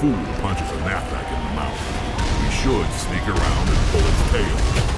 fool punches a knapsack in the mouth. We should sneak around and pull its tail.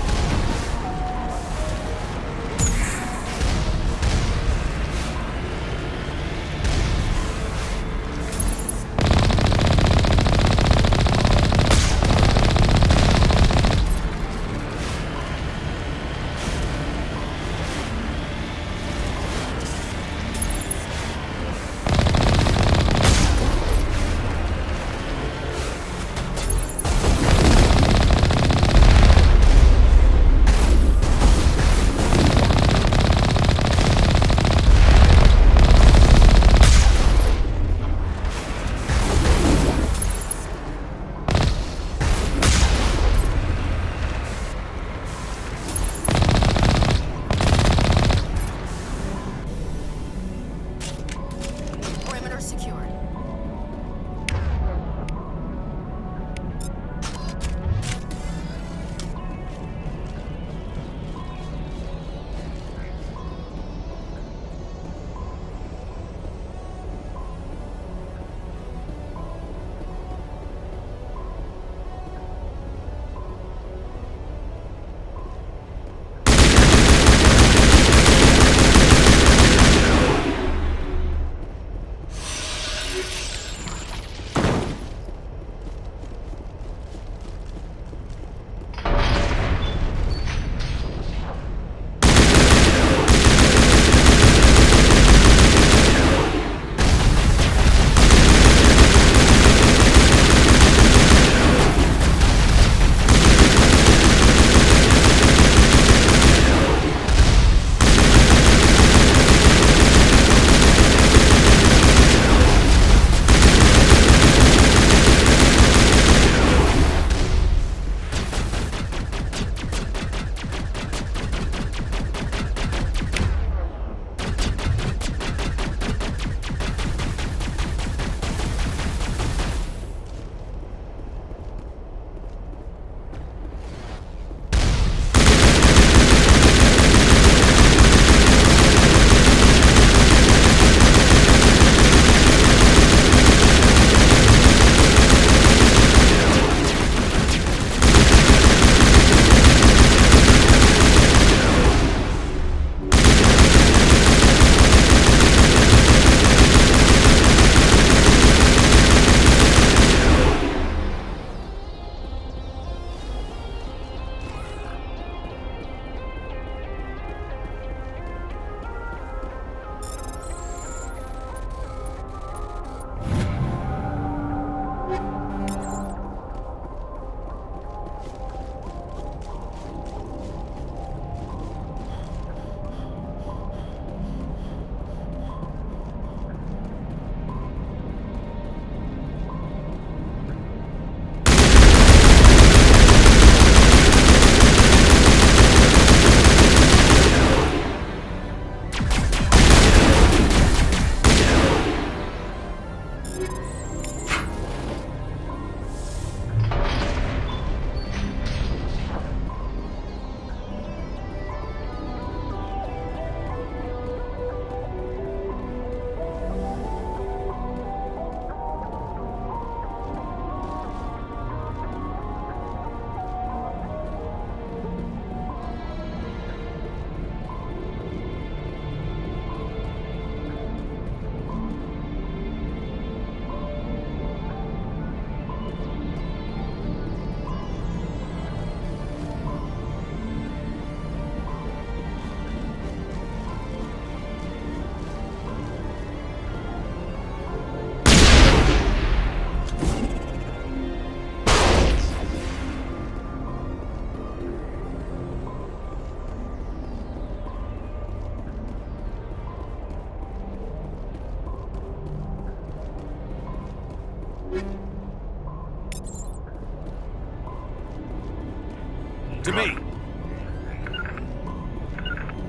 To me.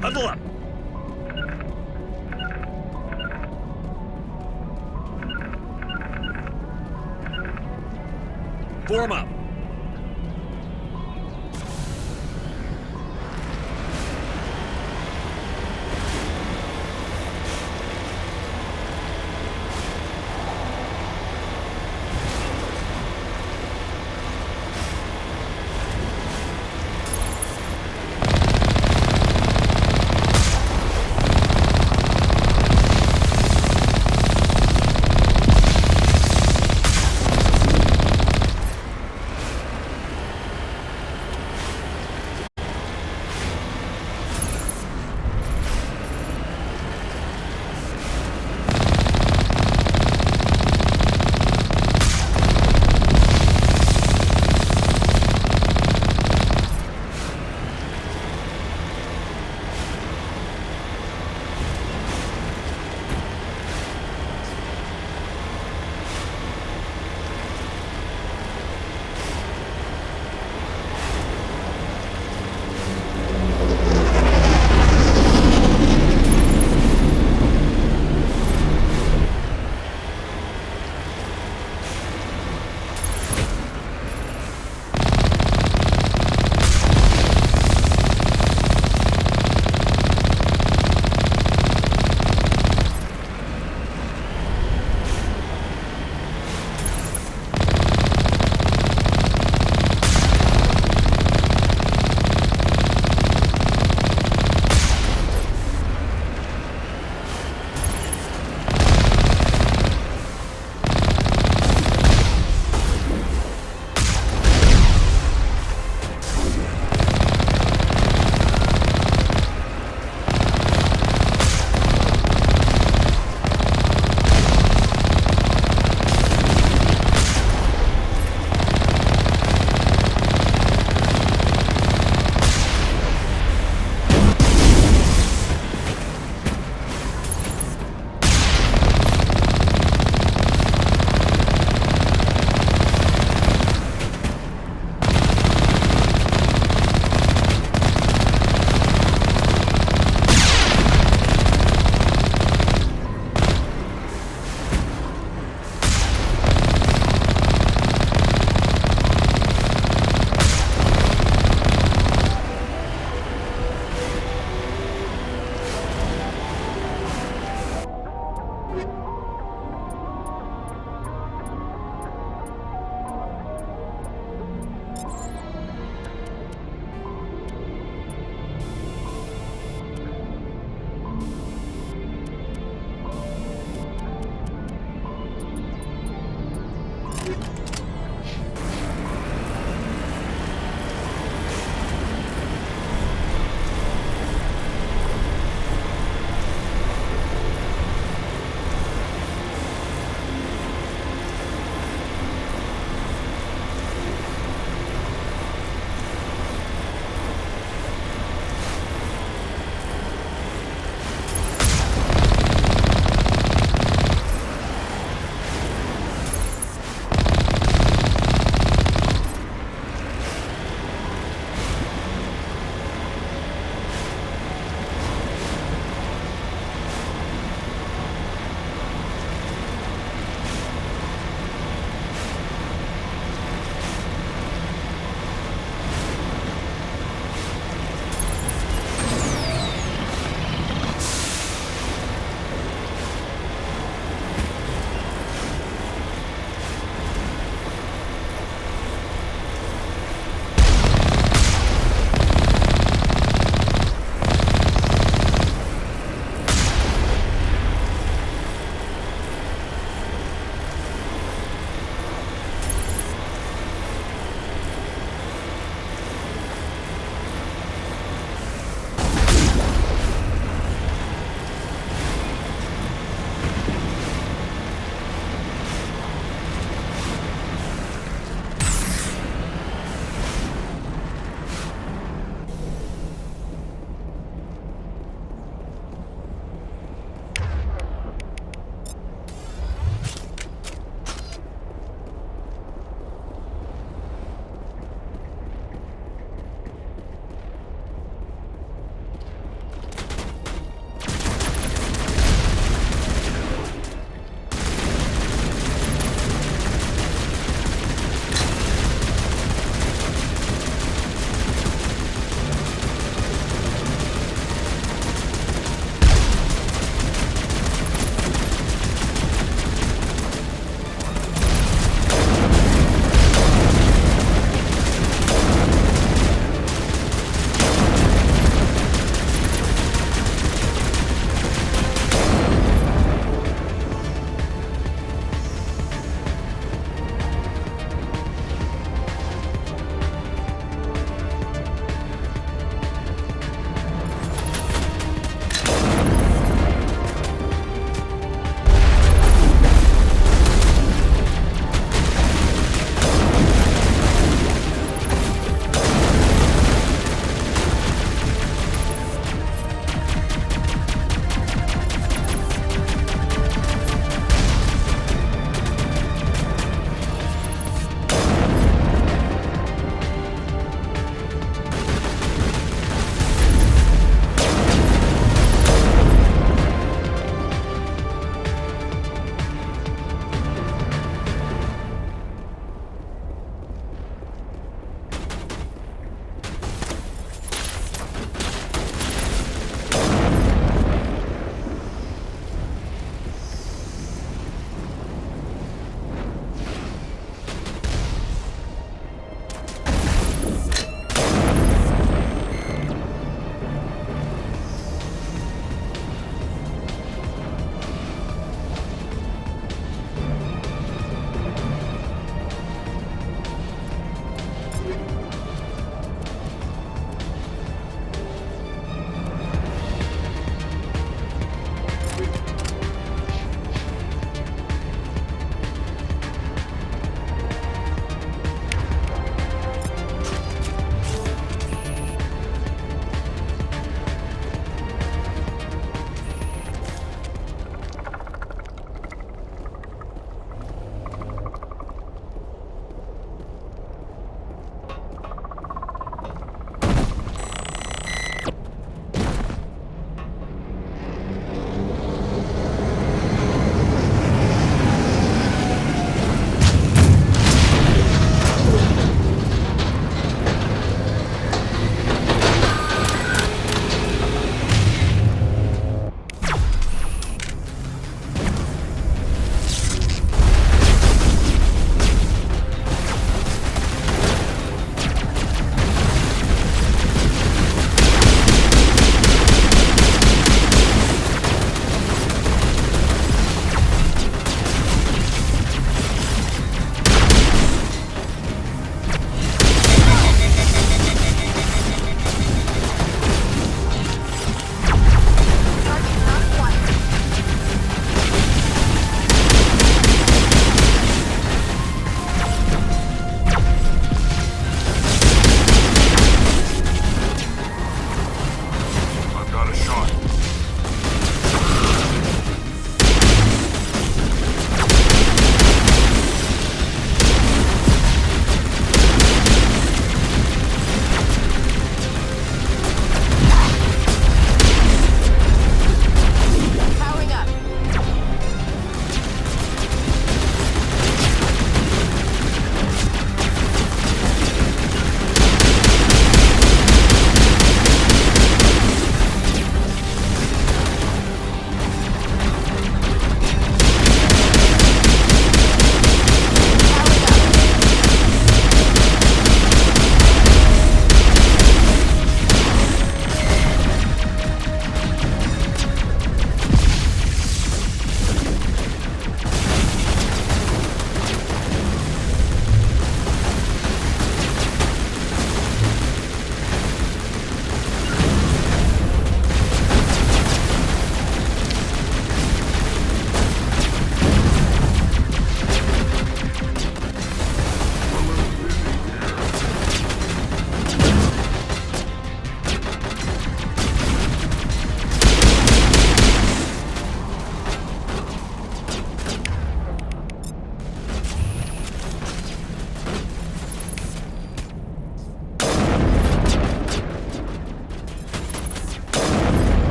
Huddle up. Form up.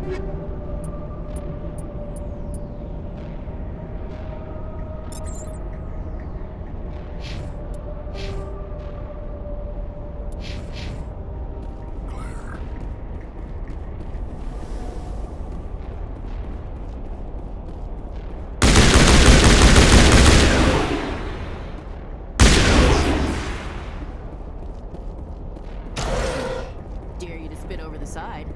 Claire. Dare you to spit over the side.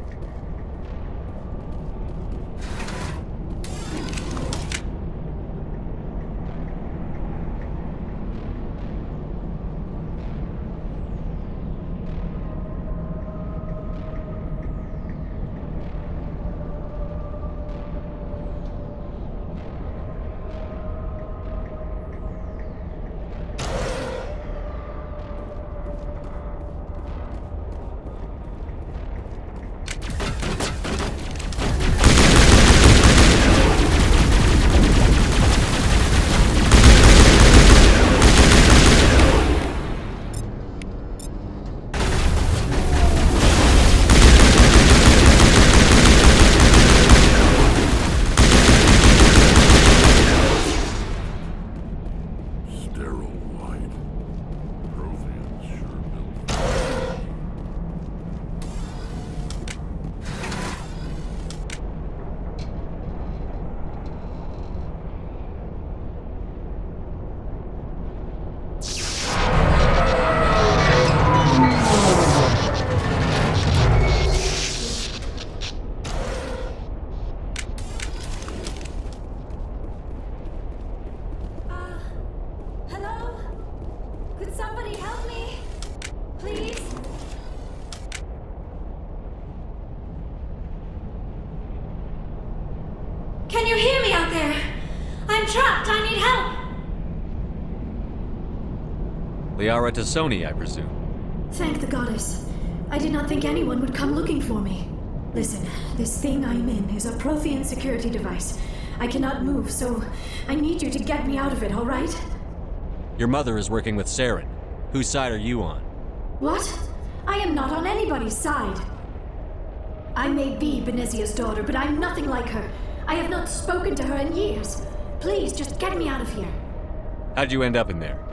Sterile light. Protheans sure built. Hello? Could somebody help me? Please? Can you hear me out there? I'm trapped. I need help. Liara Tassoni, I presume. Thank the goddess. I did not think anyone would come looking for me. Listen, this thing I'm in is a Prothean security device. I cannot move, so I need you to get me out of it, all right? Your mother is working with Saren. Whose side are you on? What? I am not on anybody's side. I may be Benezia's daughter, but I'm nothing like her. I have not spoken to her in years. Please, just get me out of here. How'd you end up in there?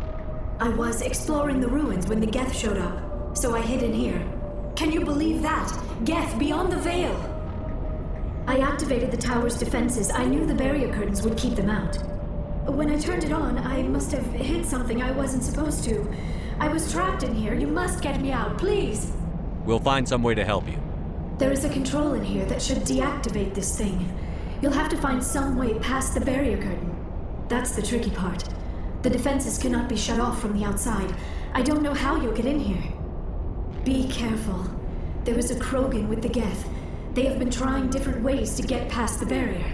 I was exploring the ruins when the Geth showed up, so I hid in here. Can you believe that? Geth beyond the veil! I activated the tower's defenses. I knew the barrier curtains would keep them out. When I turned it on, I must have hit something I wasn't supposed to. I was trapped in here. You must get me out, please! We'll find some way to help you. There is a control in here that should deactivate this thing. You'll have to find some way past the barrier curtain. That's the tricky part. The defenses cannot be shut off from the outside. I don't know how you'll get in here. Be careful. There is a Krogan with the Geth. They have been trying different ways to get past the barrier.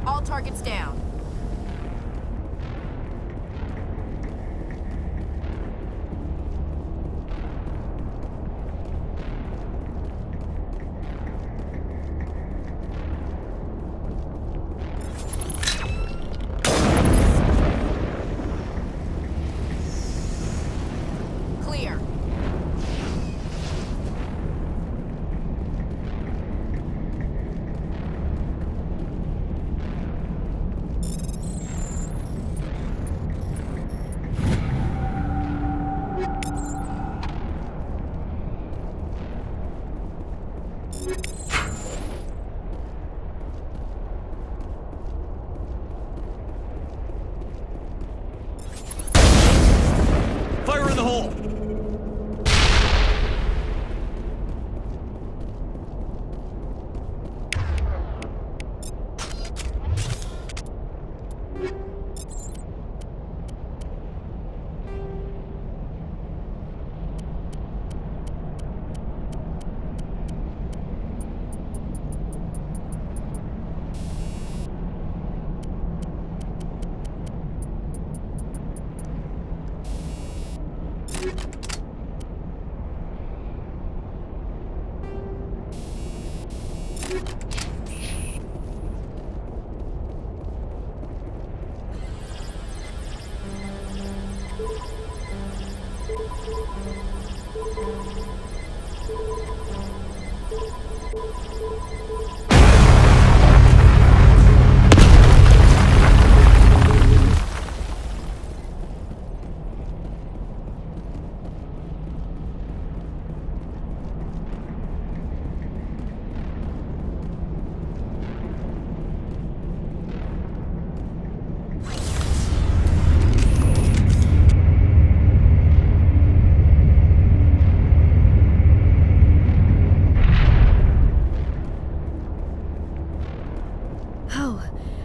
All targets down. Clear. Fire in the hole!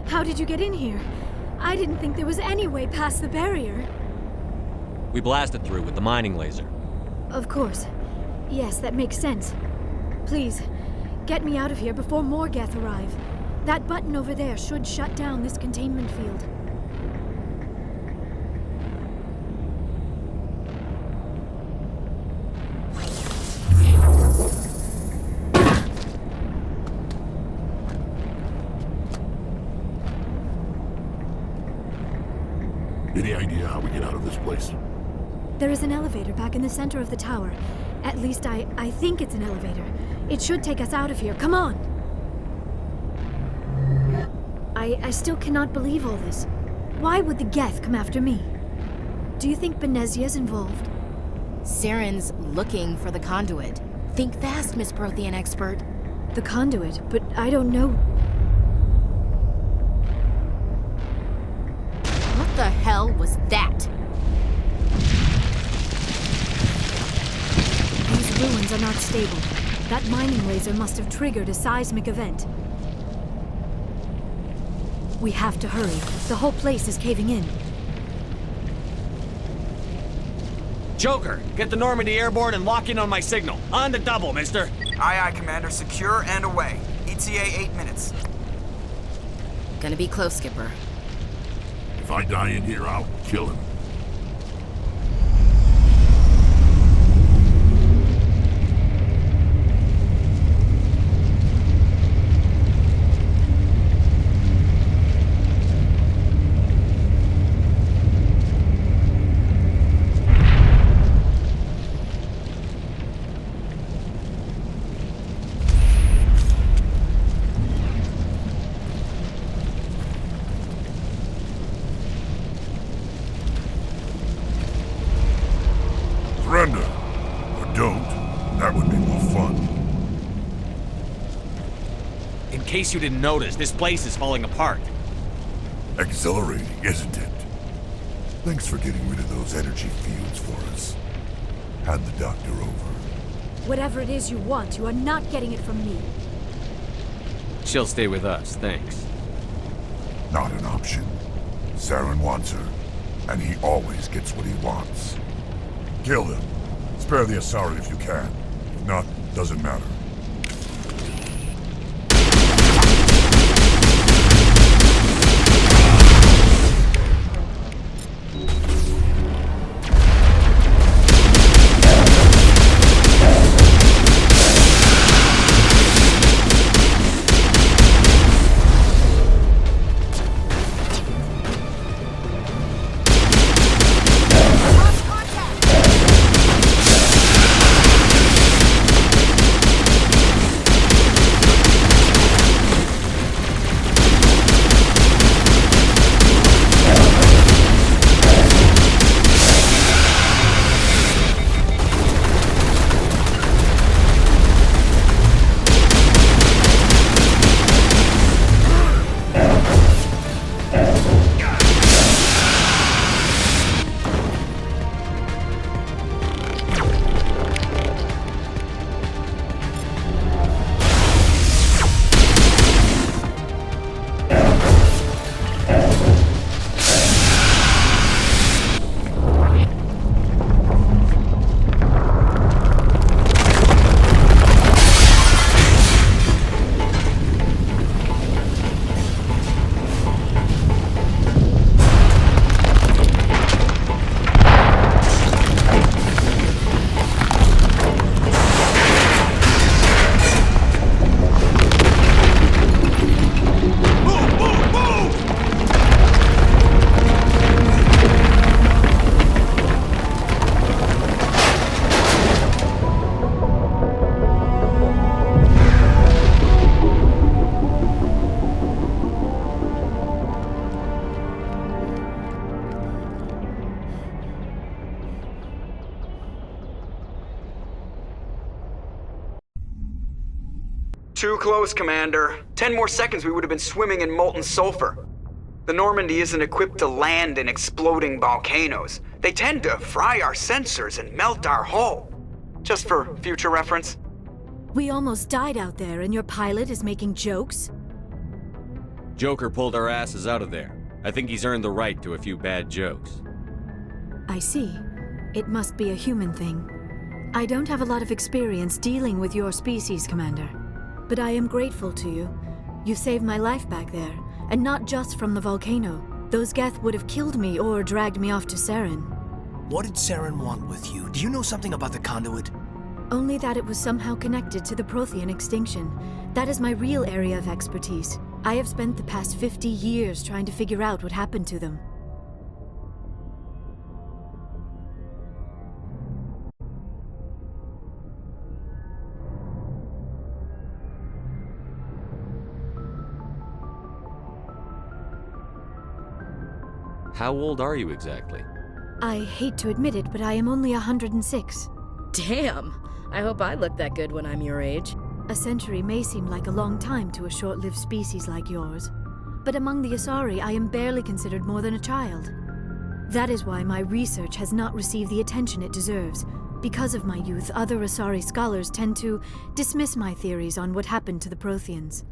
How did you get in here? I didn't think there was any way past the barrier. We blasted through with the mining laser. Of course. Yes, that makes sense. Please, get me out of here before more Geth arrive. That button over there should shut down this containment field. Any idea how we get out of this place? There is an elevator back in the center of the tower. At least I think it's an elevator. It should take us out of here. Come on! I still cannot believe all this. Why would the Geth come after me? Do you think Benezia's involved? Saren's looking for the conduit. Think fast, Miss Prothean expert. The conduit, but I don't know. What the hell was that? These ruins are not stable. That mining laser must have triggered a seismic event. We have to hurry. The whole place is caving in. Joker, get the Normandy airborne and lock in on my signal. On the double, mister. Aye, aye, Commander. Secure and away. ETA 8 minutes. Gonna be close, Skipper. If I die in here, I'll kill him. Surrender. Or don't. That would be more fun. In case you didn't notice, this place is falling apart. Exhilarating, isn't it? Thanks for getting rid of those energy fields for us. Hand the doctor over. Whatever it is you want, you are not getting it from me. She'll stay with us, thanks. Not an option. Saren wants her, and he always gets what he wants. Kill him. Spare the Asari if you can. If not, doesn't matter. Too close, Commander. 10 more seconds we would have been swimming in molten sulfur. The Normandy isn't equipped to land in exploding volcanoes. They tend to fry our sensors and melt our hull. Just for future reference. We almost died out there, and your pilot is making jokes? Joker pulled our asses out of there. I think he's earned the right to a few bad jokes. I see. It must be a human thing. I don't have a lot of experience dealing with your species, Commander. But I am grateful to you. You saved my life back there, and not just from the volcano. Those Geth would have killed me or dragged me off to Saren. What did Saren want with you? Do you know something about the conduit? Only that it was somehow connected to the Prothean extinction. That is my real area of expertise. I have spent the past 50 years trying to figure out what happened to them. How old are you exactly? I hate to admit it, but I am only 106. Damn! I hope I look that good when I'm your age. A century may seem like a long time to a short-lived species like yours, but among the Asari, I am barely considered more than a child. That is why my research has not received the attention it deserves. Because of my youth, other Asari scholars tend to dismiss my theories on what happened to the Protheans.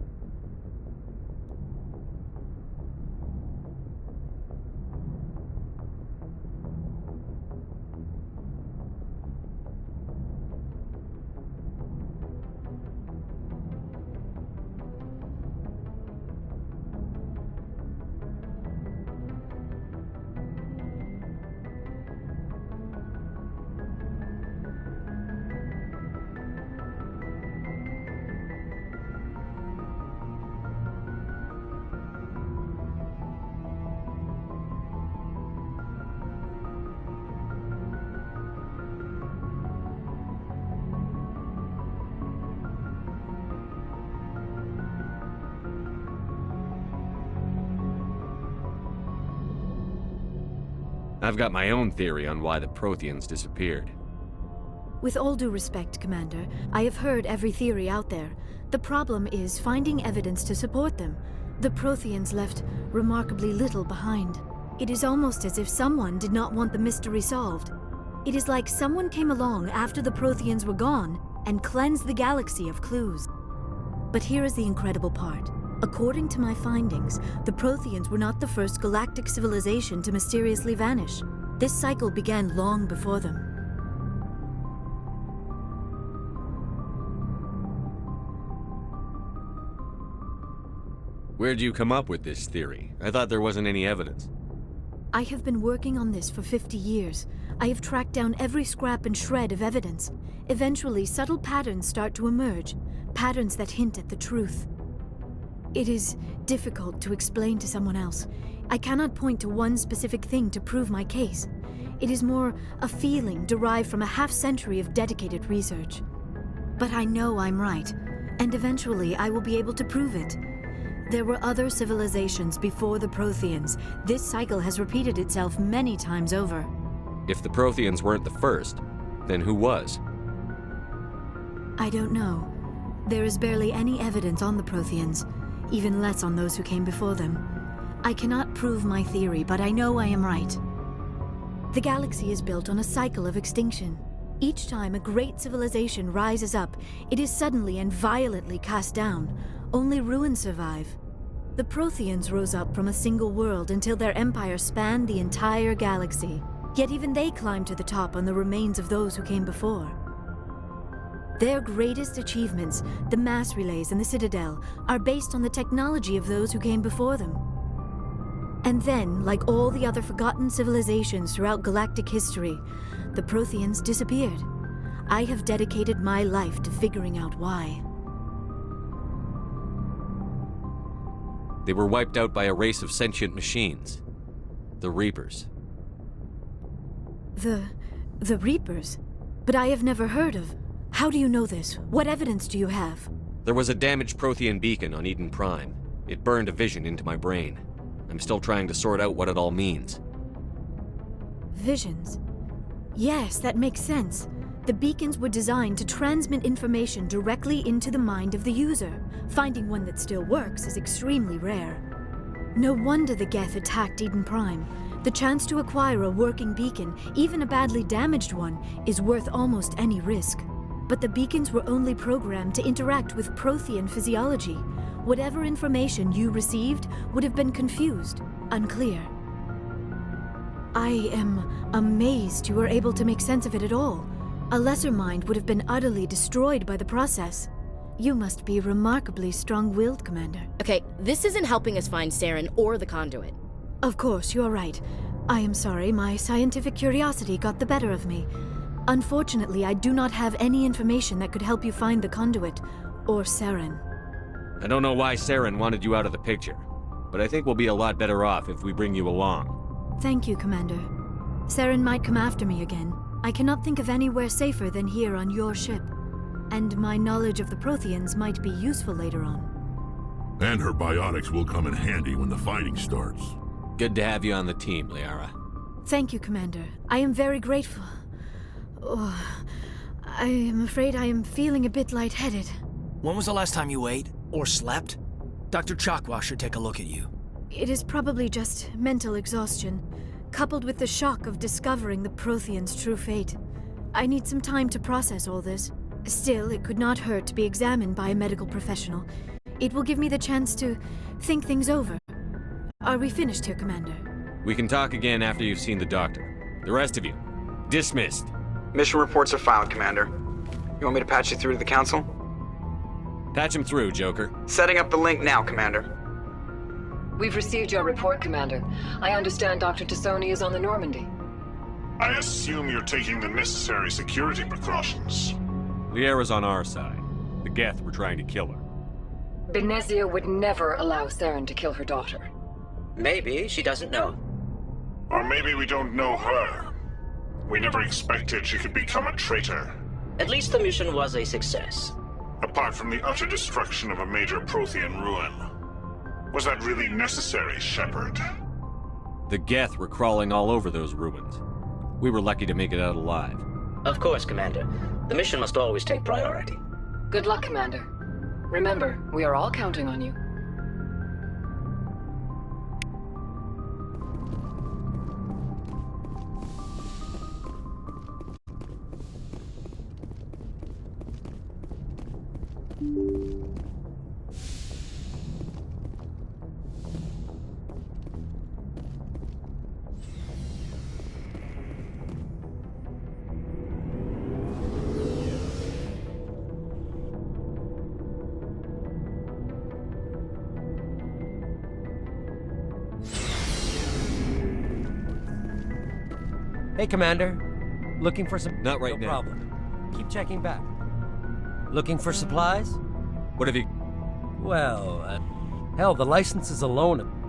I've got my own theory on why the Protheans disappeared. With all due respect, Commander, I have heard every theory out there. The problem is finding evidence to support them. The Protheans left remarkably little behind. It is almost as if someone did not want the mystery solved. It is like someone came along after the Protheans were gone and cleansed the galaxy of clues. But here is the incredible part. According to my findings, the Protheans were not the first galactic civilization to mysteriously vanish. This cycle began long before them. Where'd you come up with this theory? I thought there wasn't any evidence. I have been working on this for 50 years. I have tracked down every scrap and shred of evidence. Eventually, subtle patterns start to emerge, patterns that hint at the truth. It is difficult to explain to someone else. I cannot point to one specific thing to prove my case. It is more a feeling derived from a half-century of dedicated research. But I know I'm right, and eventually I will be able to prove it. There were other civilizations before the Protheans. This cycle has repeated itself many times over. If the Protheans weren't the first, then who was? I don't know. There is barely any evidence on the Protheans, even less on those who came before them. I cannot prove my theory, but I know I am right. The galaxy is built on a cycle of extinction. Each time a great civilization rises up, it is suddenly and violently cast down. Only ruins survive. The Protheans rose up from a single world until their empire spanned the entire galaxy. Yet even they climbed to the top on the remains of those who came before. Their greatest achievements, the mass relays and the Citadel, are based on the technology of those who came before them. And then, like all the other forgotten civilizations throughout galactic history, the Protheans disappeared. I have dedicated my life to figuring out why. They were wiped out by a race of sentient machines. The Reapers. The Reapers? But I have never heard of. How do you know this? What evidence do you have? There was a damaged Prothean beacon on Eden Prime. It burned a vision into my brain. I'm still trying to sort out what it all means. Visions? Yes, that makes sense. The beacons were designed to transmit information directly into the mind of the user. Finding one that still works is extremely rare. No wonder the Geth attacked Eden Prime. The chance to acquire a working beacon, even a badly damaged one, is worth almost any risk. But the beacons were only programmed to interact with Prothean physiology. Whatever information you received would have been confused, unclear. I am amazed you were able to make sense of it at all. A lesser mind would have been utterly destroyed by the process. You must be remarkably strong-willed, Commander. Okay, this isn't helping us find Saren or the conduit. Of course, you are right. I am sorry, my scientific curiosity got the better of me. Unfortunately, I do not have any information that could help you find the conduit, or Saren. I don't know why Saren wanted you out of the picture, but I think we'll be a lot better off if we bring you along. Thank you, Commander. Saren might come after me again. I cannot think of anywhere safer than here on your ship. And my knowledge of the Protheans might be useful later on. And her biotics will come in handy when the fighting starts. Good to have you on the team, Liara. Thank you, Commander. I am very grateful. Oh, I am afraid I am feeling a bit lightheaded. When was the last time you ate? Or slept? Dr. Chakwa should take a look at you. It is probably just mental exhaustion, coupled with the shock of discovering the Protheans' true fate. I need some time to process all this. Still, it could not hurt to be examined by a medical professional. It will give me the chance to think things over. Are we finished here, Commander? We can talk again after you've seen the doctor. The rest of you, dismissed. Mission reports are filed, Commander. You want me to patch you through to the Council? Patch him through, Joker. Setting up the link now, Commander. We've received your report, Commander. I understand Dr. Tassoni is on the Normandy. I assume you're taking the necessary security precautions. Liara's on our side. The Geth were trying to kill her. Benezia would never allow Saren to kill her daughter. Maybe she doesn't know. Or maybe we don't know her. We never expected she could become a traitor. At least the mission was a success. Apart from the utter destruction of a major Prothean ruin. Was that really necessary, Shepard? The Geth were crawling all over those ruins. We were lucky to make it out alive. Of course, Commander. The mission must always take priority. Good luck, Commander. Remember, we are all counting on you. Hey, Commander. Looking for some... Not right no now. problem. Keep checking back. Looking for supplies? What have you... Well, hell, the licenses alone...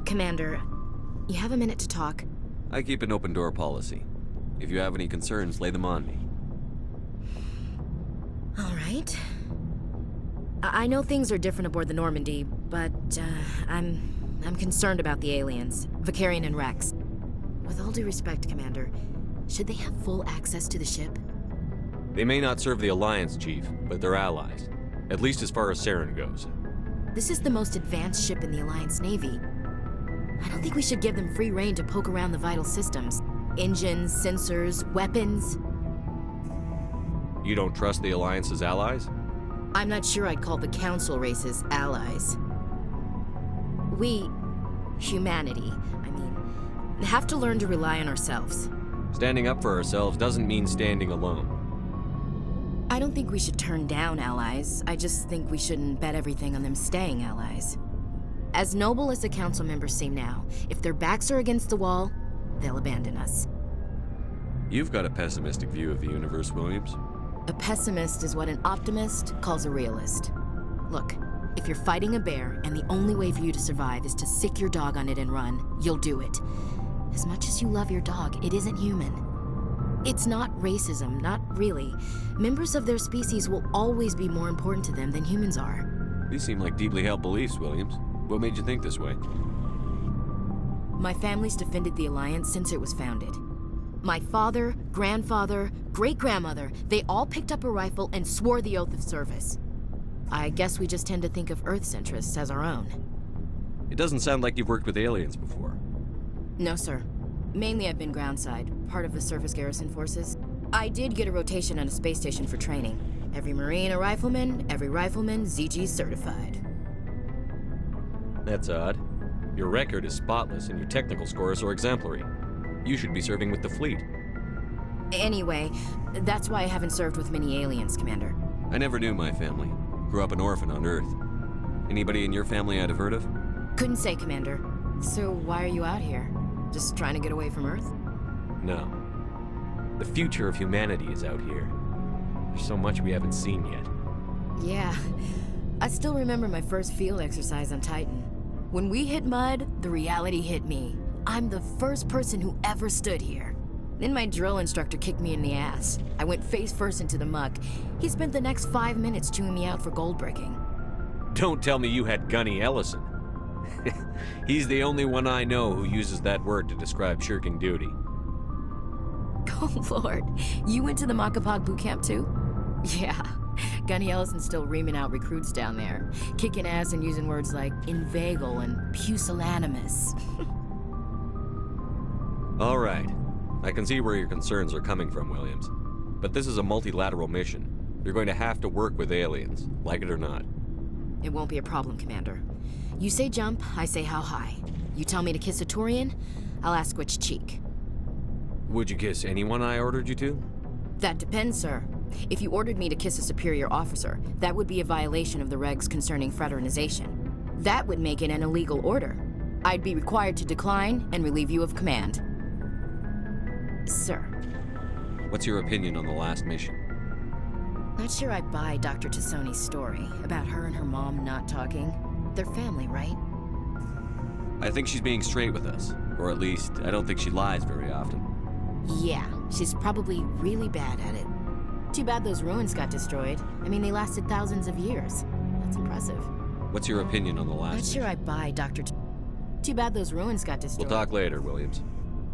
Commander, you have a minute to talk? I keep an open door policy. If you have any concerns, lay them on me. All right. I know things are different aboard the Normandy, but I'm concerned about the aliens, Vicarian and Rex. With all due respect, Commander, should they have full access to the ship? They may not serve the Alliance, Chief, but they're allies. At least as far as Saren goes. This is the most advanced ship in the Alliance Navy. I don't think we should give them free rein to poke around the vital systems. Engines, sensors, weapons. You don't trust the Alliance's allies? I'm not sure I'd call the Council races allies. We, humanity, have to learn to rely on ourselves. Standing up for ourselves doesn't mean standing alone. I don't think we should turn down allies. I just think we shouldn't bet everything on them staying allies. As noble as the Council members seem now, if their backs are against the wall, they'll abandon us. You've got a pessimistic view of the universe, Williams. A pessimist is what an optimist calls a realist. Look, if you're fighting a bear and the only way for you to survive is to sick your dog on it and run, you'll do it. As much as you love your dog, it isn't human. It's not racism, not really. Members of their species will always be more important to them than humans are. These seem like deeply held beliefs, Williams. What made you think this way? My family's defended the Alliance since it was founded. My father, grandfather, great-grandmother, they all picked up a rifle and swore the oath of service. I guess we just tend to think of Earth's interests as our own. It doesn't sound like you've worked with aliens before. No, sir. Mainly I've been groundside, part of the surface garrison forces. I did get a rotation on a space station for training. Every Marine a rifleman, every rifleman ZG certified. That's odd. Your record is spotless and your technical scores are exemplary. You should be serving with the fleet. Anyway, that's why I haven't served with many aliens, Commander. I never knew my family. Grew up an orphan on Earth. Anybody in your family I'd have heard of? Couldn't say, Commander. So why are you out here? Just trying to get away from Earth? No. The future of humanity is out here. There's so much we haven't seen yet. Yeah. I still remember my first field exercise on Titan. When we hit mud, the reality hit me. I'm the first person who ever stood here. Then my drill instructor kicked me in the ass. I went face first into the muck. He spent the next 5 minutes chewing me out for gold bricking. Don't tell me you had Gunny Ellison. He's the only one I know who uses that word to describe shirking duty. Oh, Lord. You went to the Makapog boot camp, too? Yeah. Gunny Ellison's still reaming out recruits down there, kicking ass and using words like inveigle and pusillanimous. All right. I can see where your concerns are coming from, Williams. But this is a multilateral mission. You're going to have to work with aliens, like it or not. It won't be a problem, Commander. You say jump, I say how high. You tell me to kiss a Turian, I'll ask which cheek. Would you kiss anyone I ordered you to? That depends, sir. If you ordered me to kiss a superior officer, that would be a violation of the regs concerning fraternization. That would make it an illegal order. I'd be required to decline and relieve you of command. Sir. What's your opinion on the last mission? Not sure I buy Dr. Tassoni's story about her and her mom not talking. They're family, right? I think she's being straight with us. Or at least, I don't think she lies very often. Yeah, she's probably really bad at it. Too bad those ruins got destroyed. I mean, they lasted thousands of years. That's impressive. What's your opinion on the last Not sure I buy Dr. Too bad those ruins got destroyed. We'll talk later, Williams.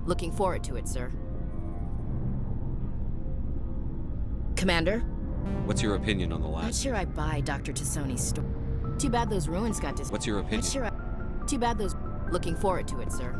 Looking forward to it, sir. Commander? What's your opinion on the last? Not sure I buy Dr. Tassoni's story. Too bad those ruins got destroyed. What's your opinion? Not sure I... Too bad those... Looking forward to it, sir.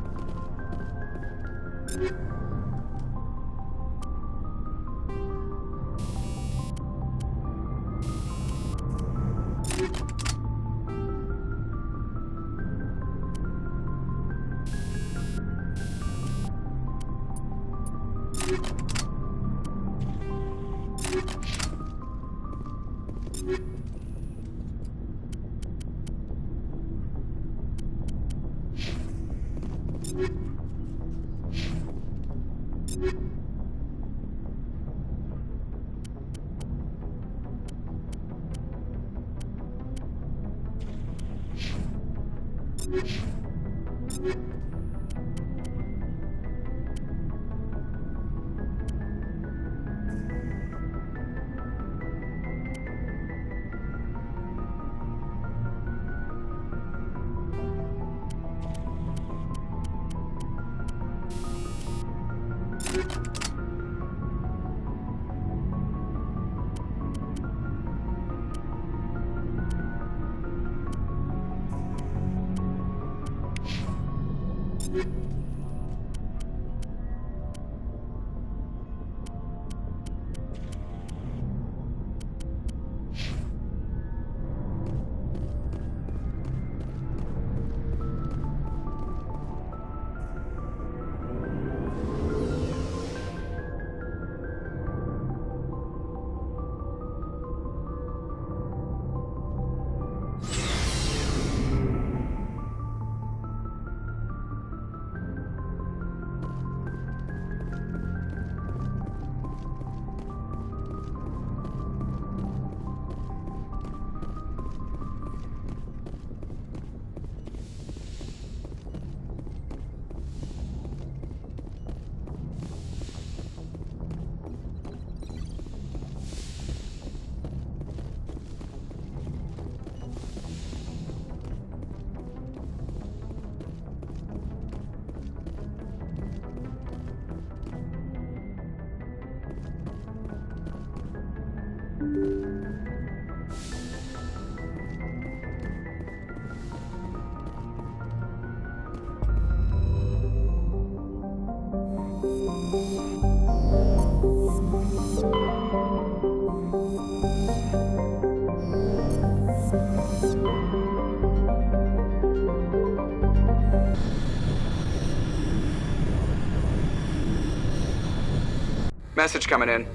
Message coming in.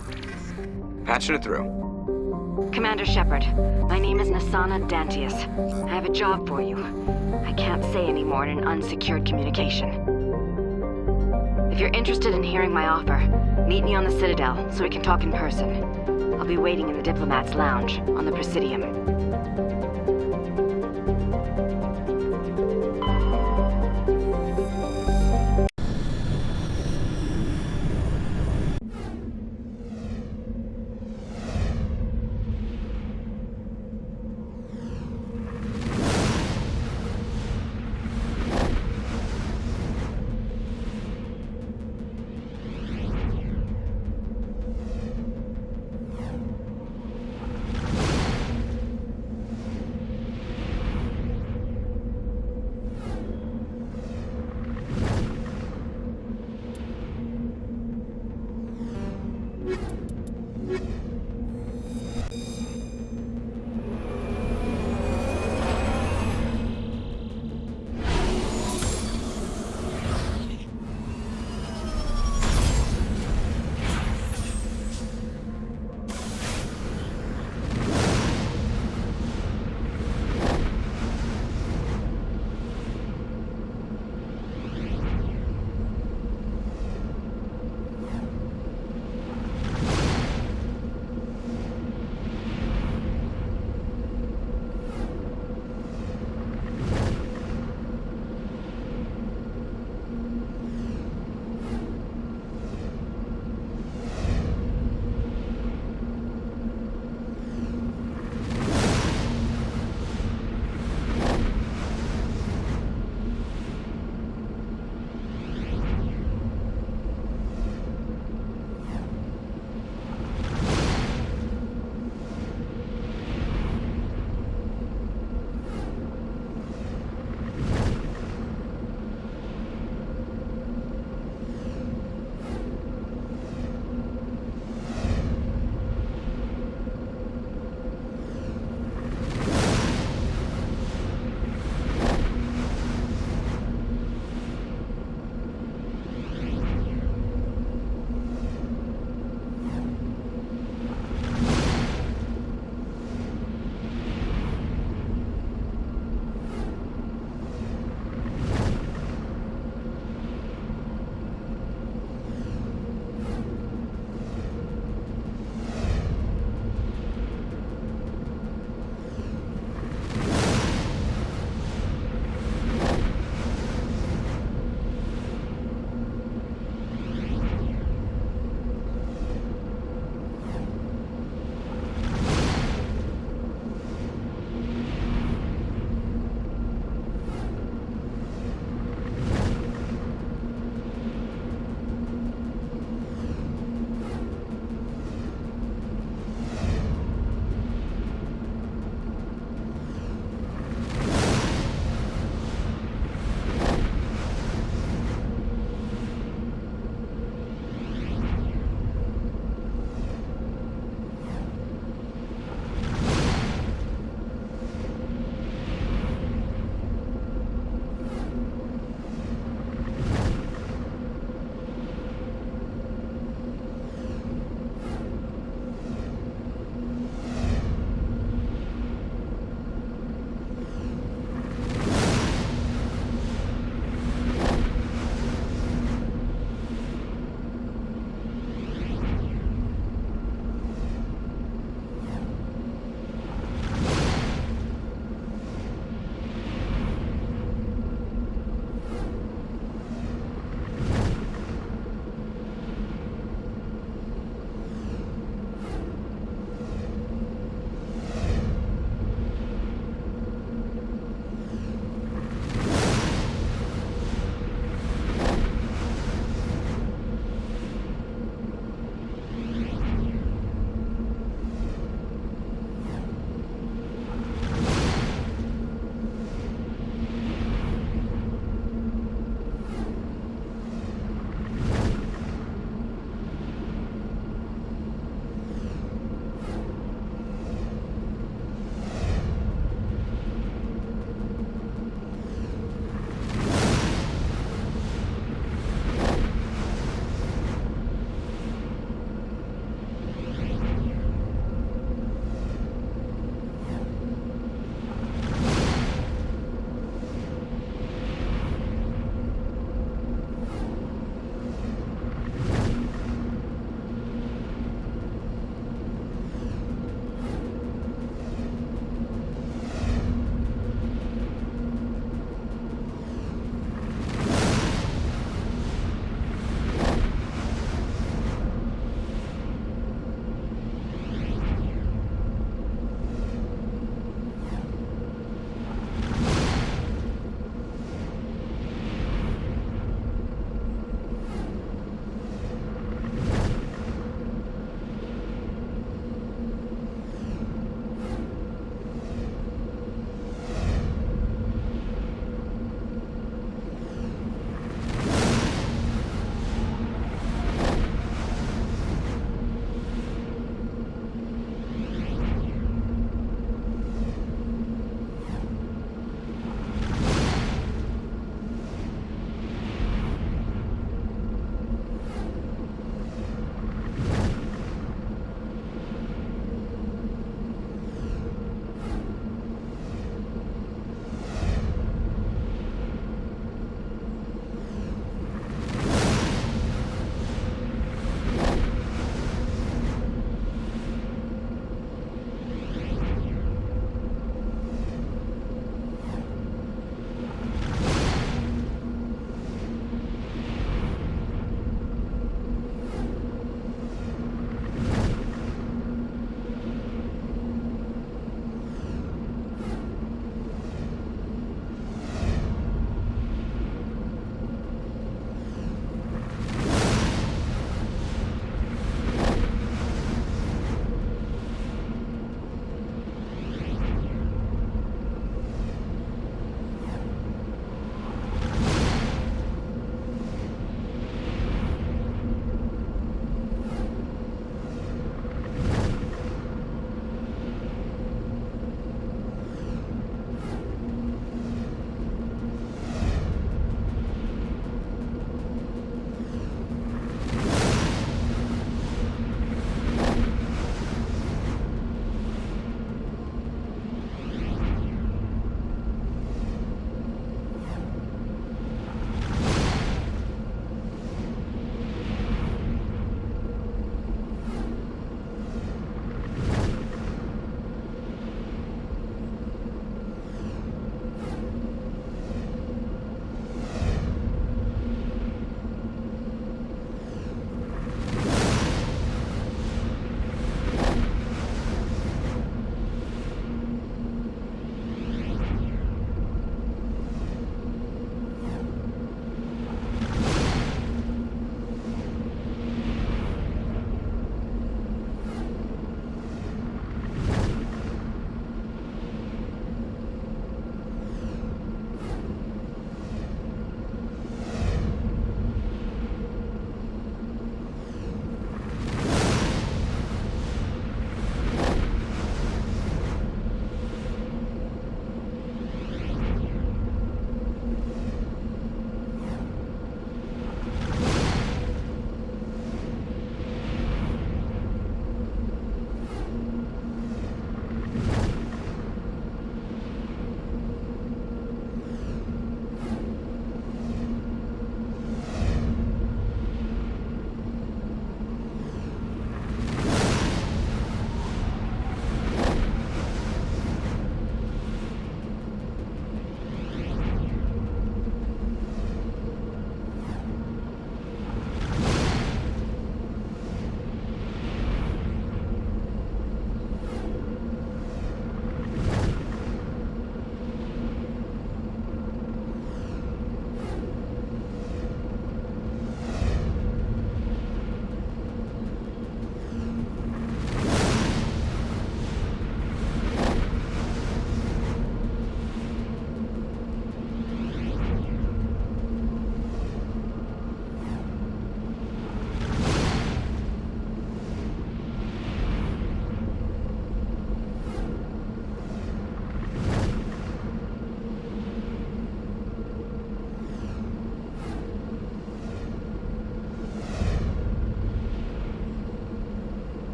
Patching it through. Commander Shepard, my name is Nasana Dantius. I have a job for you. I can't say any more in an unsecured communication. If you're interested in hearing my offer, meet me on the Citadel so we can talk in person. I'll be waiting in the Diplomat's Lounge on the Presidium.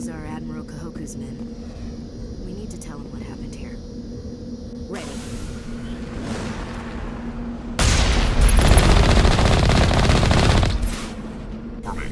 Those are Admiral Kahoku's men. We need to tell him what happened here. Ready. For me.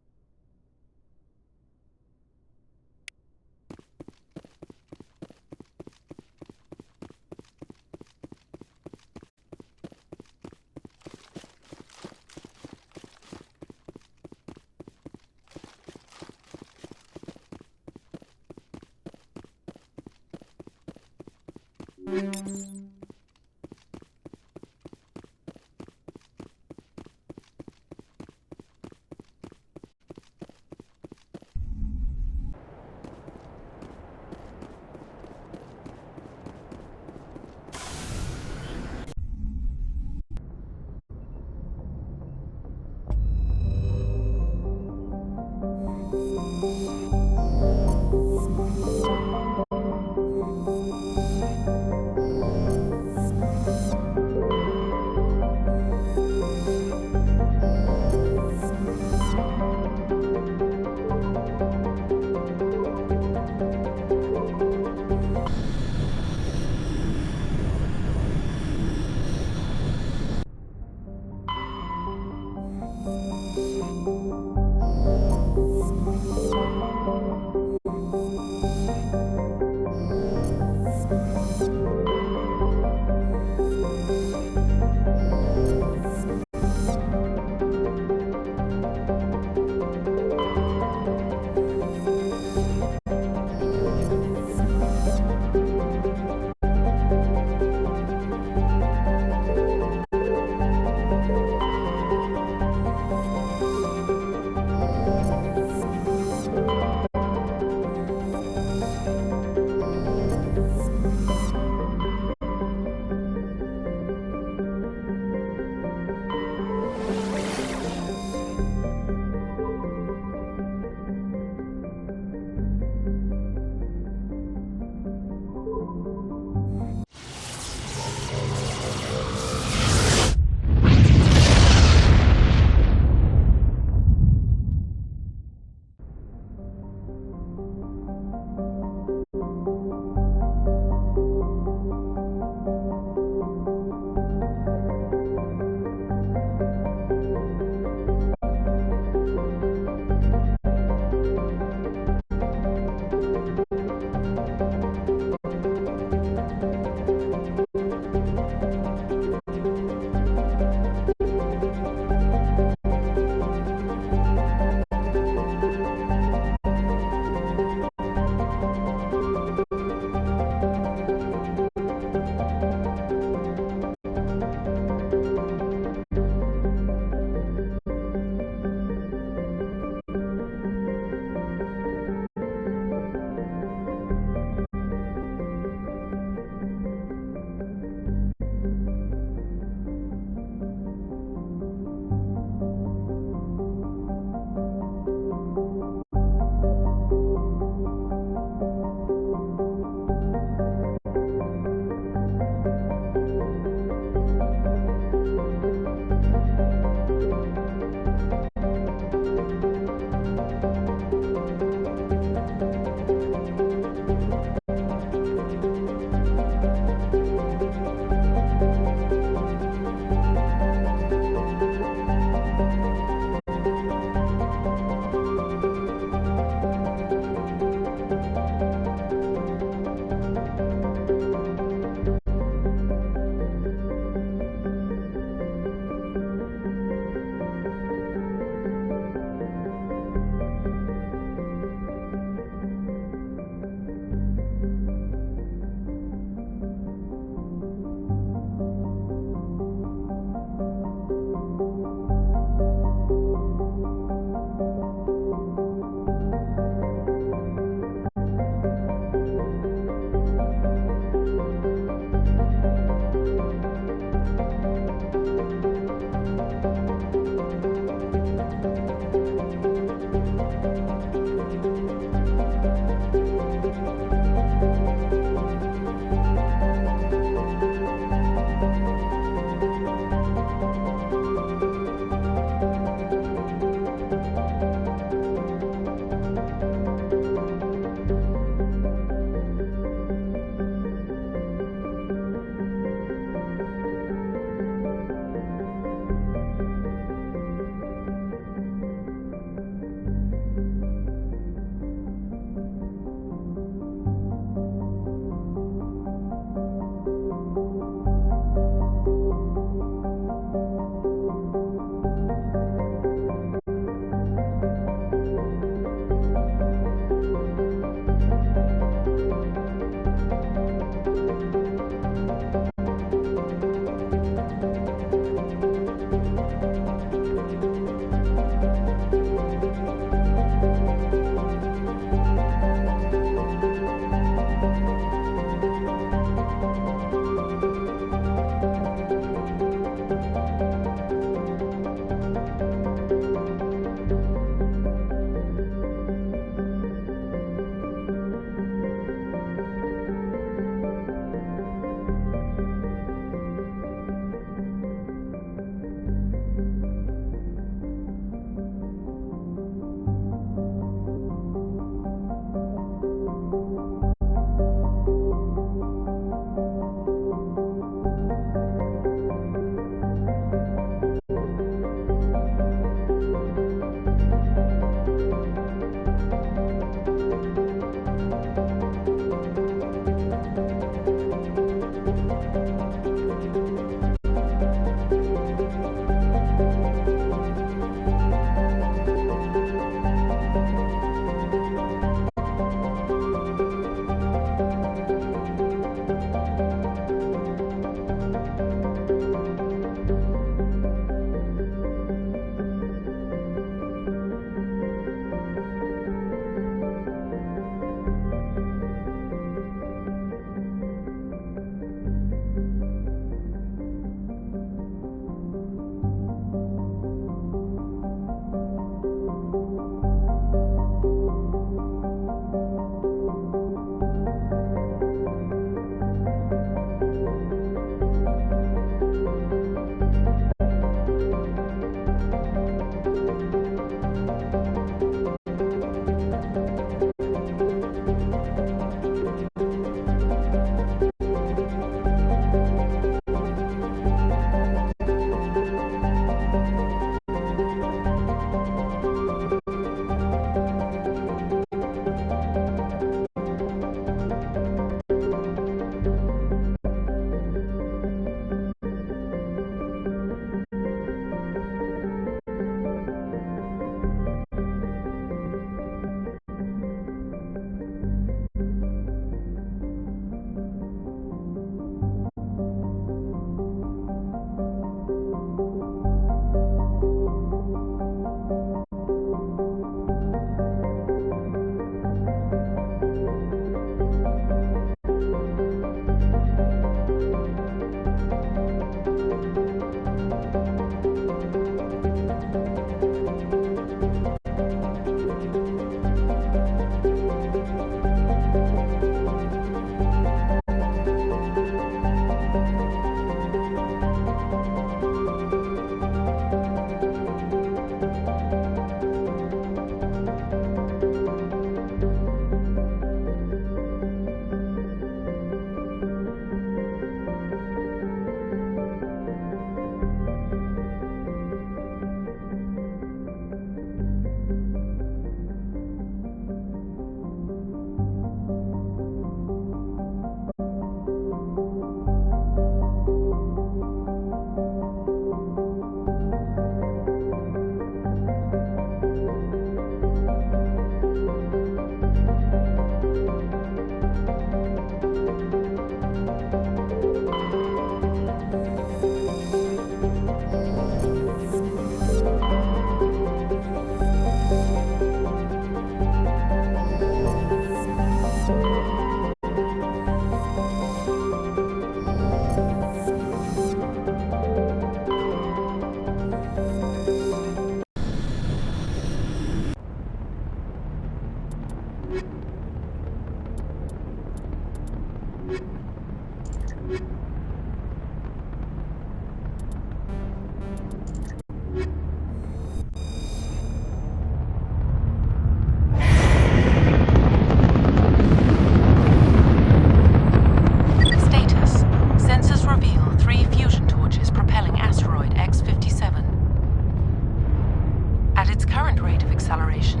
its current rate of acceleration,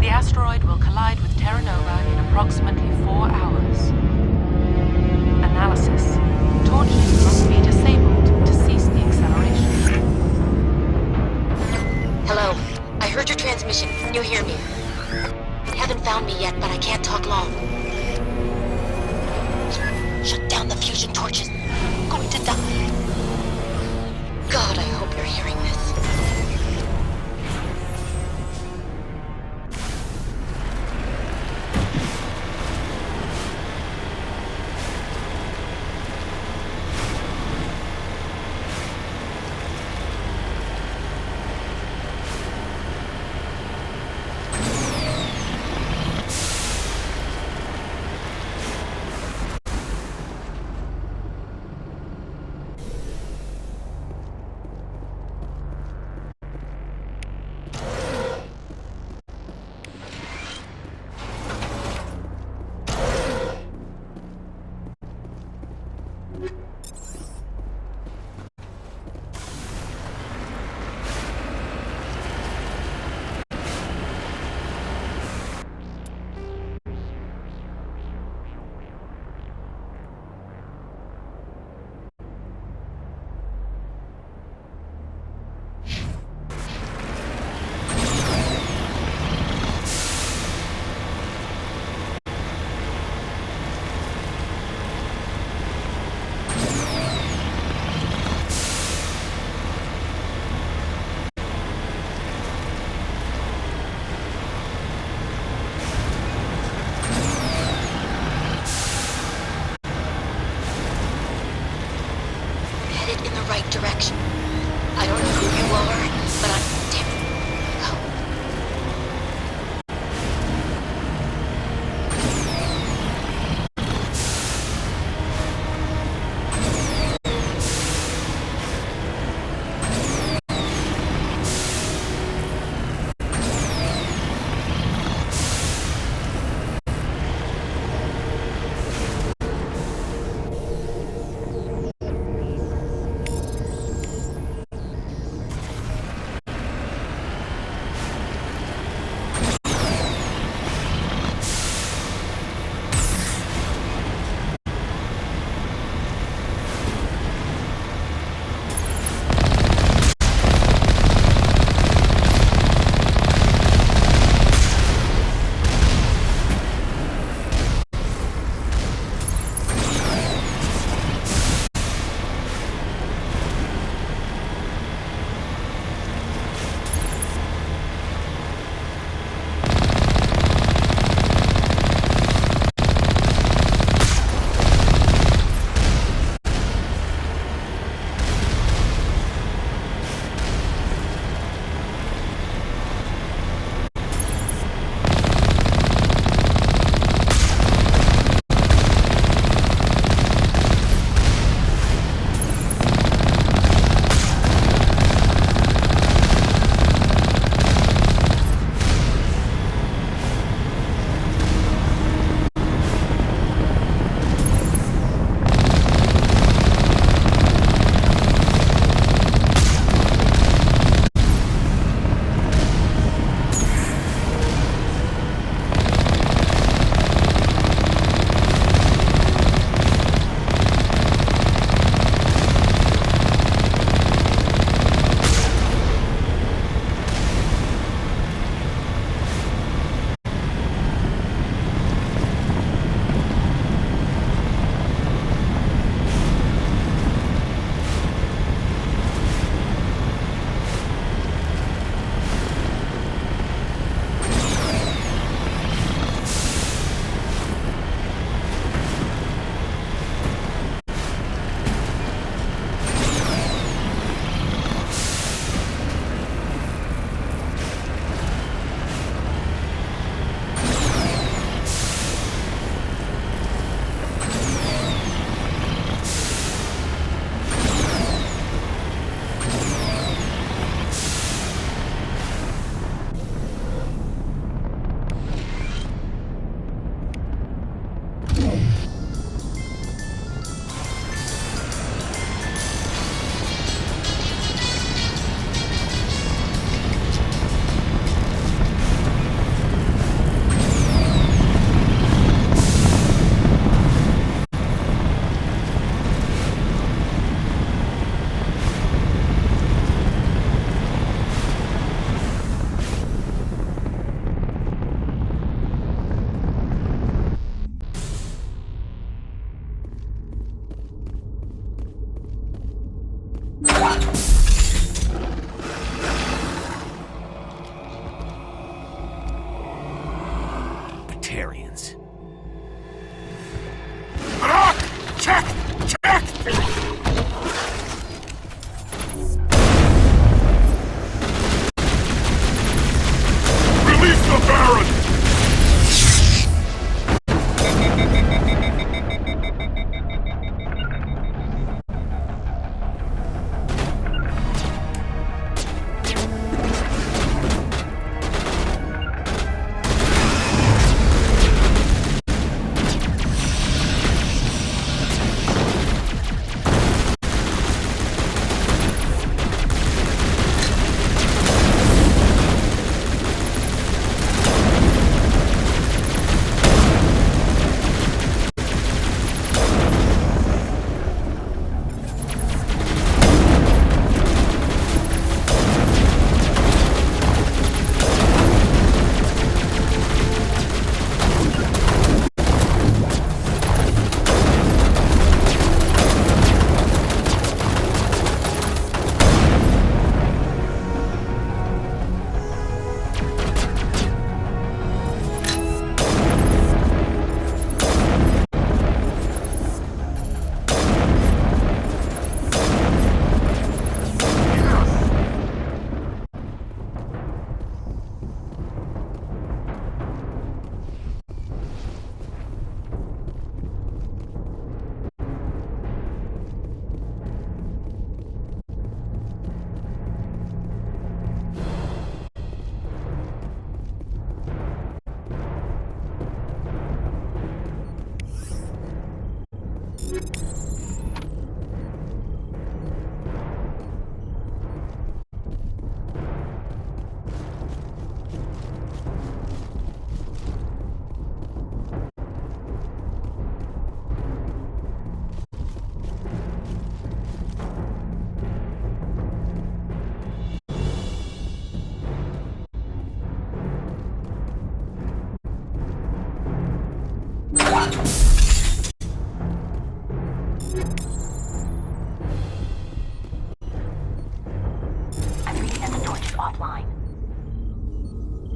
the asteroid will collide with Terra Nova in approximately 4 hours. Analysis. Torches must be disabled to cease the acceleration. Hello. I heard your transmission. Can you hear me? Haven't found me yet, but I can't talk long. Shut down the fusion torches. I'm going to die. God, I hope you're hearing this.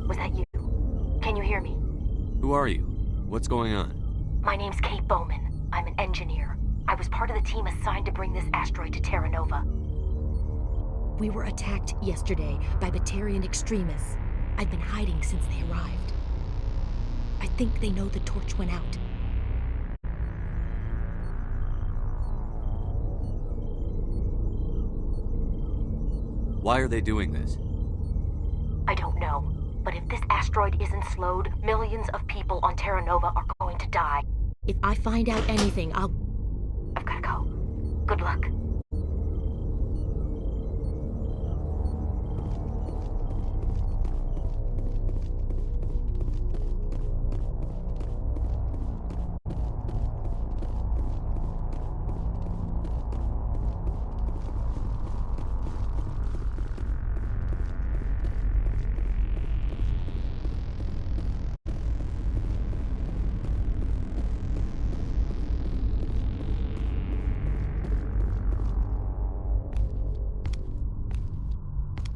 Was that you? Can you hear me? Who are you? What's going on? My name's Kate Bowman. I'm an engineer. I was part of the team assigned to bring this asteroid to Terra Nova. We were attacked yesterday by Batarian extremists. I've been hiding since they arrived. I think they know the torch went out. Why are they doing this? I don't know, but if this asteroid isn't slowed, millions of people on Terra Nova are going to die. If I find out anything, I've gotta go. Good luck.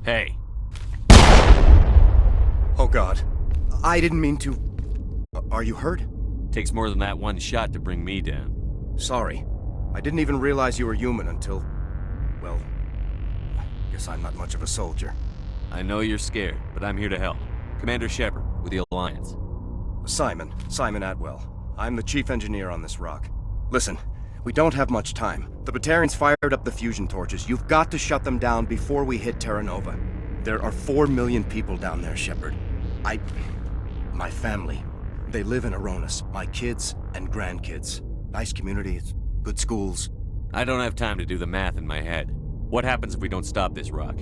Hey. Oh God. I didn't mean to... Are you hurt? Takes more than that one shot to bring me down. Sorry. I didn't even realize you were human until... Well... Guess I'm not much of a soldier. I know you're scared, but I'm here to help. Commander Shepard, with the Alliance. Simon Atwell. I'm the chief engineer on this rock. Listen, we don't have much time. The Batarians fired up the fusion torches. You've got to shut them down before we hit Terra Nova. There are 4 million people down there, Shepard. My family. They live in Aronis. My kids and grandkids. Nice communities, good schools. I don't have time to do the math in my head. What happens if we don't stop this rock?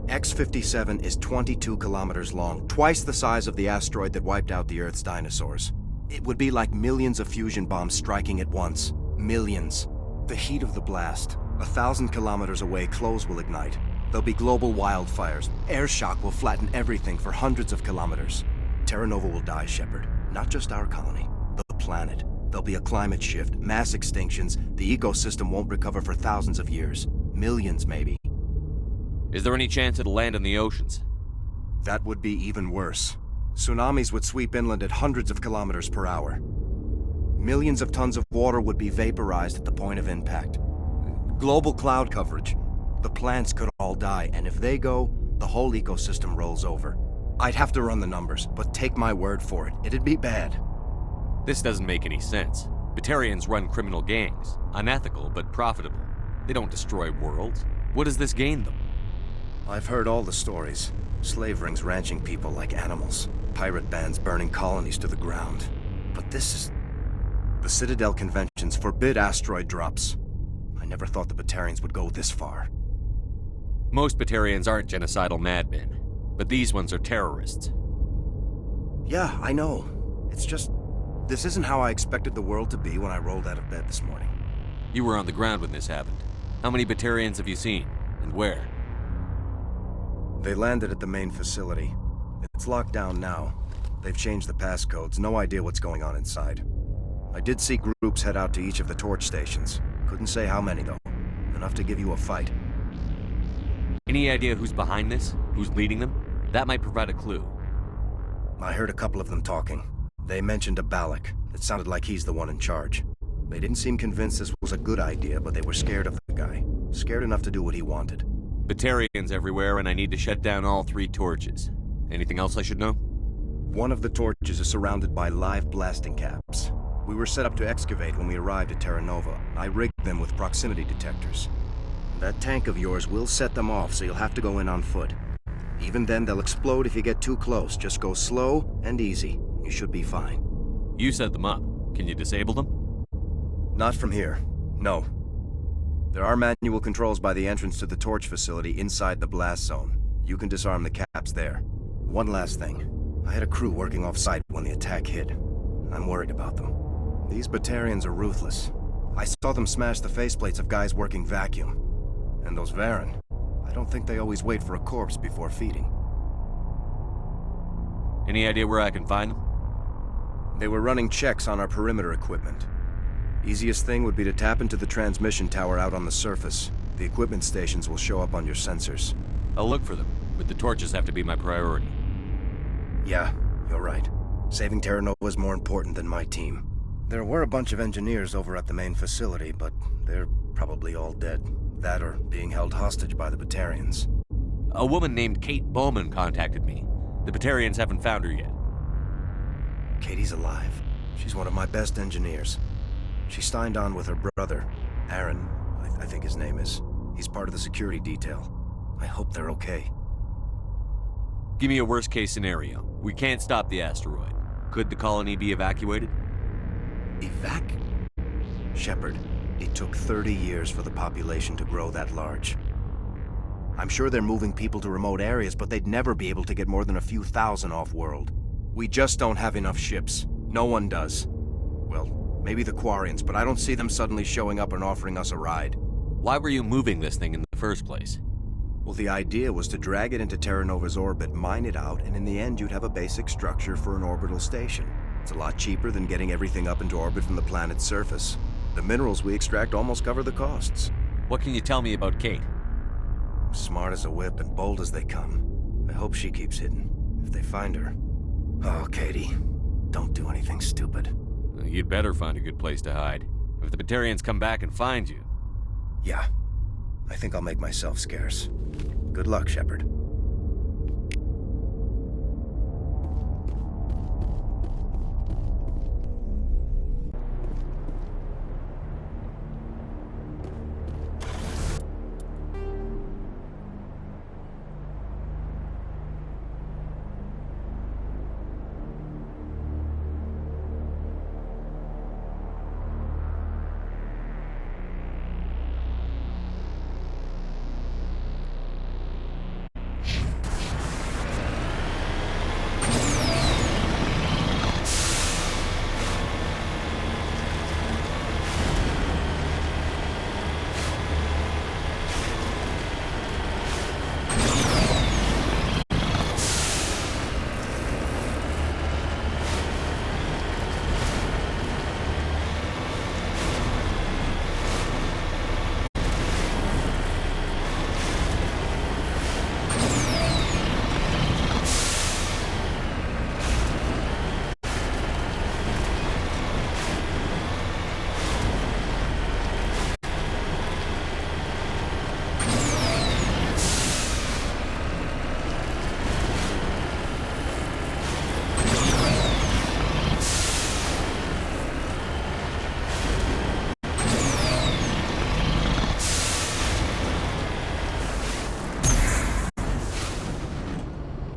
X-57 is 22 kilometers long, twice the size of the asteroid that wiped out the Earth's dinosaurs. It would be like millions of fusion bombs striking at once. Millions. The heat of the blast. 1,000 kilometers away, clothes will ignite. There'll be global wildfires. Air shock will flatten everything for hundreds of kilometers. Terra Nova will die, Shepard. Not just our colony, the planet. There'll be a climate shift, mass extinctions. The ecosystem won't recover for thousands of years. Millions, maybe. Is there any chance it'll land in the oceans? That would be even worse. Tsunamis would sweep inland at hundreds of kilometers per hour. Millions of tons of water would be vaporized at the point of impact. Global cloud coverage. The plants could all die, and if they go, the whole ecosystem rolls over. I'd have to run the numbers, but take my word for it, it'd be bad. This doesn't make any sense. Batarians run criminal gangs. Unethical, but profitable. They don't destroy worlds. What does this gain them? I've heard all the stories. Slave rings ranching people like animals. Pirate bands burning colonies to the ground. But this is... The Citadel conventions forbid asteroid drops. I never thought the Batarians would go this far. Most Batarians aren't genocidal madmen, but these ones are terrorists. Yeah, I know. It's just... This isn't how I expected the world to be when I rolled out of bed this morning. You were on the ground when this happened. How many Batarians have you seen? And where? They landed at the main facility. It's locked down now. They've changed the passcodes. No idea what's going on inside. I did see groups head out to each of the torch stations. Couldn't say how many, though. Enough to give you a fight. Any idea who's behind this? Who's leading them? That might provide a clue. I heard a couple of them talking. They mentioned a Balak. It sounded like he's the one in charge. They didn't seem convinced this was a good idea, but they were scared of the guy. Scared enough to do what he wanted. Batarians everywhere, and I need to shut down all 3 torches. Anything else I should know? One of the torches is surrounded by live blasting caps. We were set up to excavate when we arrived at Terra Nova. I rigged them with proximity detectors. That tank of yours will set them off, so you'll have to go in on foot. Even then, they'll explode if you get too close. Just go slow and easy. You should be fine. You set them up. Can you disable them? Not from here. No. There are manual controls by the entrance to the torch facility inside the blast zone. You can disarm the caps there. One last thing. I had a crew working off-site when the attack hit. I'm worried about them. These Batarians are ruthless. I saw them smash the faceplates of guys working vacuum. And those Varen, I don't think they always wait for a corpse before feeding. Any idea where I can find them? They were running checks on our perimeter equipment. Easiest thing would be to tap into the transmission tower out on the surface. The equipment stations will show up on your sensors. I'll look for them, but the torches have to be my priority. Yeah, you're right. Saving Terra Nova is more important than my team. There were a bunch of engineers over at the main facility, but they're probably all dead. That or being held hostage by the Batarians. A woman named Kate Bowman contacted me. The Batarians haven't found her yet. Katie's alive. She's one of my best engineers. She signed on with her brother, Aaron, I think his name is. He's part of the security detail. I hope they're okay. Give me a worst-case scenario. We can't stop the asteroid. Could the colony be evacuated? Shepard, it took 30 years for the population to grow that large. I'm sure they're moving people to remote areas, but they'd never be able to get more than a few thousand off-world. We just don't have enough ships. No one does. Well, maybe the Quarians, but I don't see them suddenly showing up and offering us a ride. Why were you moving this thing in the first place? Well, the idea was to drag it into Terra Nova's orbit, mine it out, and in the end you'd have a basic structure for an orbital station. It's a lot cheaper than getting everything up into orbit from the planet's surface. The minerals we extract almost cover the costs. What can you tell me about Kate? Smart as a whip and bold as they come. I hope she keeps hidden. If they find her... Oh, Katie, don't do anything stupid. You'd better find a good place to hide. If the Batarians come back and find you... Yeah. I think I'll make myself scarce. Good luck, Shepard.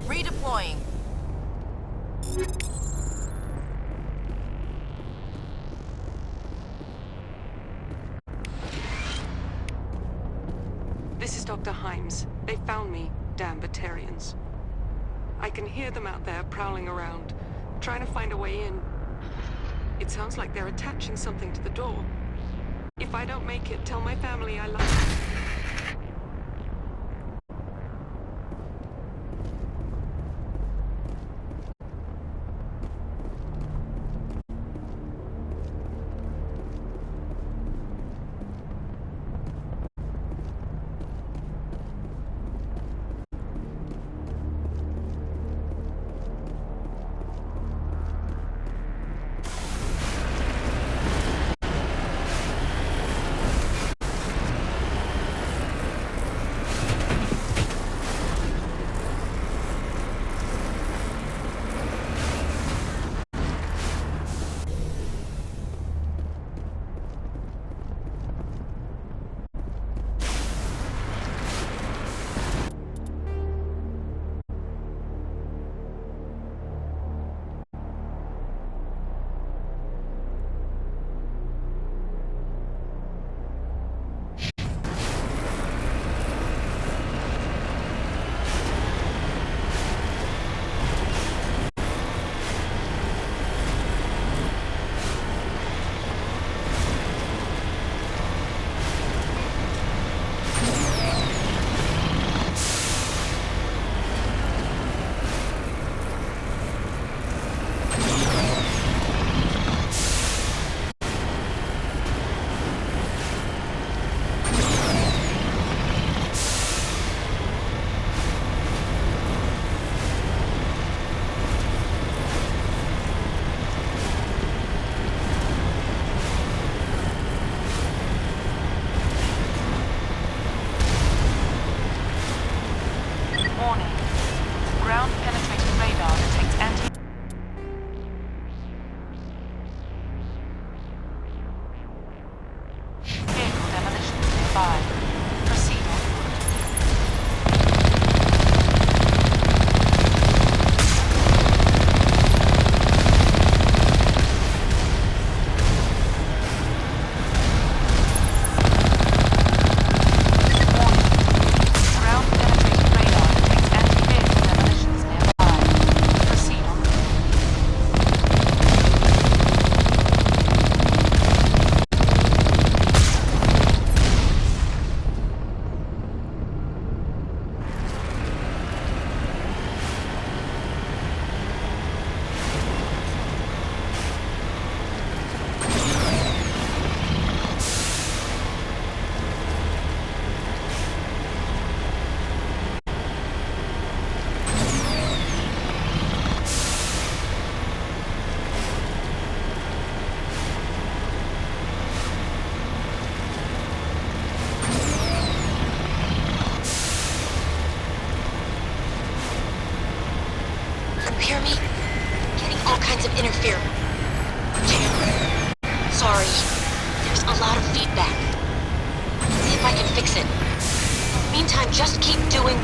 Redeploying. This is Dr. Himes. They found me, damn Batarians. I can hear them out there prowling around, trying to find a way in. It sounds like they're attaching something to the door. If I don't make it, tell my family I love them. hear me? Getting all kinds of interference. Sorry. There's a lot of feedback. See if I can fix it. Meantime, just keep doing...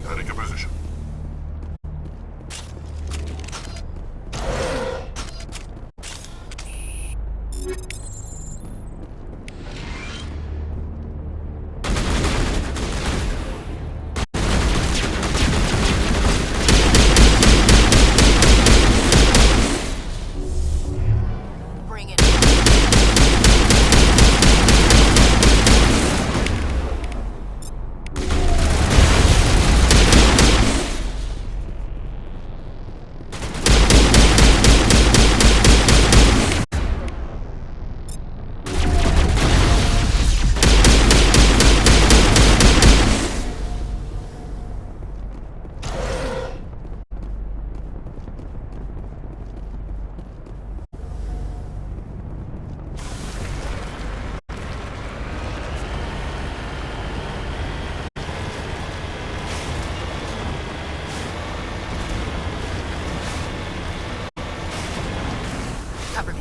Heading to position. Bring it. Cover me.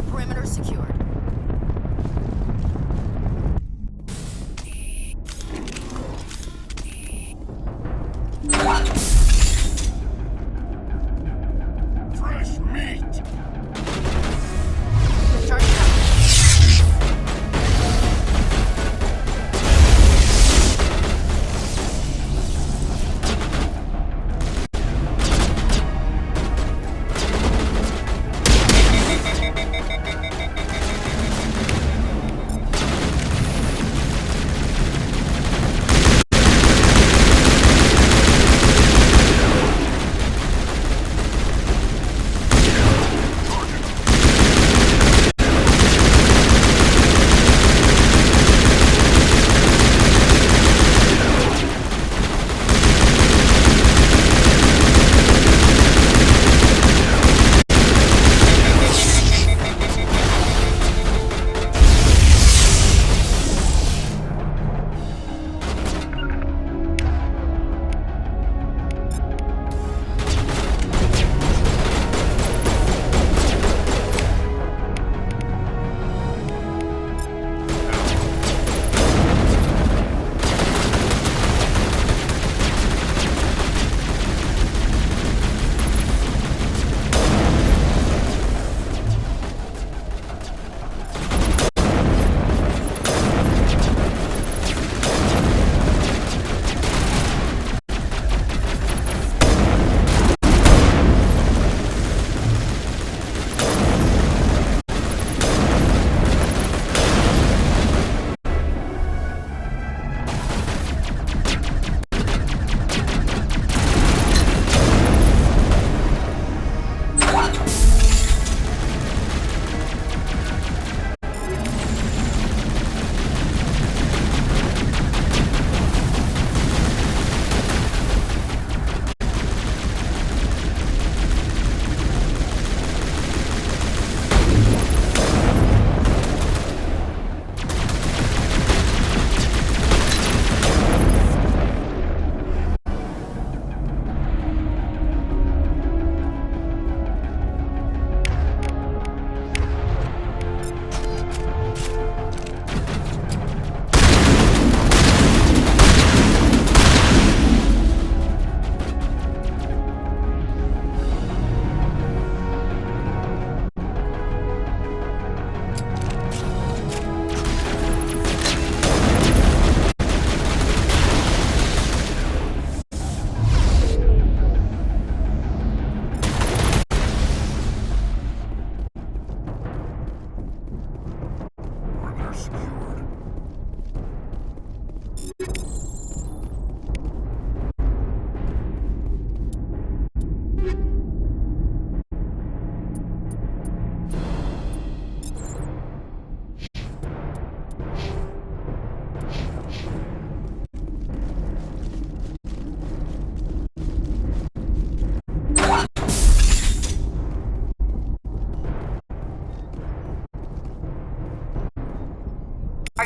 Perimeter secured. Fresh meat! Charge down.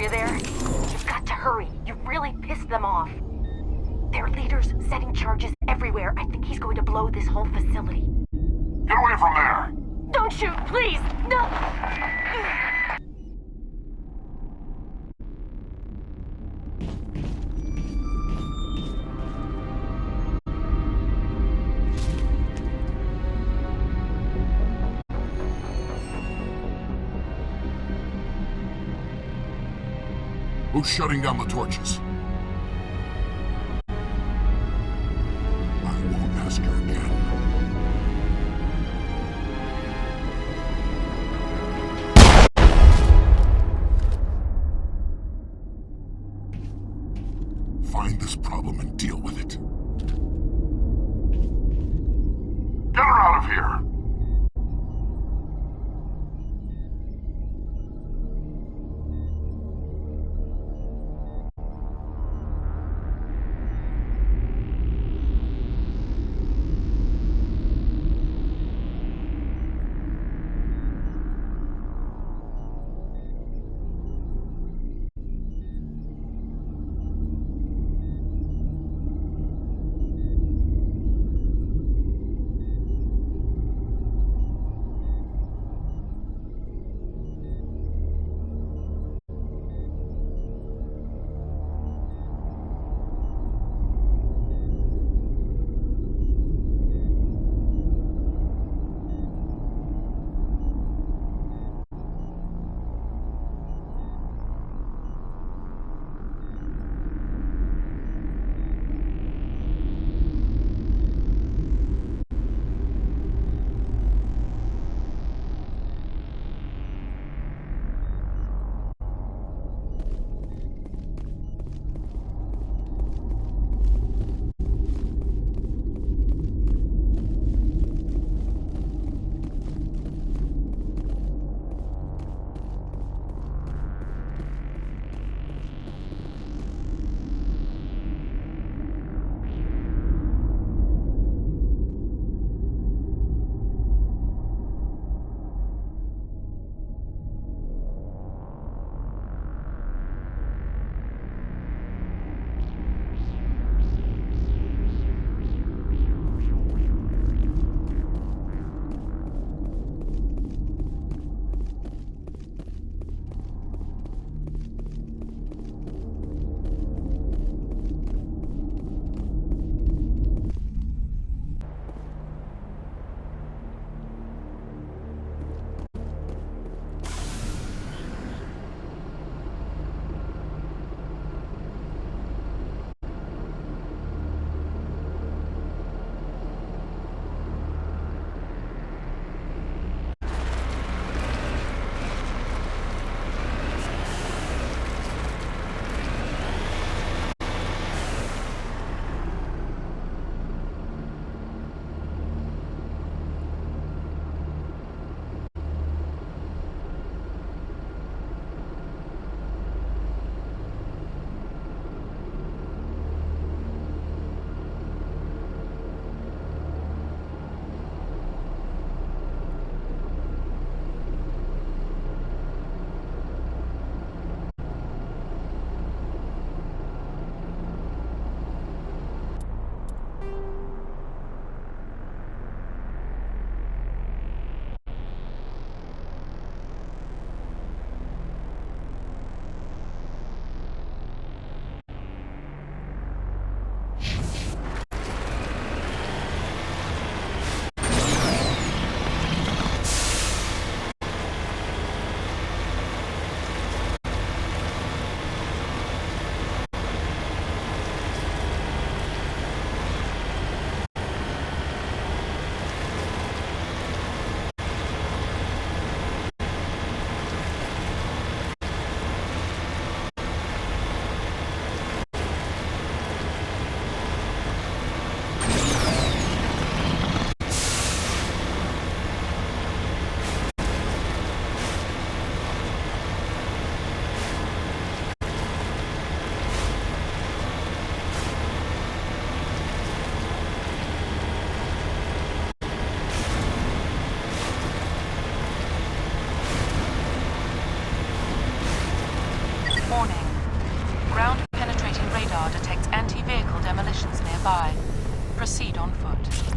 you there? You've got to hurry. You really pissed them off. Their leader's setting charges everywhere. I think he's going to blow this whole facility. Get away from there! Don't shoot, please! No! Who's shutting down the torches? I won't ask her again. Find this problem and deal with it. Get her out of here! afoot.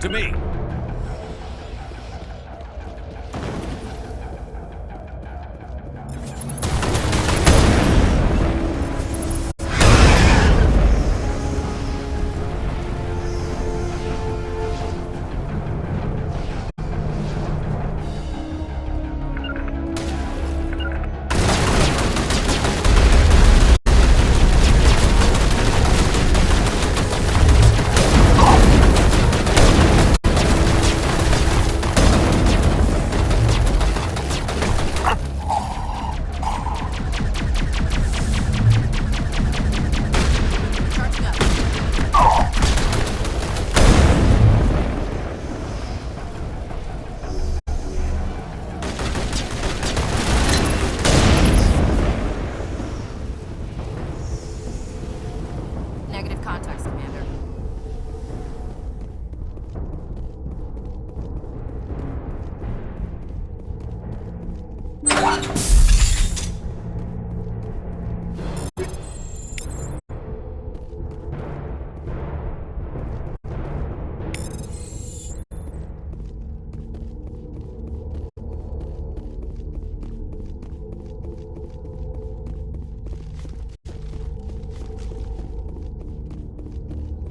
To me! Negative contacts, Commander.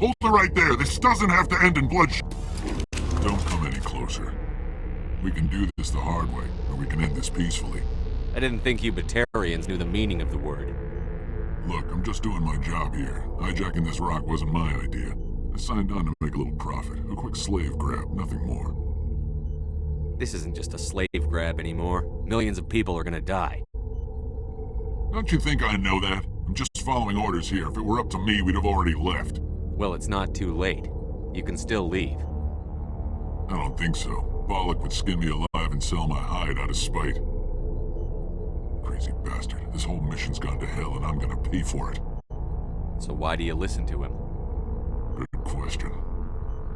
Hold it right there. This doesn't have to end in bloodshed. Don't come any closer. We can do this the hard way, or we can end this peacefully. I didn't think you Batarians knew the meaning of the word. Look, I'm just doing my job here. Hijacking this rock wasn't my idea. I signed on to make a little profit. A quick slave grab, nothing more. This isn't just a slave grab anymore. Millions of people are gonna die. Don't you think I know that? I'm just following orders here. If it were up to me, we'd have already left. Well, it's not too late. You can still leave. I don't think so. Bollock would skin me alive and sell my hide out of spite. Crazy bastard. This whole mission's gone to hell and I'm gonna pay for it. So why do you listen to him? Good question.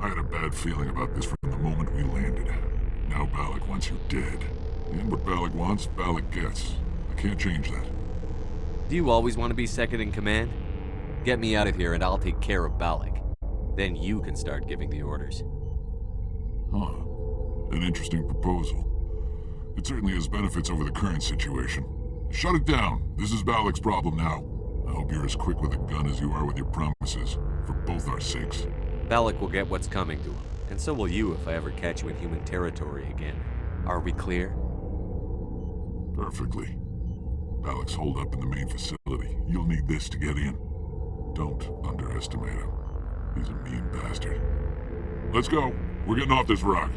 I had a bad feeling about this from the moment we landed. Now Bollock wants you dead. And what Bollock wants, Bollock gets. I can't change that. Do you always want to be second in command? Get me out of here and I'll take care of Bollock. Then you can start giving the orders. Huh. An interesting proposal. It certainly has benefits over the current situation. Shut it down. This is Balak's problem now. I hope you're as quick with a gun as you are with your promises, for both our sakes. Balak will get what's coming to him, and so will you if I ever catch you in human territory again. Are we clear? Perfectly. Balak's holed up in the main facility. You'll need this to get in. Don't underestimate him. He's a mean bastard. Let's go. We're getting off this rock.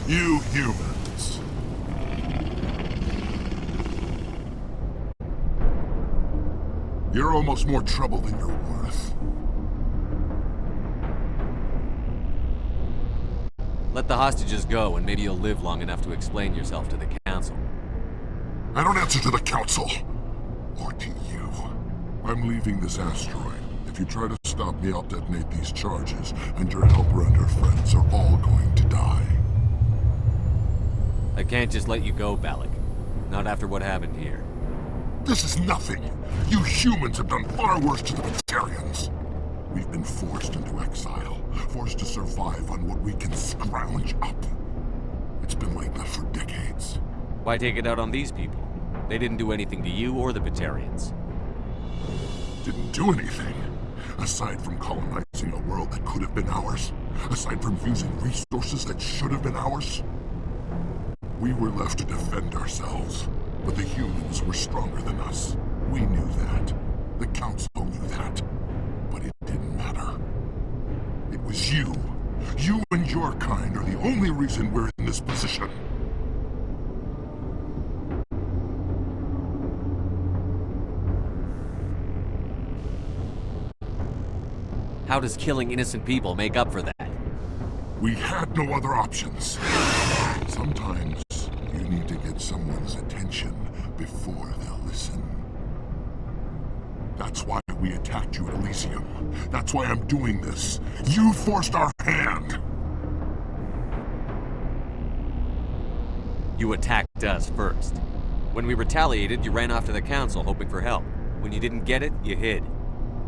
You humans. You're almost more trouble than you're worth. Let the hostages go, and maybe you'll live long enough to explain yourself to the Council. I don't answer to the Council. Or to you. I'm leaving this asteroid. If you try to stop me, I'll detonate these charges, and your helper and her friends are all going to die. I can't just let you go, Balak. Not after what happened here. This is nothing. You humans have done far worse to the Batarians. We've been forced into exile, forced to survive on what we can scrounge up. It's been like that for decades. Why take it out on these people? They didn't do anything to you or the Batarians. Didn't do anything. Aside from colonizing a world that could have been ours. Aside from using resources that should have been ours. We were left to defend ourselves. But the humans were stronger than us. We knew that. The Council knew that. But it didn't matter. It was you. You and your kind are the only reason we're in this position. How does killing innocent people make up for that? We had no other options. Sometimes you need to get someone's attention before they'll listen. That's why we attacked you at Elysium. That's why I'm doing this. You forced our hand! You attacked us first. When we retaliated, you ran off to the Council hoping for help. When you didn't get it, you hid.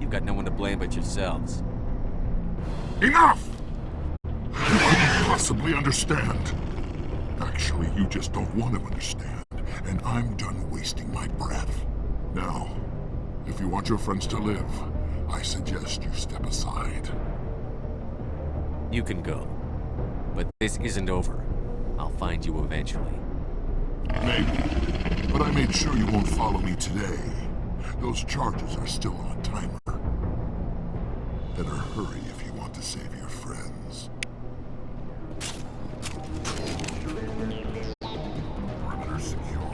You've got no one to blame but yourselves. Enough! You couldn't possibly understand. Actually, you just don't want to understand. And I'm done wasting my breath. Now, if you want your friends to live, I suggest you step aside. You can go. But this isn't over. I'll find you eventually. Maybe. But I made sure you won't follow me today. Those charges are still on a timer. Better hurry if you want to save your friends. Perimeter secured.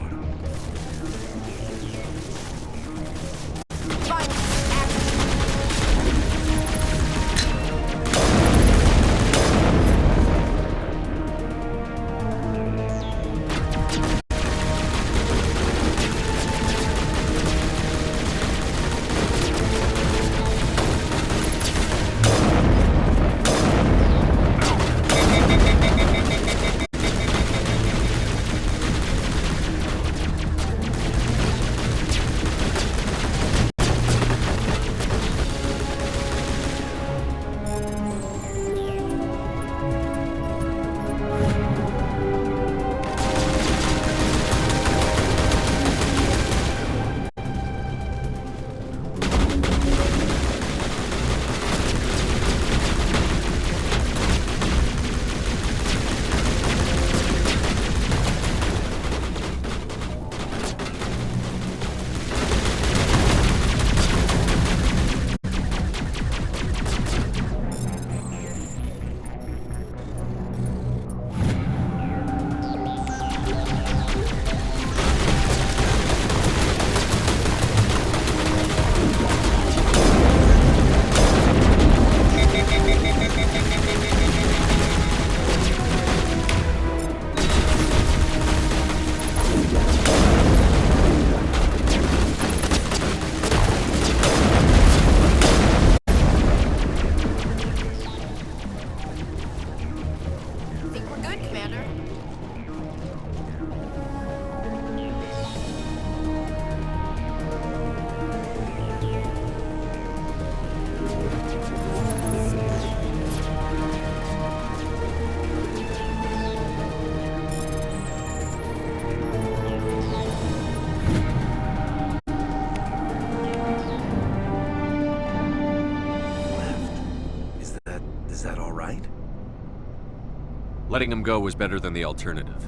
Letting him go was better than the alternative.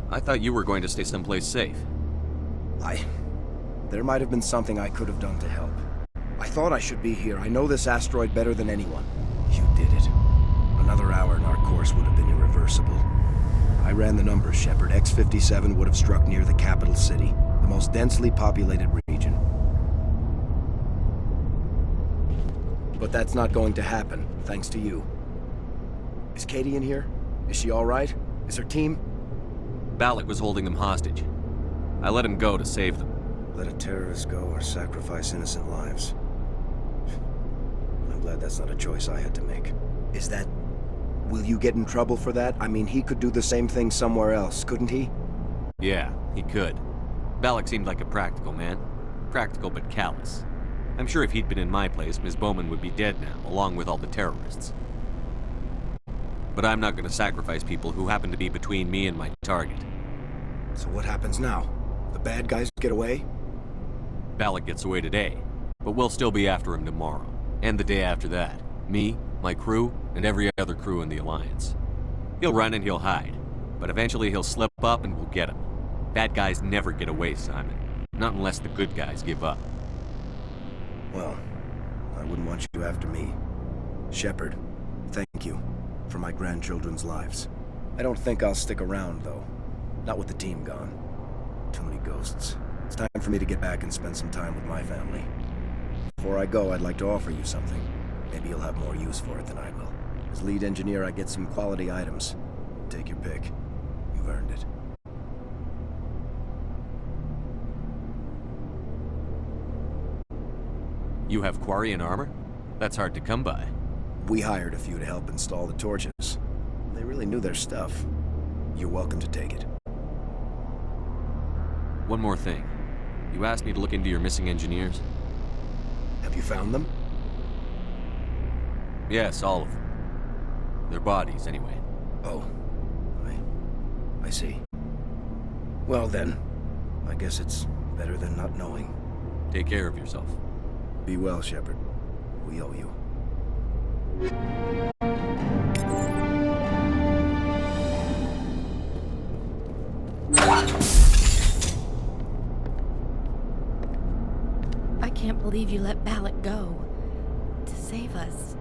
I thought you were going to stay someplace safe. There might have been something I could have done to help. I thought I should be here. I know this asteroid better than anyone. You did it. Another hour and our course would have been irreversible. I ran the numbers, Shepard. X-57 would have struck near the capital city, the most densely populated region. But that's not going to happen, thanks to you. Is Katie in here? Is she all right? Is her team? Balak was holding them hostage. I let him go to save them. Let a terrorist go or sacrifice innocent lives. I'm glad that's not a choice I had to make. Is that... Will you get in trouble for that? I mean, he could do the same thing somewhere else, couldn't he? Yeah, he could. Balak seemed like a practical man. Practical but callous. I'm sure if he'd been in my place, Ms. Bowman would be dead now, along with all the terrorists. But I'm not going to sacrifice people who happen to be between me and my target. So what happens now? The bad guys get away? Balak gets away today, but we'll still be after him tomorrow, and the day after that. Me, my crew, and every other crew in the Alliance. He'll run and he'll hide, but eventually he'll slip up and we'll get him. Bad guys never get away, Simon. Not unless the good guys give up. Well, I wouldn't want you after me. Shepard, thank you for my grandchildren's lives. I don't think I'll stick around, though. Not with the team gone. Too many ghosts. It's time for me to get back and spend some time with my family. Before I go, I'd like to offer you something. Maybe you'll have more use for it than I will. As lead engineer, I get some quality items. Take your pick. You've earned it. You have Quarian armor? That's hard to come by. We hired a few to help install the torches. They really knew their stuff. You're welcome to take it. One more thing. You asked me to look into your missing engineers? Have you found them? Yes, all of them. Their bodies, anyway. Oh. I see. Well then, I guess it's better than not knowing. Take care of yourself. Be well, Shepard. We owe you. I can't believe you let Balak go. To save us.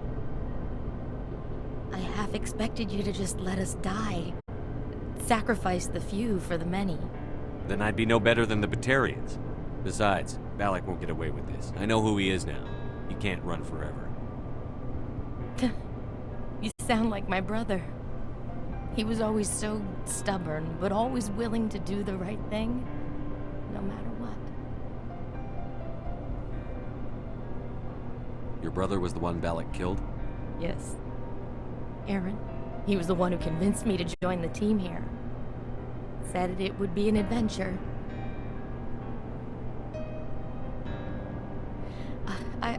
I half expected you to just let us die. Sacrifice the few for the many. Then I'd be no better than the Batarians. Besides, Balak won't get away with this. I know who he is now. He can't run forever. You sound like my brother. He was always so stubborn, but always willing to do the right thing, no matter what. Your brother was the one Balak killed? Yes. Aaron. He was the one who convinced me to join the team here. Said it would be an adventure.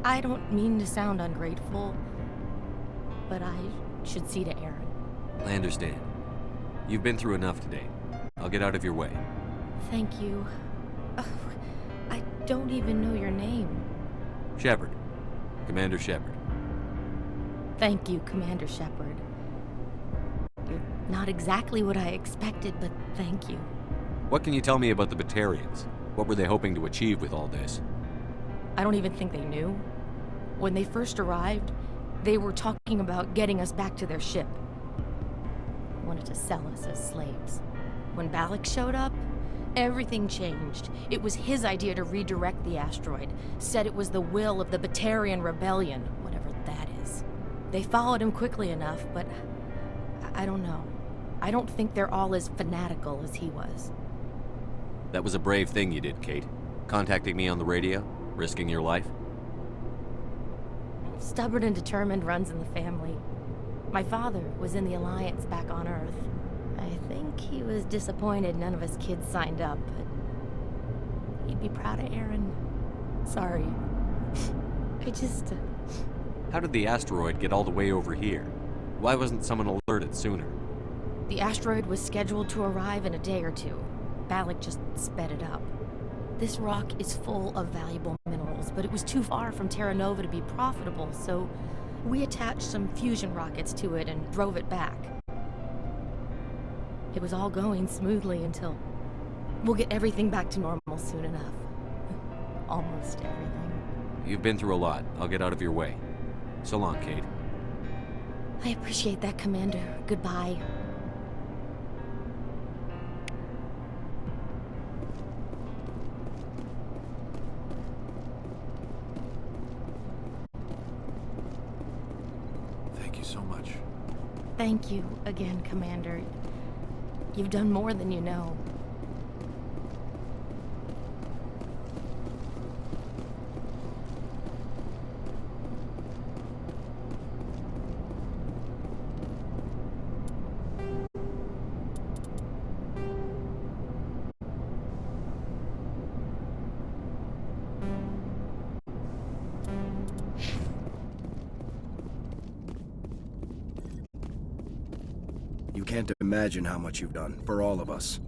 I don't mean to sound ungrateful, but I should see to Aaron. I understand. You've been through enough today. I'll get out of your way. Thank you. Oh, I don't even know your name. Shepard. Commander Shepard. Thank you, Commander Shepard. You're not exactly what I expected, but thank you. What can you tell me about the Batarians? What were they hoping to achieve with all this? I don't even think they knew. When they first arrived, they were talking about getting us back to their ship. They wanted to sell us as slaves. When Balak showed up, everything changed. It was his idea to redirect the asteroid. Said it was the will of the Batarian Rebellion, whatever that is. They followed him quickly enough, but I don't know. I don't think they're all as fanatical as he was. That was a brave thing you did, Kate. Contacting me on the radio, risking your life. Stubborn and determined runs in the family. My father was in the Alliance back on Earth. I think he was disappointed none of us kids signed up, but he'd be proud of Aaron. Sorry. I just... How did the asteroid get all the way over here? Why wasn't someone alerted sooner? The asteroid was scheduled to arrive in a day or two. Balak just sped it up. This rock is full of valuable minerals, but it was too far from Terra Nova to be profitable, so we attached some fusion rockets to it and drove it back. It was all going smoothly until... We'll get everything back to normal soon enough. Almost everything. You've been through a lot. I'll get out of your way. So long, Kate. I appreciate that, Commander. Goodbye. Thank you again, Commander. You've done more than you know. You can't imagine how much you've done, for all of us.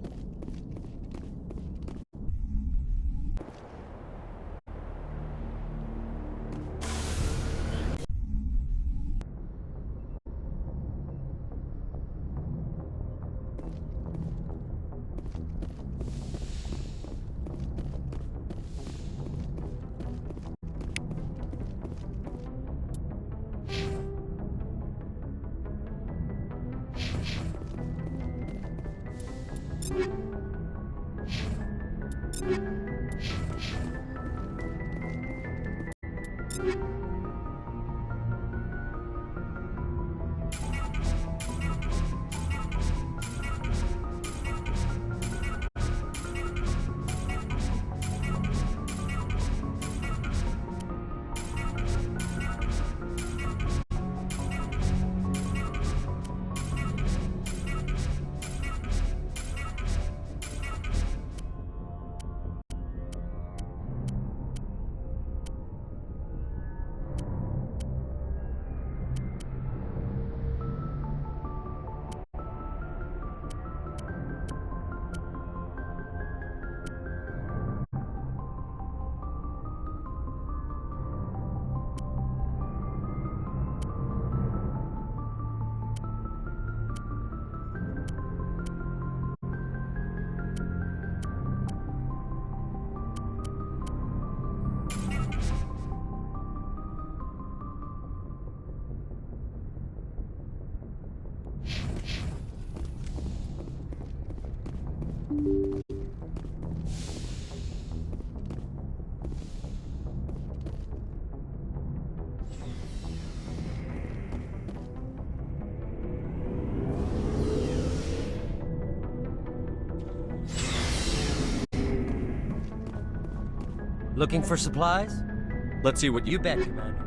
Looking for supplies? Let's see what You bet, Commander.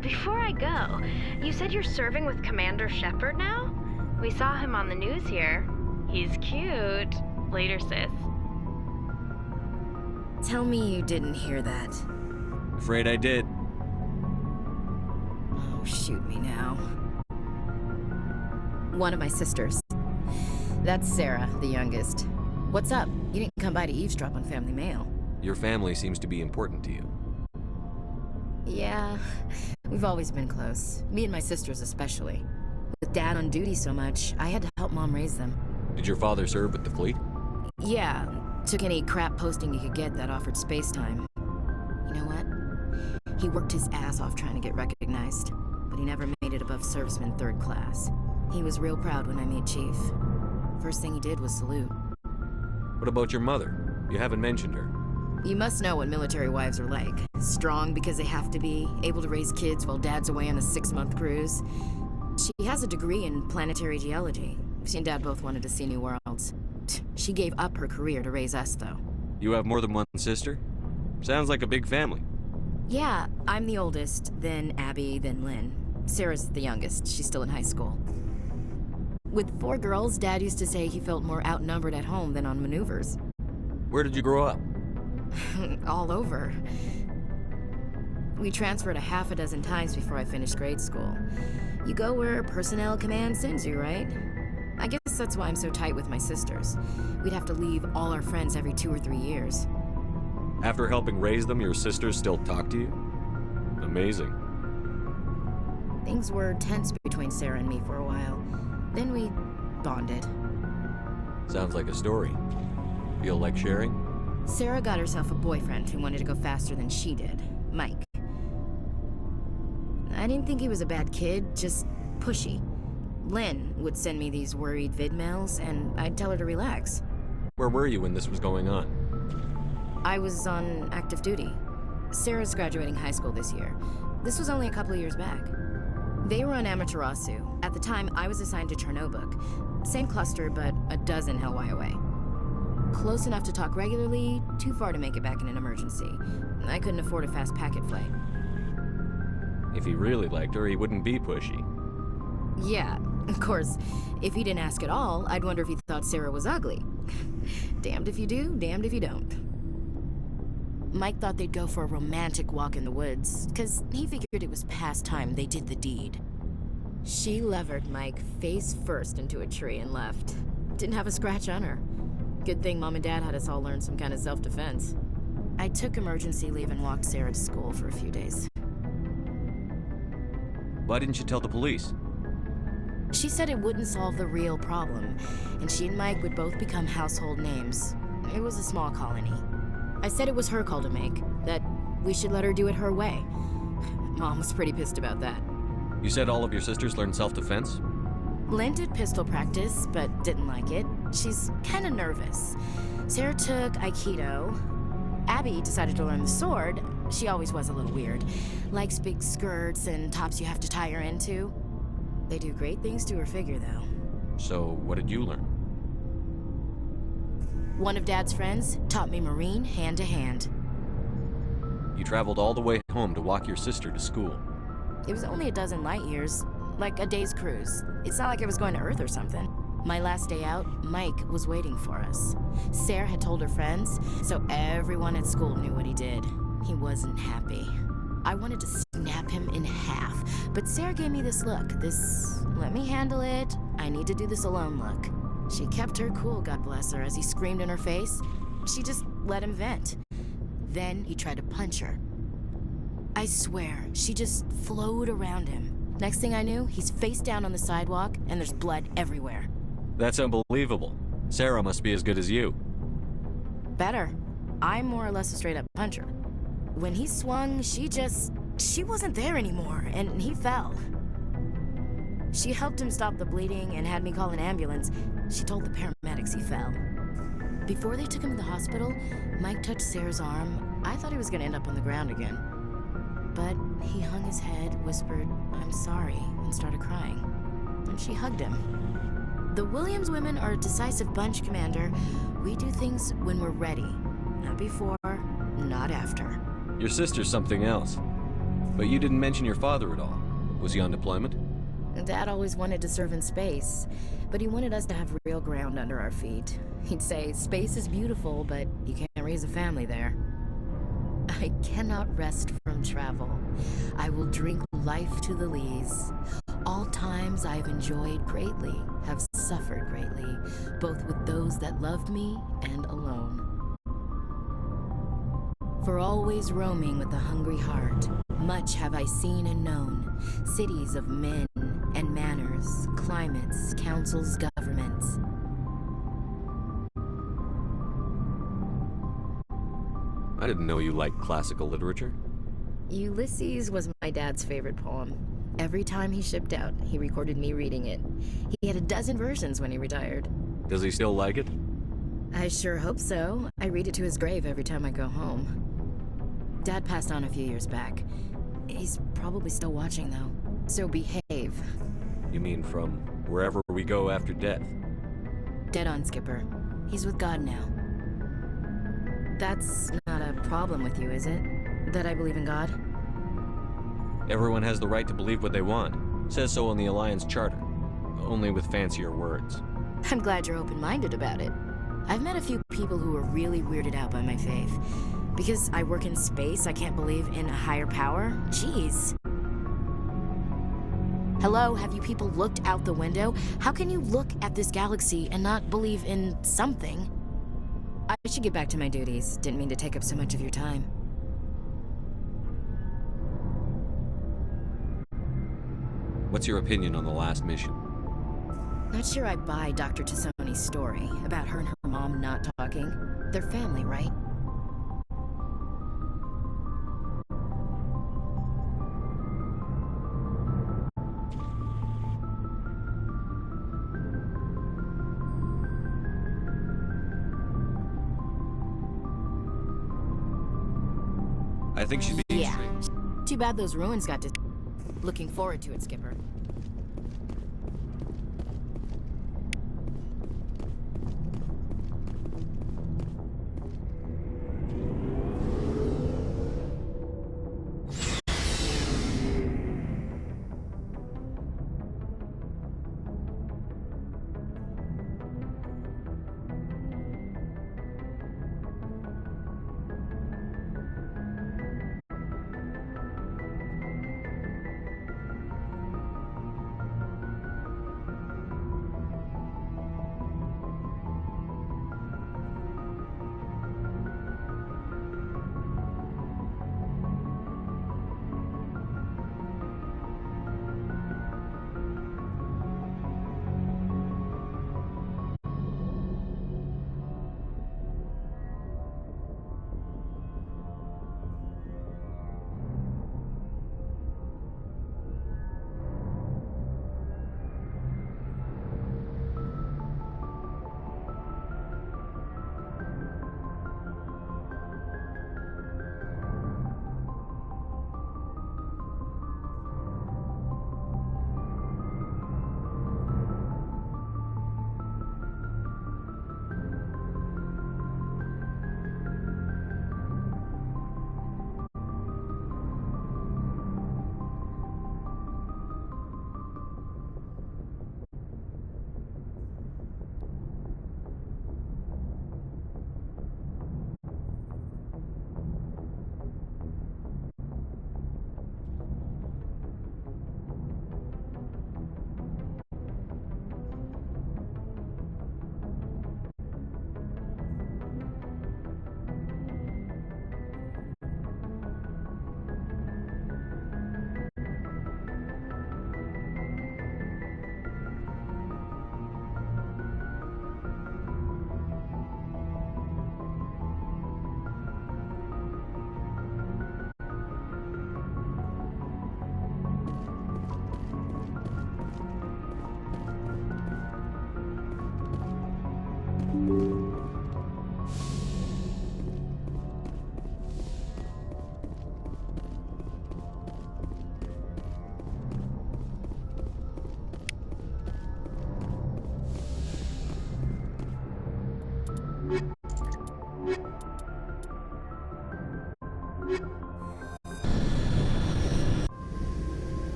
before I go, you said you're serving with Commander Shepard now? We saw him on the news here. He's cute. Later, sis. Tell me you didn't hear that. Afraid I did. Oh, shoot me now. One of my sisters. That's Sarah, the youngest. What's up? You didn't come by to eavesdrop on family mail. Your family seems to be important to you. Yeah, we've always been close. Me and my sisters especially. With Dad on duty so much, I had to help Mom raise them. Did your father serve with the fleet? Yeah, took any crap posting he could get that offered space time. You know what? He worked his ass off trying to get recognized, but he never made it above serviceman 3rd class. He was real proud when I made Chief. First thing he did was salute. What about your mother? You haven't mentioned her. You must know what military wives are like. Strong because they have to be, able to raise kids while Dad's away on a 6-month cruise. She has a degree in planetary geology. She and Dad both wanted to see new worlds. She gave up her career to raise us, though. You have more than one sister? Sounds like a big family. Yeah, I'm the oldest, then Abby, then Lynn. Sarah's the youngest. She's still in high school. With 4 girls, Dad used to say he felt more outnumbered at home than on maneuvers. Where did you grow up? All over. We transferred a half a dozen times before I finished grade school. You go where personnel command sends you, right? I guess that's why I'm so tight with my sisters. We'd have to leave all our friends every 2 or 3 years. After helping raise them, your sisters still talk to you? Amazing. Things were tense between Sarah and me for a while. Then we bonded. Sounds like a story. Feel like sharing? Sarah got herself a boyfriend who wanted to go faster than she did, Mike. I didn't think he was a bad kid, just pushy. Lynn would send me these worried vid mails, and I'd tell her to relax. Where were you when this was going on? I was on active duty. Sarah's graduating high school this year. This was only a couple of years back. They were on Amaterasu. At the time, I was assigned to Chernobog. Same cluster, but a dozen Hellwire away. Close enough to talk regularly, too far to make it back in an emergency. I couldn't afford a fast packet flight. If he really liked her, he wouldn't be pushy. Yeah, of course. If he didn't ask at all, I'd wonder if he thought Sarah was ugly. Damned if you do, damned if you don't. Mike thought they'd go for a romantic walk in the woods, because he figured it was past time they did the deed. She levered Mike face first into a tree and left. Didn't have a scratch on her. Good thing Mom and Dad had us all learn some kind of self-defense. I took emergency leave and walked Sarah to school for a few days. Why didn't you tell the police? She said it wouldn't solve the real problem, and she and Mike would both become household names. It was a small colony. I said it was her call to make, that we should let her do it her way. Mom was pretty pissed about that. You said all of your sisters learned self-defense? Lynn did pistol practice, but didn't like it. She's kind of nervous. Sarah took Aikido. Abby decided to learn the sword. She always was a little weird. Likes big skirts and tops you have to tie her into. They do great things to her figure, though. So, what did you learn? One of Dad's friends taught me Marine hand to hand. You traveled all the way home to walk your sister to school. It was only a dozen light years, like a day's cruise. It's not like I was going to Earth or something. My last day out, Mike was waiting for us. Sarah had told her friends, so everyone at school knew what he did. He wasn't happy. I wanted to snap him in half, but Sarah gave me this look, this let me handle it, I need to do this alone look. She kept her cool, God bless her, as he screamed in her face. She just let him vent. Then he tried to punch her. I swear, she just flowed around him. Next thing I knew, he's face down on the sidewalk, and there's blood everywhere. That's unbelievable. Sarah must be as good as you. Better. I'm more or less a straight-up puncher. When he swung, she wasn't there anymore, and he fell. She helped him stop the bleeding and had me call an ambulance. She told the paramedics he fell. Before they took him to the hospital, Mike touched Sarah's arm. I thought he was gonna end up on the ground again. But he hung his head, whispered, "I'm sorry," and started crying. And she hugged him. The Williams women are a decisive bunch, Commander. We do things when we're ready. Not before, not after. Your sister's something else. But you didn't mention your father at all. Was he on deployment? Dad always wanted to serve in space, but he wanted us to have real ground under our feet. He'd say, space is beautiful, but you can't raise a family there. I cannot rest from travel. I will drink life to the lees. All times I've enjoyed greatly, have suffered greatly, both with those that loved me and alone. For always roaming with a hungry heart, much have I seen and known, cities of men and manners, climates, councils, governments. I didn't know you liked classical literature. Ulysses was my dad's favorite poem. Every time he shipped out, he recorded me reading it. He had a dozen versions when he retired. Does he still like it? I sure hope so. I read it to his grave every time I go home. Dad passed on a few years back. He's probably still watching, though. So behave. You mean from wherever we go after death? Dead on, Skipper. He's with God now. That's not a problem with you, is it? That I believe in God? Everyone has the right to believe what they want. Says so in the Alliance Charter. Only with fancier words. I'm glad you're open-minded about it. I've met a few people who are really weirded out by my faith. Because I work in space, I can't believe in a higher power? Jeez. Hello, have you people looked out the window? How can you look at this galaxy and not believe in something? I should get back to my duties. Didn't mean to take up so much of your time. What's your opinion on the last mission? Not sure I buy Dr. Tassoni's story about her and her mom not talking. They're family, right? I think she'd be intrigued. Too bad those ruins got dis- Looking forward to it, Skipper.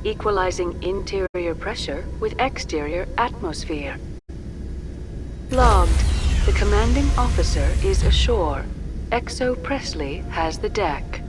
equalizing interior pressure with exterior atmosphere. Logged. The commanding officer is ashore. Exo Presley has the deck.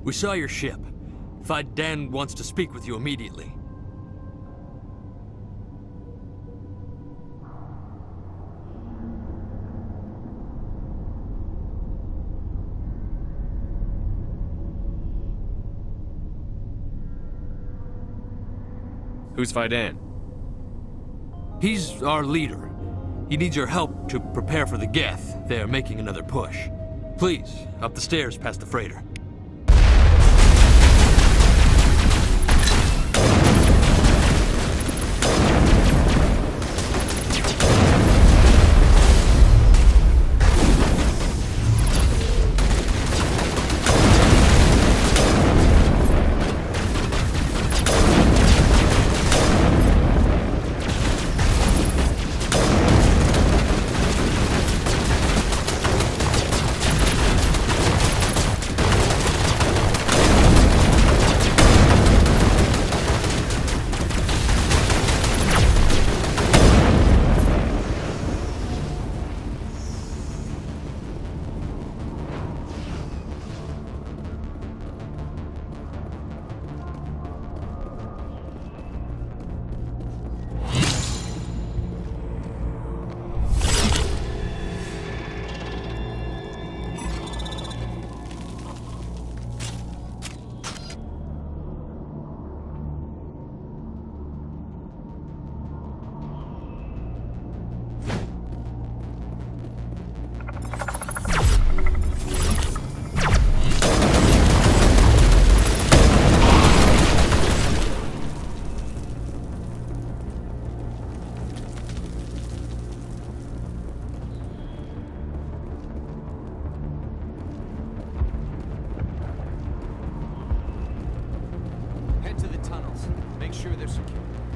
We saw your ship. Dan wants to speak with you immediately. Who's Fidan? He's our leader. He needs your help to prepare for the Geth. They're making another push. Please, up the stairs past the freighter.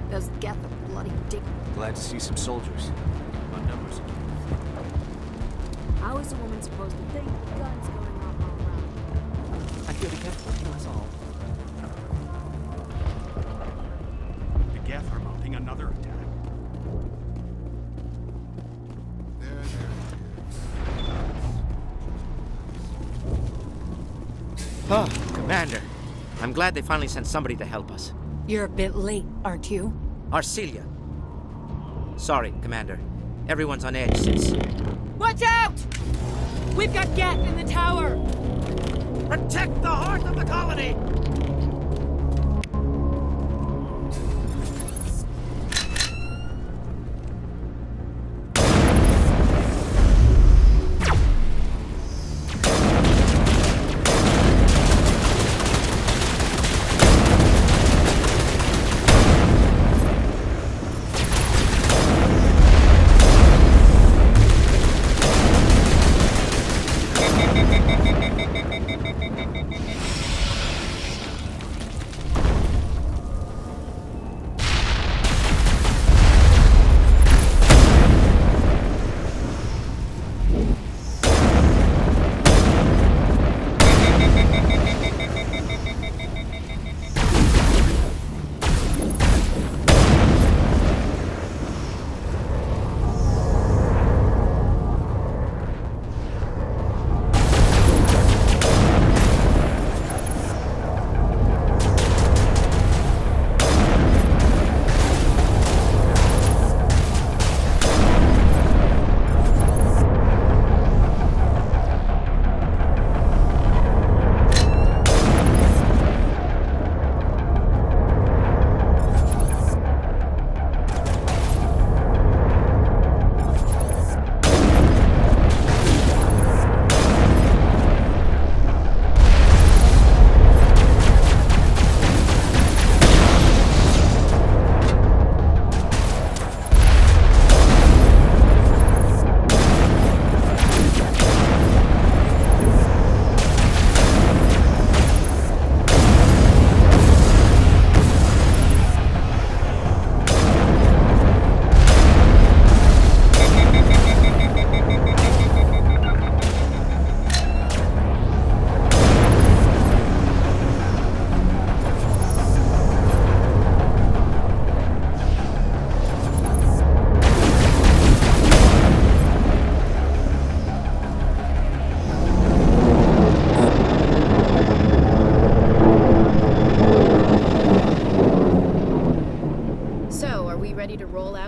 Those Geth are bloody dick. Glad to see some soldiers. Our numbers. How is a woman supposed to think? Guns going off all around. I feel the Geth will kill us all. The Geth are mounting another attack. Oh, Commander. I'm glad they finally sent somebody to help us. You're a bit late, aren't you? Arcelia. Sorry, Commander. Everyone's on edge since... Watch out! We've got Geth in the tower! Protect the heart of the colony!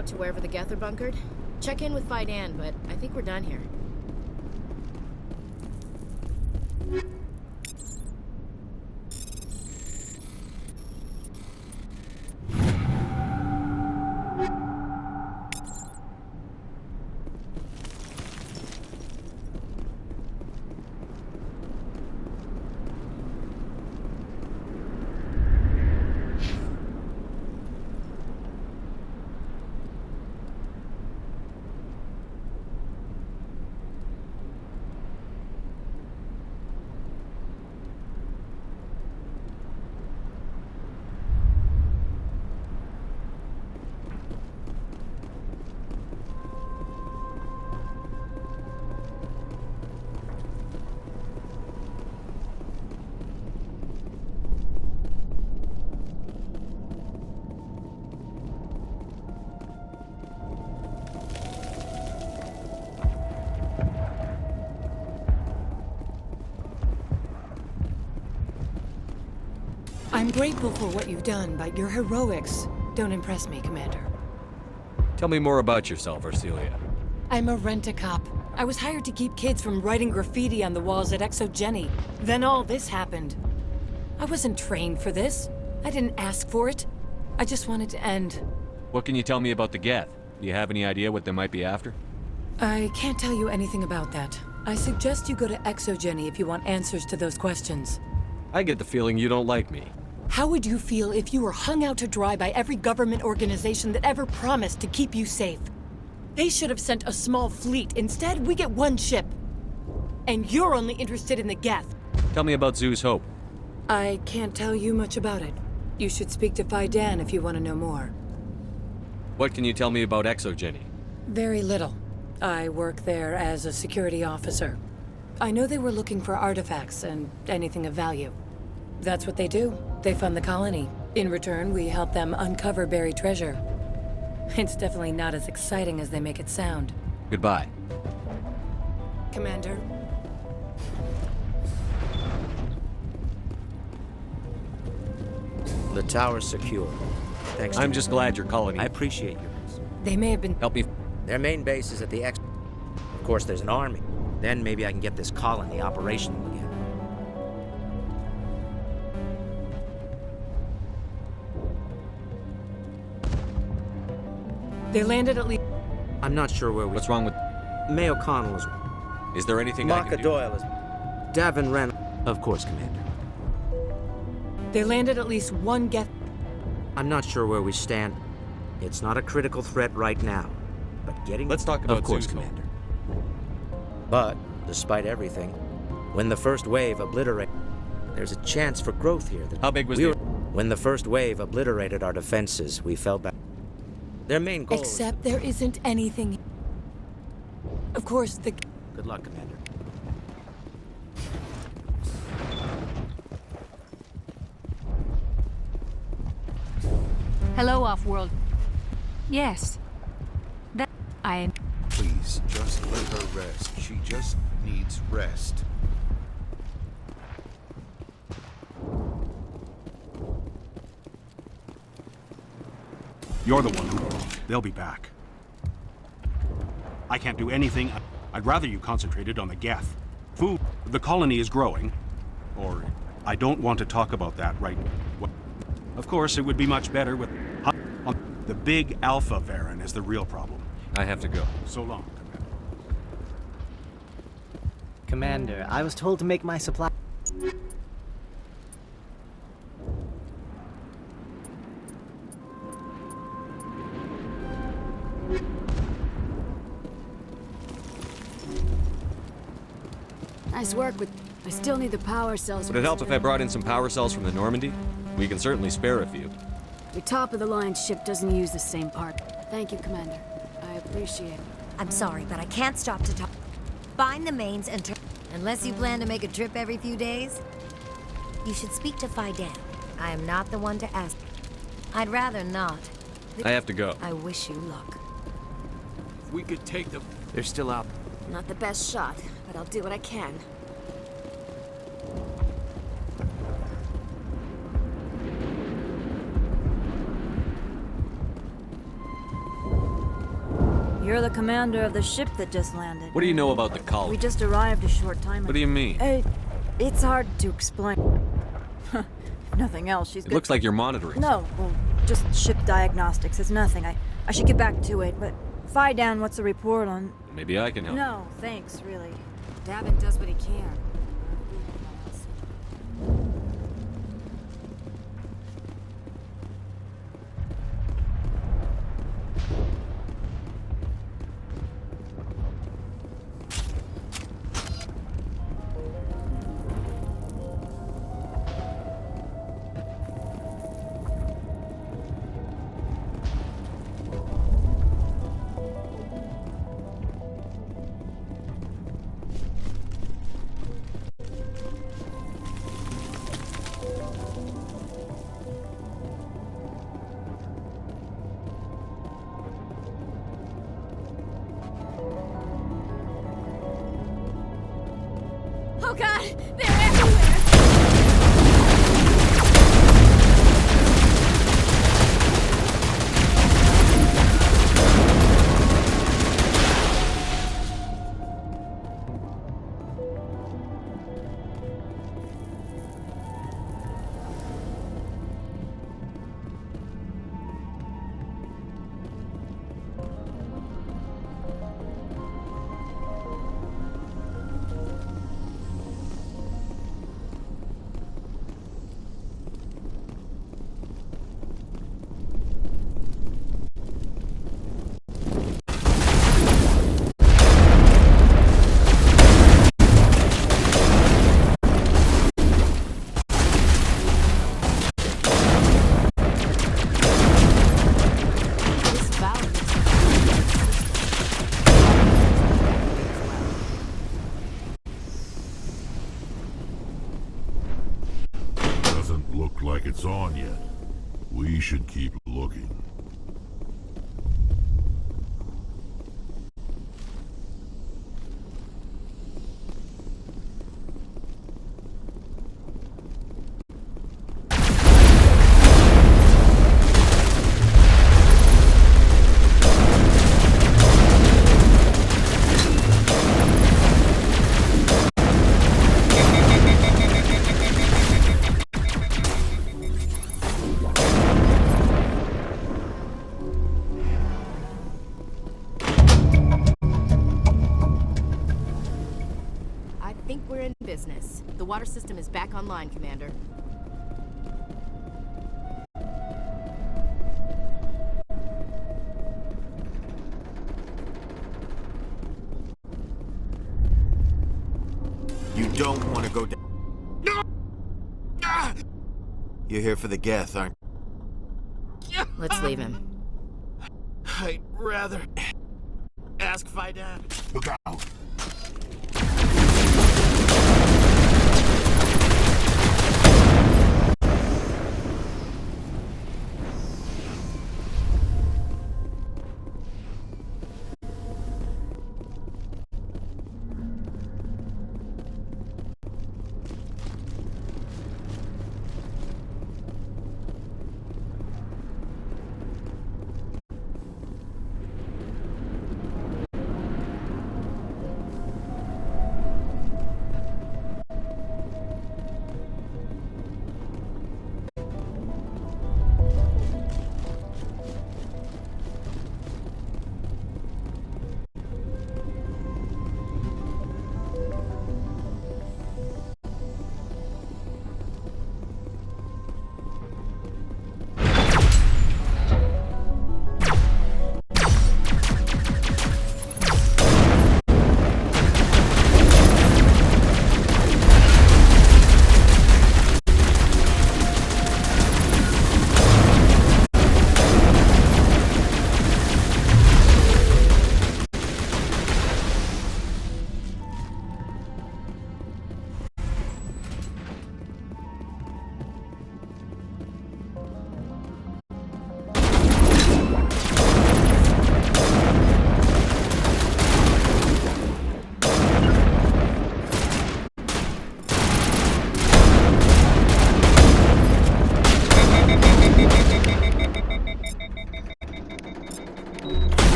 out to wherever the Geth are bunkered? Check in with Fidan, but I think we're done here. I'm grateful for what you've done, but your heroics don't impress me, Commander. Tell me more about yourself, Arcelia. I'm a rent-a-cop. I was hired to keep kids from writing graffiti on the walls at Exogeny. Then all this happened. I wasn't trained for this. I didn't ask for it. I just wanted to end. What can you tell me about the Geth? Do you have any idea what they might be after? I can't tell you anything about that. I suggest you go to Exogeny if you want answers to those questions. I get the feeling you don't like me. How would you feel if you were hung out to dry by every government organization that ever promised to keep you safe? They should have sent a small fleet. Instead, we get one ship. And you're only interested in the Geth. Tell me about Zoo's Hope. I can't tell you much about it. You should speak to Fidan if you want to know more. What can you tell me about Exogeny? Very little. I work there as a security officer. I know they were looking for artifacts and anything of value. That's what they do. They fund the colony. In return, we help them uncover buried treasure. It's definitely not as exciting as they make it sound. Goodbye. Commander. The tower's secure. Thanks. I'm just glad your colony. I appreciate yours. They may have been... Help me. Their main base is at the Of course, there's an army. Then maybe I can get this colony operational again. They landed at least... I'm not sure where we... What's wrong with... May O'Connell is... Is there anything I can do? Doyle is... Davin Wren... Of course, Commander. They landed at least one Geth... I'm not sure where we stand. It's not a critical threat right now. But getting... Let's talk about Of course, Zoo's Commander. But, despite everything, when the first wave obliterated... There's a chance for growth here. How big was the... When the first wave obliterated our defenses, we fell back. Their main goal... Except there isn't anything... Of course, the... Good luck, Commander. Hello, Off-World. Yes. Please, just let her rest. She just needs rest. You're the one who wrong. They'll be back. I can't do anything. I'd rather you concentrated on the Geth. Food. The colony is growing. Or, I don't want to talk about that right now. Of course, it would be much better with... The big Alpha Baron is the real problem. I have to go. So long, Commander. Commander, I was told to make my supply... Nice work, but I still need the power cells. Would it help if I brought in some power cells from the Normandy? We can certainly spare a few. The top-of-the-line ship doesn't use the same part. Thank you, Commander. I appreciate it. I'm sorry, but I can't stop to talk. Find the mains and turn... Unless you plan to make a trip every few days, you should speak to Fidan. I am not the one to ask. I'd rather not. I have to go. I wish you luck. We could take them. They're still out. Not the best shot, but I'll do what I can. you're the commander of the ship that just landed. What do you know about the colony? We just arrived a short time ago. What do you mean? It's hard to explain. If nothing else, she's It good. looks like you're monitoring. No, well, just ship diagnostics. It's nothing. I should get back to it, but Phi Dan, what's the report on... Maybe I can help. No, thanks, really. Davin does what he can. Oh god! They're everywhere! Doesn't look like it's on yet. We should keep looking. I think we're in business. The water system is back online, Commander. You don't want to go down. No! You're here for the Geth, aren't you? Let's leave him. I'd rather ask Phi Dan. Look out!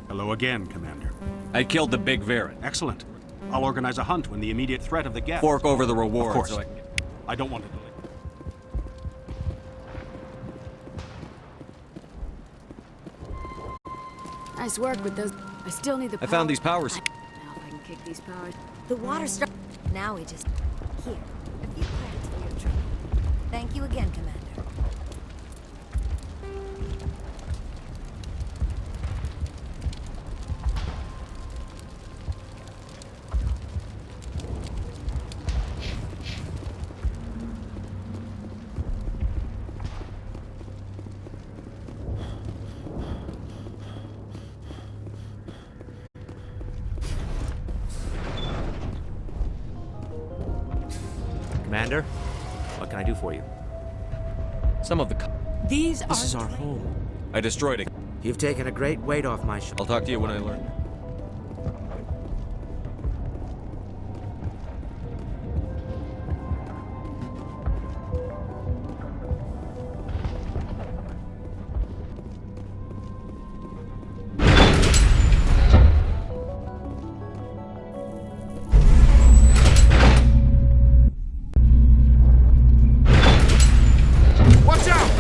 Hello again, Commander. I killed the big Varen. Excellent. I'll organize a hunt when the immediate threat of the Geth. Fork over the reward. Of course. So I don't want to delay. Nice work with those. I still need the I found these powers. Now if I can kick these powers. The water struck. Now we just... Here, a few credits for your trouble. Thank you again, Commander. Commander, what can I do for you? Some of the... These This is our home. I destroyed it. You've taken a great weight off my shoulders. I'll talk to you when I learn. Watch out!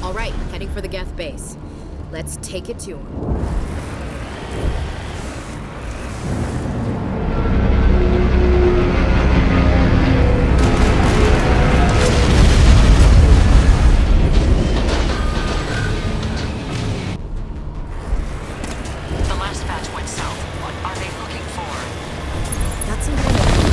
All right, heading for the Geth base. Let's take it to him. The last batch went south. What are they looking for? Got some kind of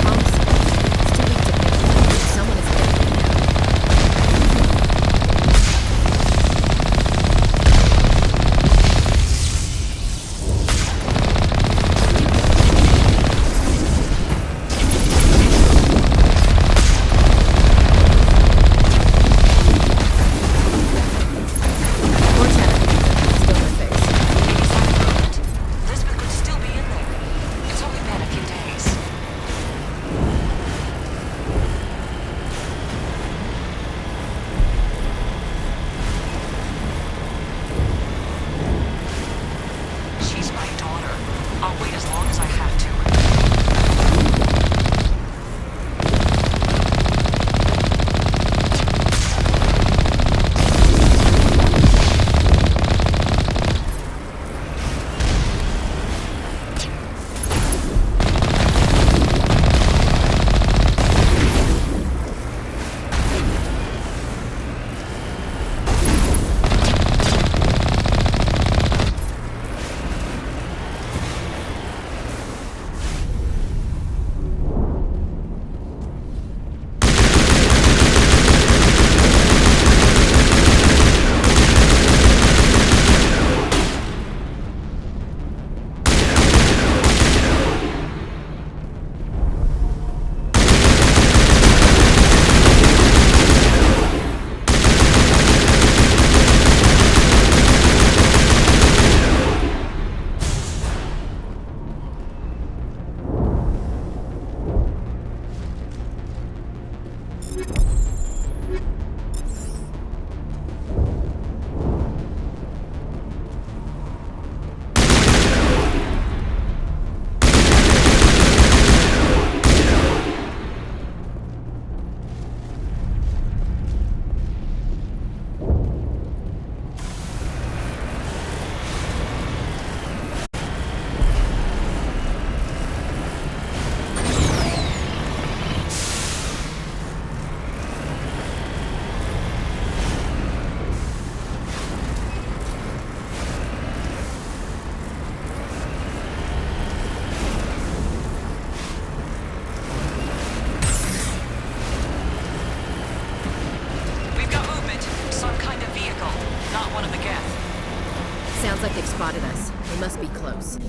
Rules.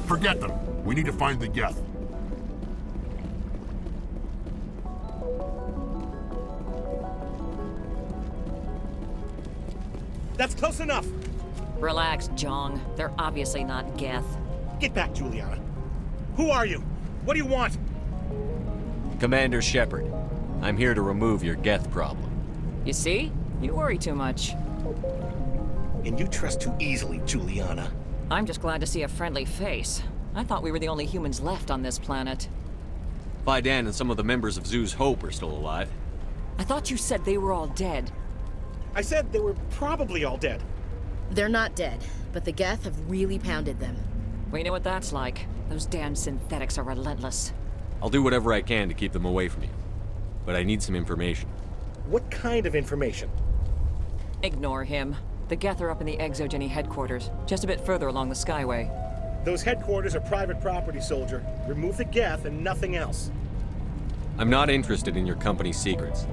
Forget them. We need to find the Geth. That's close enough! Relax, Jong. They're obviously not Geth. Get back, Juliana. Who are you? What do you want? Commander Shepard. I'm here to remove your Geth problem. You see? You worry too much. And you trust too easily, Juliana. I'm just glad to see a friendly face. I thought we were the only humans left on this planet. Fidan and some of the members of Zoo's Hope are still alive. I thought you said they were all dead. I said they were probably all dead. They're not dead, but the Geth have really pounded them. We know what that's like. Those damn synthetics are relentless. I'll do whatever I can to keep them away from you. But I need some information. What kind of information? Ignore him. The Geth are up in the Exogeny headquarters, just a bit further along the Skyway. Those headquarters are private property, soldier. Remove the Geth and nothing else. I'm not interested in your company's secrets.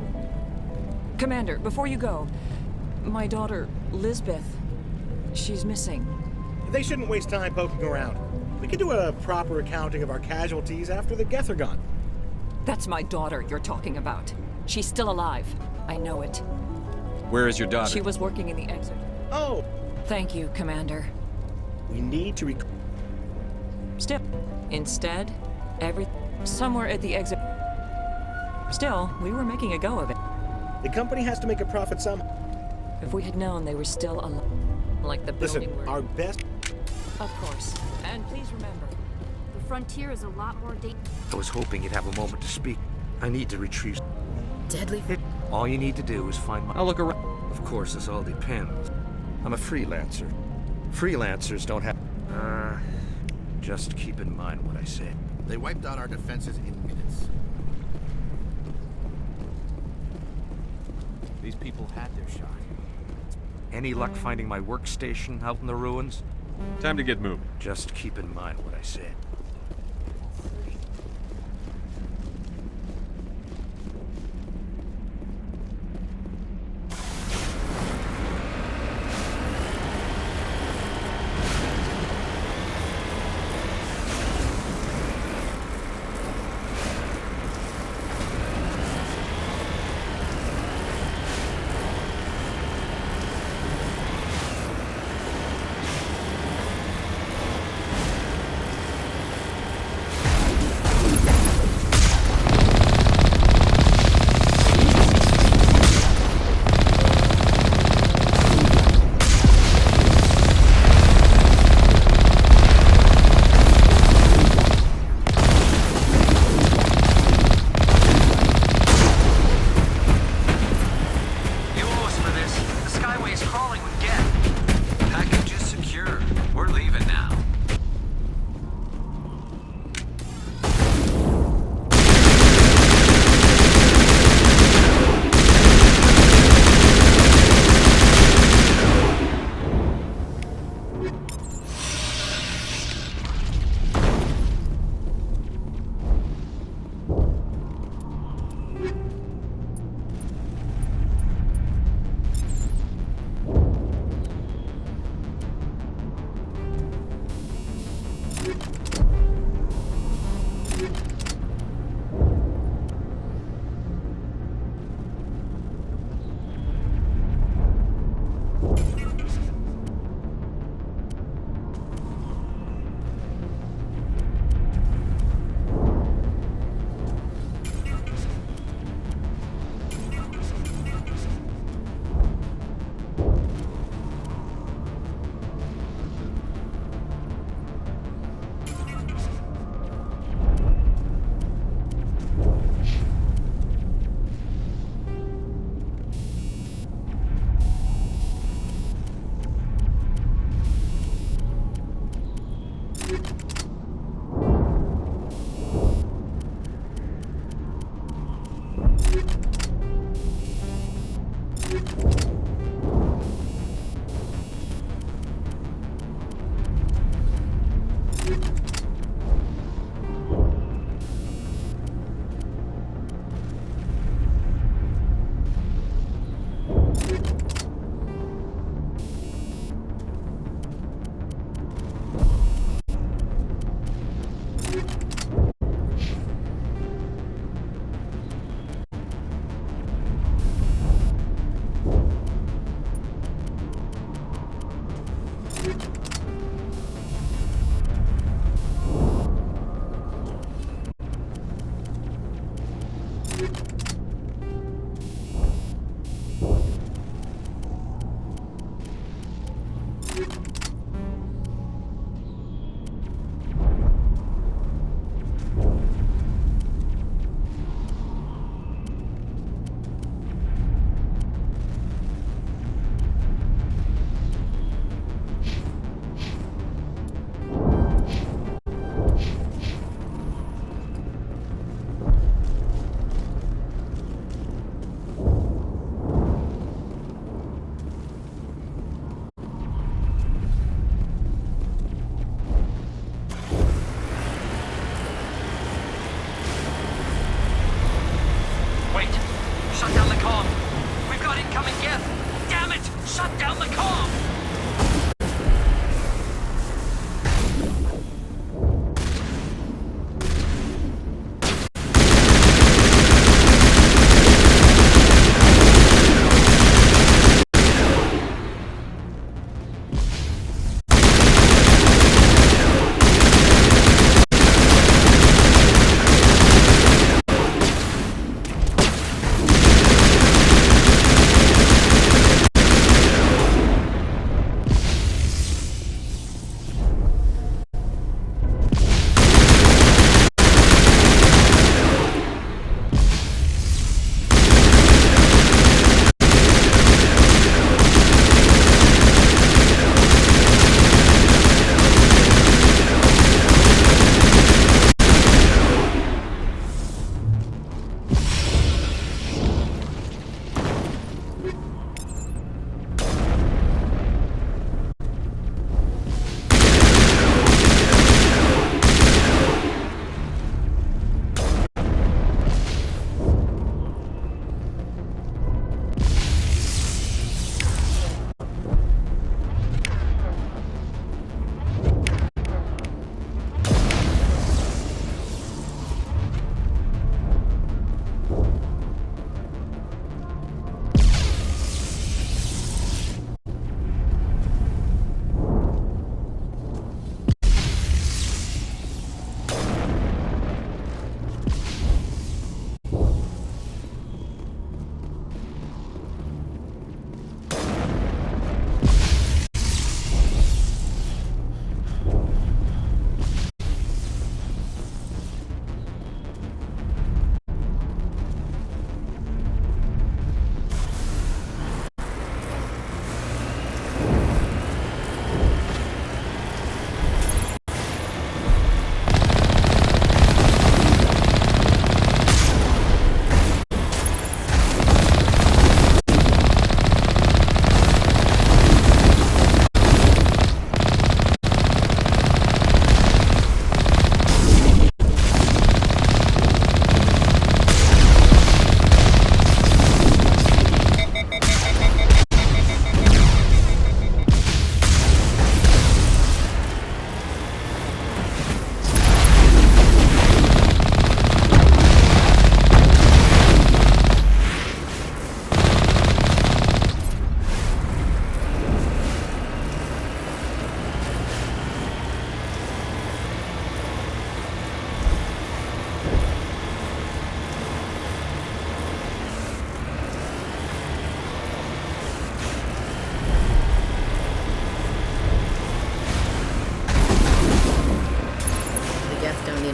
Commander, before you go, my daughter, Lisbeth, she's missing. They shouldn't waste time poking around. We can do a proper accounting of our casualties after the Geth are gone. That's my daughter you're talking about. She's still alive. I know it. Where is your daughter? She was working in the exit. Oh! Thank you, Commander. We need to Still, instead, somewhere at the exit. Still, we were making a go of it. The company has to make a profit somehow. If we had known they were still alive, like the building Listen, our best... Of course. And please remember, The frontier is a lot more I was hoping you'd have a moment to speak. I need to retrieve... Deadly? All you need to do is find my... I'll look around. Of course, this all depends. I'm a freelancer. Freelancers don't have... just keep in mind what I said. They wiped out our defenses in minutes. These people had their shot. Any luck finding my workstation out in the ruins? Time to get moving. Just keep in mind what I said.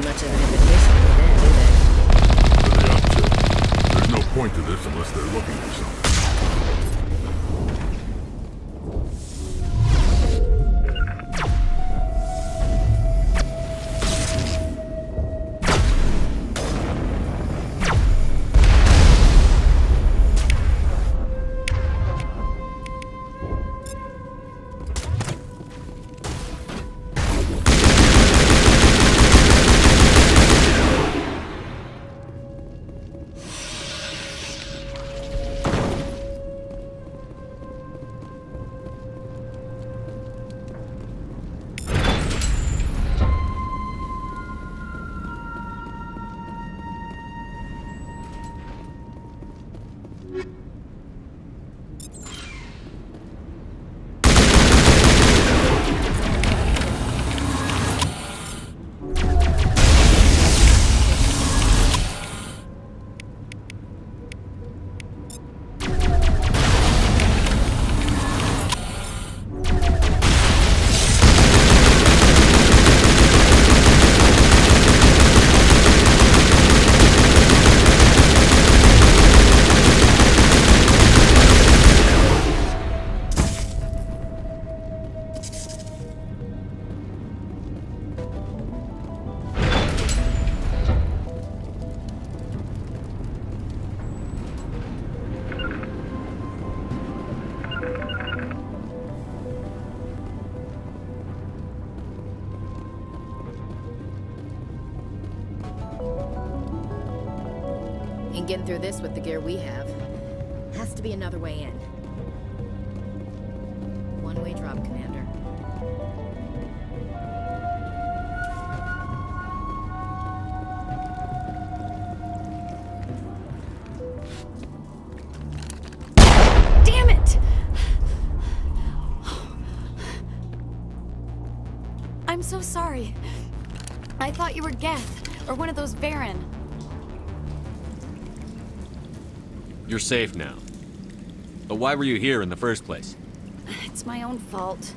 much of an invitation for them, do they? What are they up to? There's no point to this unless they're looking for something. Ain't getting through this with the gear we have. Has to be another way in. One-way drop, Commander. Damn it! I'm so sorry. I thought you were Geth, or one of those Baron. You're safe now. But why were you here in the first place? It's my own fault.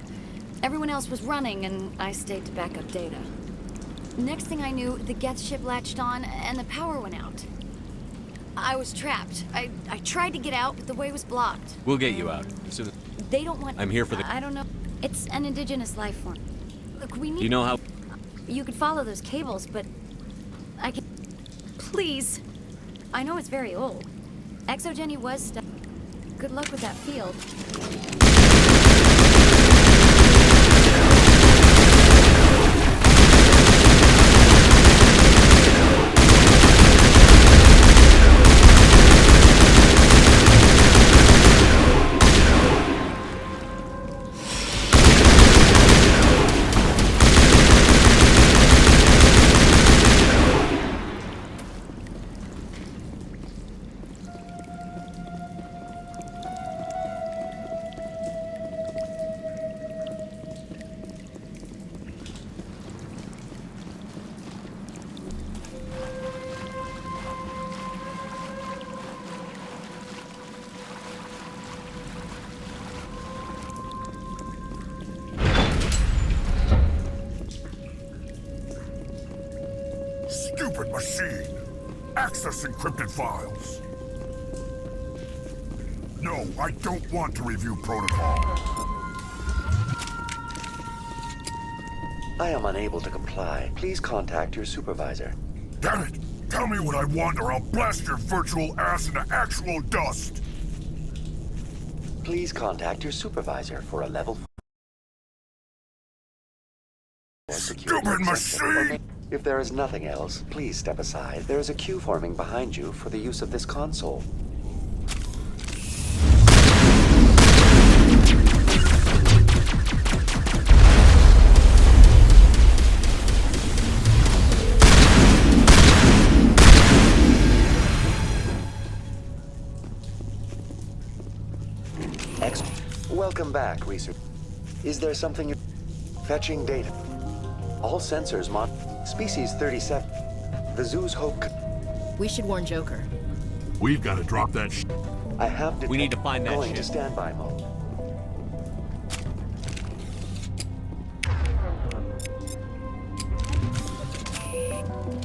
Everyone else was running, and I stayed to back up data. Next thing I knew, the Geth ship latched on, and the power went out. I was trapped. I tried to get out, but the way was blocked. We'll get you out. As soon as They don't want... I'm here for the... I don't know. It's an indigenous life form. Look, we need... Do you know how... You could follow those cables, but... I can... Please. I know it's very old. Exogeny was stuck. Good luck with that field. Stupid machine! Access encrypted files! No, I don't want to review protocols. I am unable to comply. Please contact your supervisor. Damn it! Tell me what I want or I'll blast your virtual ass into actual dust! Please contact your supervisor for a level 4 security Stupid exception. machine! If there is nothing else, please step aside. There is a queue forming behind you for the use of this console. Welcome back, research. Is there something you're... Fetching data. All sensors Species 37. The zoo's hope... We should warn Joker. We've got to drop that I have We need to find that going ship. to standby mode. Looks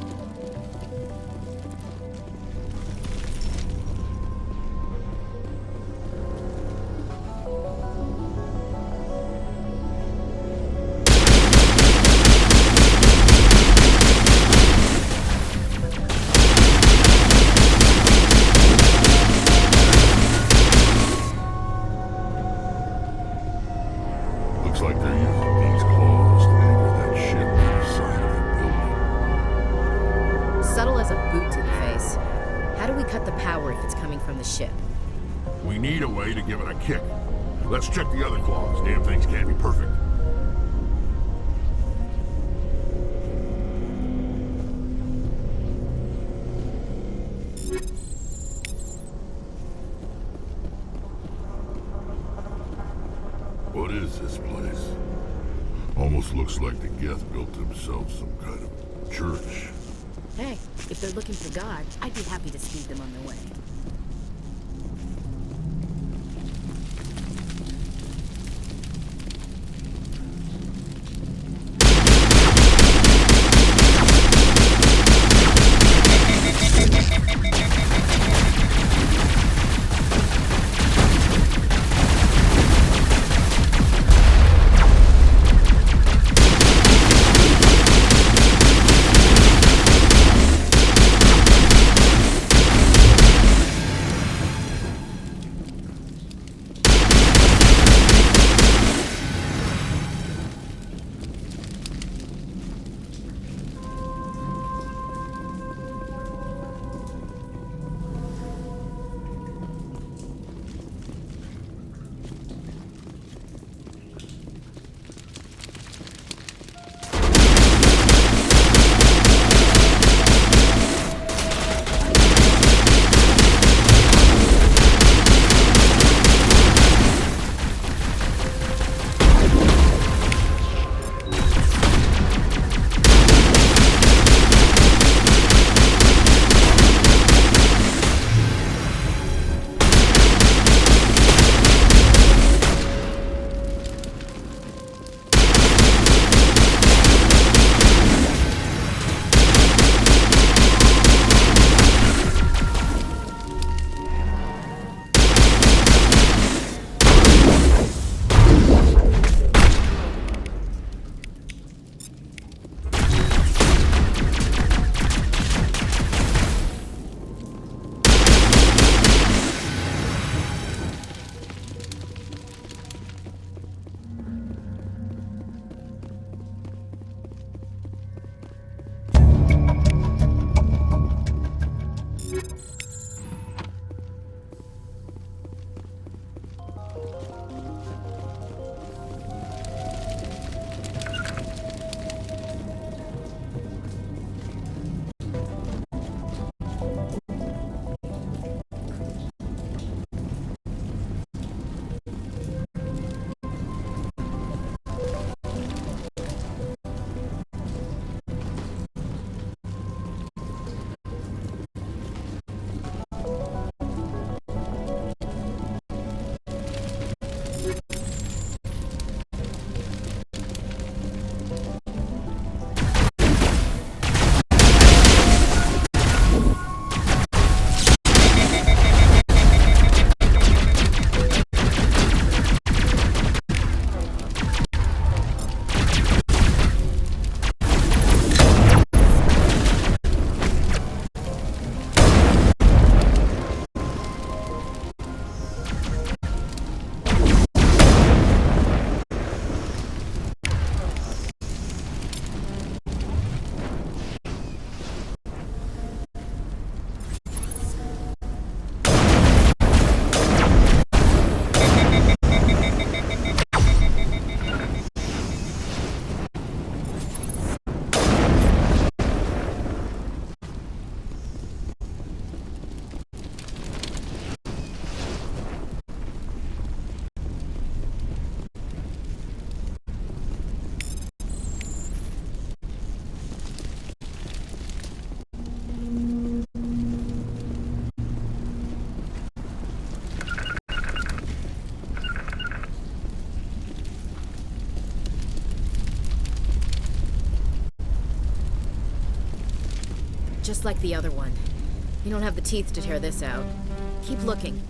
like they're using these claws to anchor that ship to the side of the building. Subtle as a boot to the face. How do we cut the power if it's coming from the ship? We need a way to give it a kick. Let's check the other claws. Damn things can't be perfect. What is this place? Almost looks like the Geth built themselves some kind of church. Hey, if they're looking for God, I'd be happy to speed them on their way. just like the other one. You don't have the teeth to tear this out. Keep looking.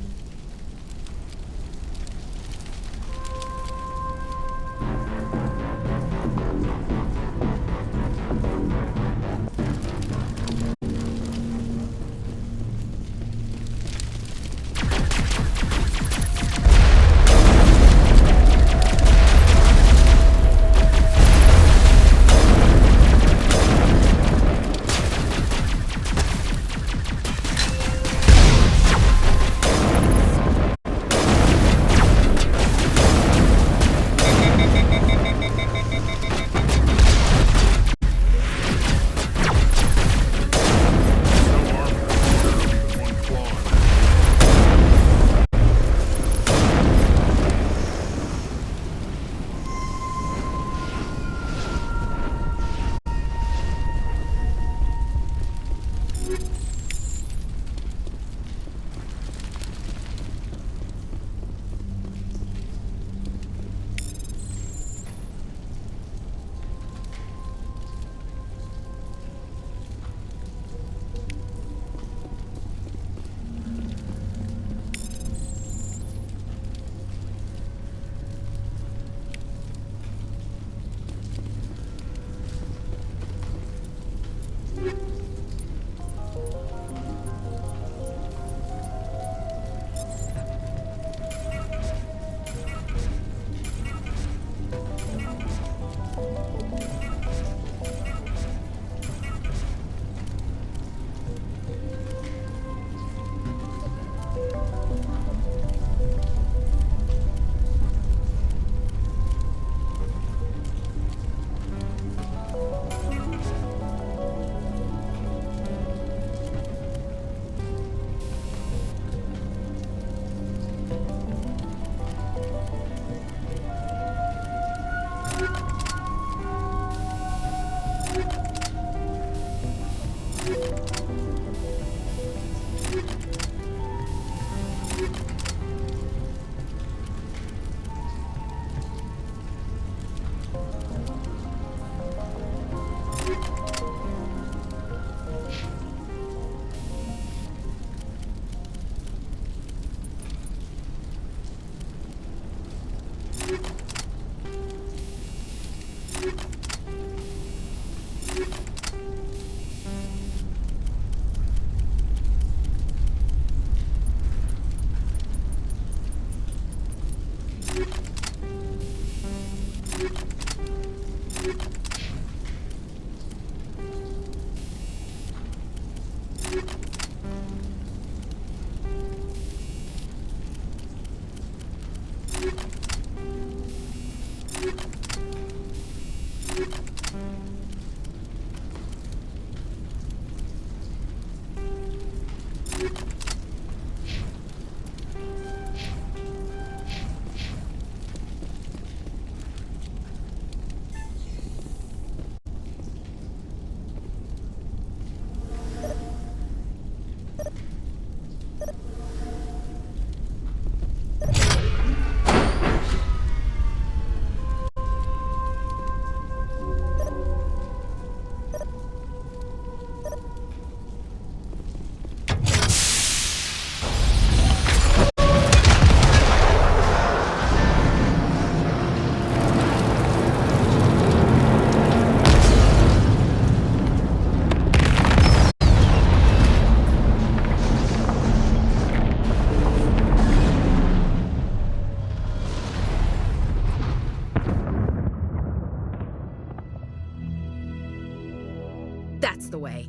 That's the way.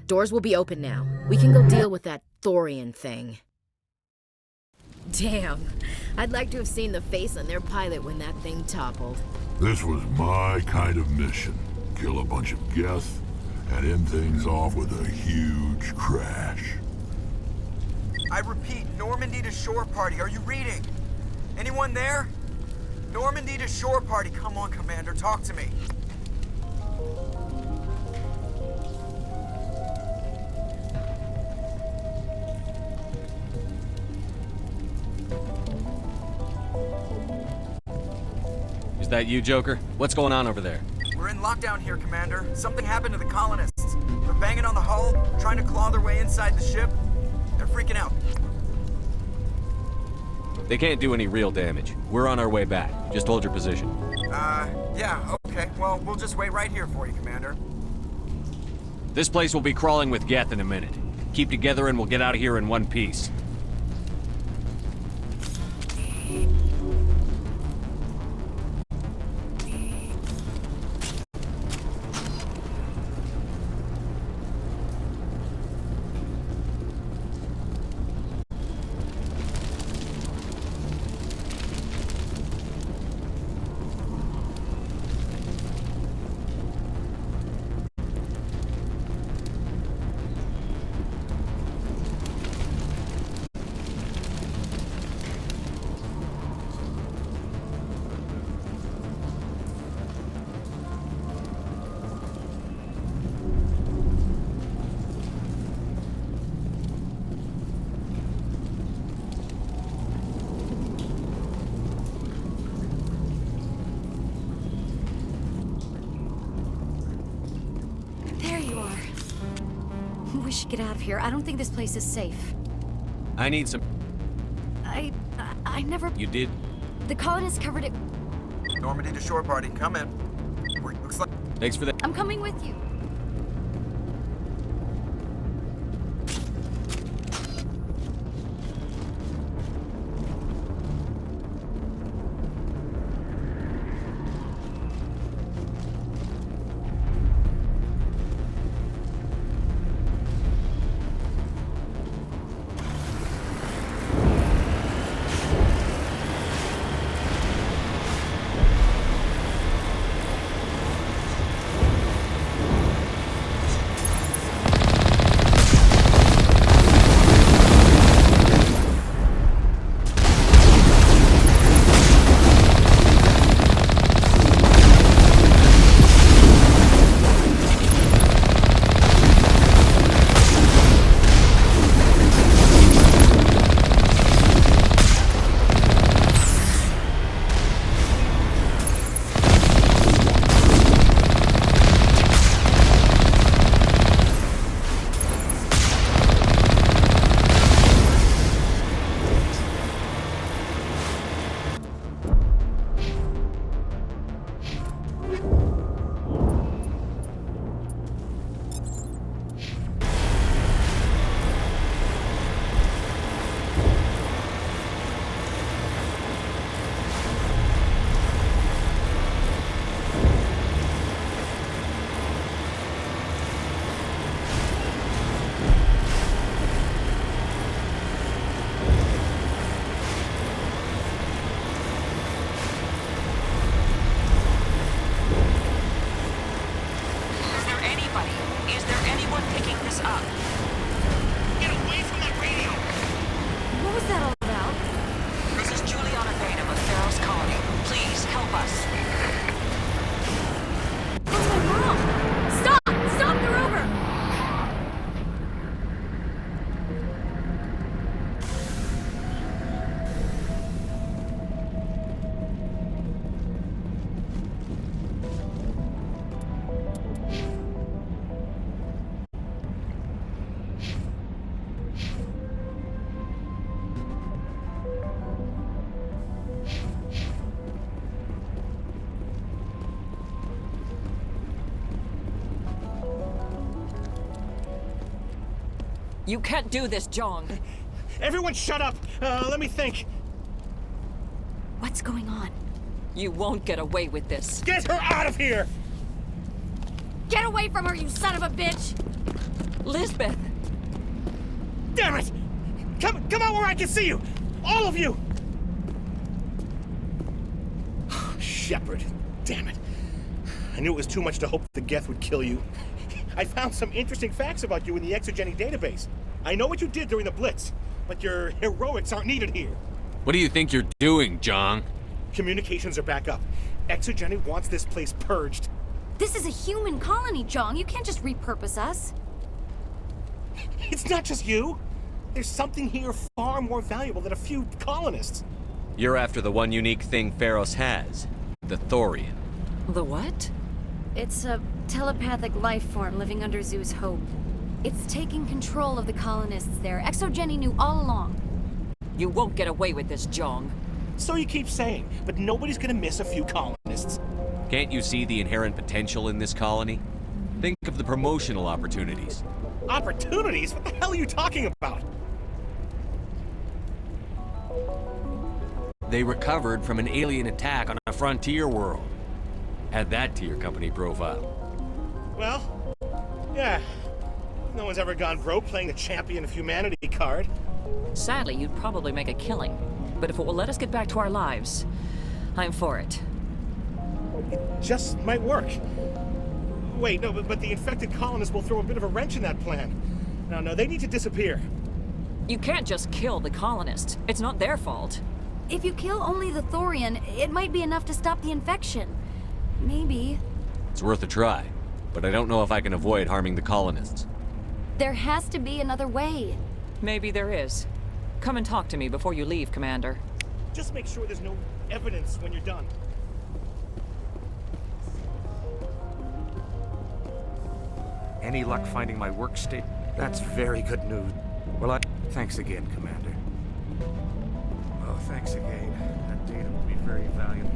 Doors will be open now. We can go deal with that Thorian thing. Damn. I'd like to have seen the face on their pilot when that thing toppled. This was my kind of mission. Kill a bunch of Geth and end things off with a huge crash. I repeat, Normandy to shore party. Are you reading? Anyone there? Normandy to shore party. Come on, Commander. Talk to me. Is that you, Joker? What's going on over there? We're in lockdown here, Commander. Something happened to the colonists. They're banging on the hull, their way inside the ship. They're freaking out. They can't do any real damage. We're on our way back. Just hold your position. Yeah, okay. Well, we'll just wait right here for you, Commander. This place will be crawling with Geth in a minute. Keep together and we'll get out of here in one piece. We should get out of here. I don't think this place is safe. I need some... I never... You did? The colonists covered it. Normandy to shore party, come in. Looks like... Thanks for that. I'm coming with you. You can't do this, Jong. Everyone shut up! Let me think. What's going on? You won't get away with this. Get her out of here! Get away from her, you son of a bitch! Lisbeth! Damn it! Come out where I can see you! All of you! Shepard, damn it. I knew it was too much to hope the Geth would kill you. I found some interesting facts about you in the Exogeny database. I know what you did during the Blitz, but your heroics aren't needed here. What do you think you're doing, Jong? Communications are back up. Exogeny wants this place purged. This is a human colony, Jong. You can't just repurpose us. It's not just you. There's something here far more valuable than a few colonists. You're after the one unique thing Pharos has. The Thorian. The what? It's a telepathic life form living under Zoo's hope. It's taking control of the colonists there. Exogeny knew all along. You won't get away with this, Jong. So you keep saying, but nobody's gonna miss a few colonists. Can't you see the inherent potential in this colony? Think of the promotional opportunities. Opportunities? What the hell are you talking about? They recovered from an alien attack on a frontier world. Add that to your company profile. Well, yeah. No one's ever gone broke playing the champion of humanity card. Sadly, you'd probably make a killing. But if it will let us get back to our lives, I'm for it. It just might work. Wait, no, but the infected colonists will throw a bit of a wrench in that plan. No, they need to disappear. You can't just kill the colonists. It's not their fault. If you kill only the Thorian, it might be enough to stop the infection. Maybe. It's worth a try, but I don't know if I can avoid harming the colonists. There has to be another way. Maybe there is. Come and talk to me before you leave, Commander. Just make sure there's no evidence when you're done. Any luck finding my workstation? That's very good news. Well, thanks again, Commander. Oh, thanks again. That data will be very valuable.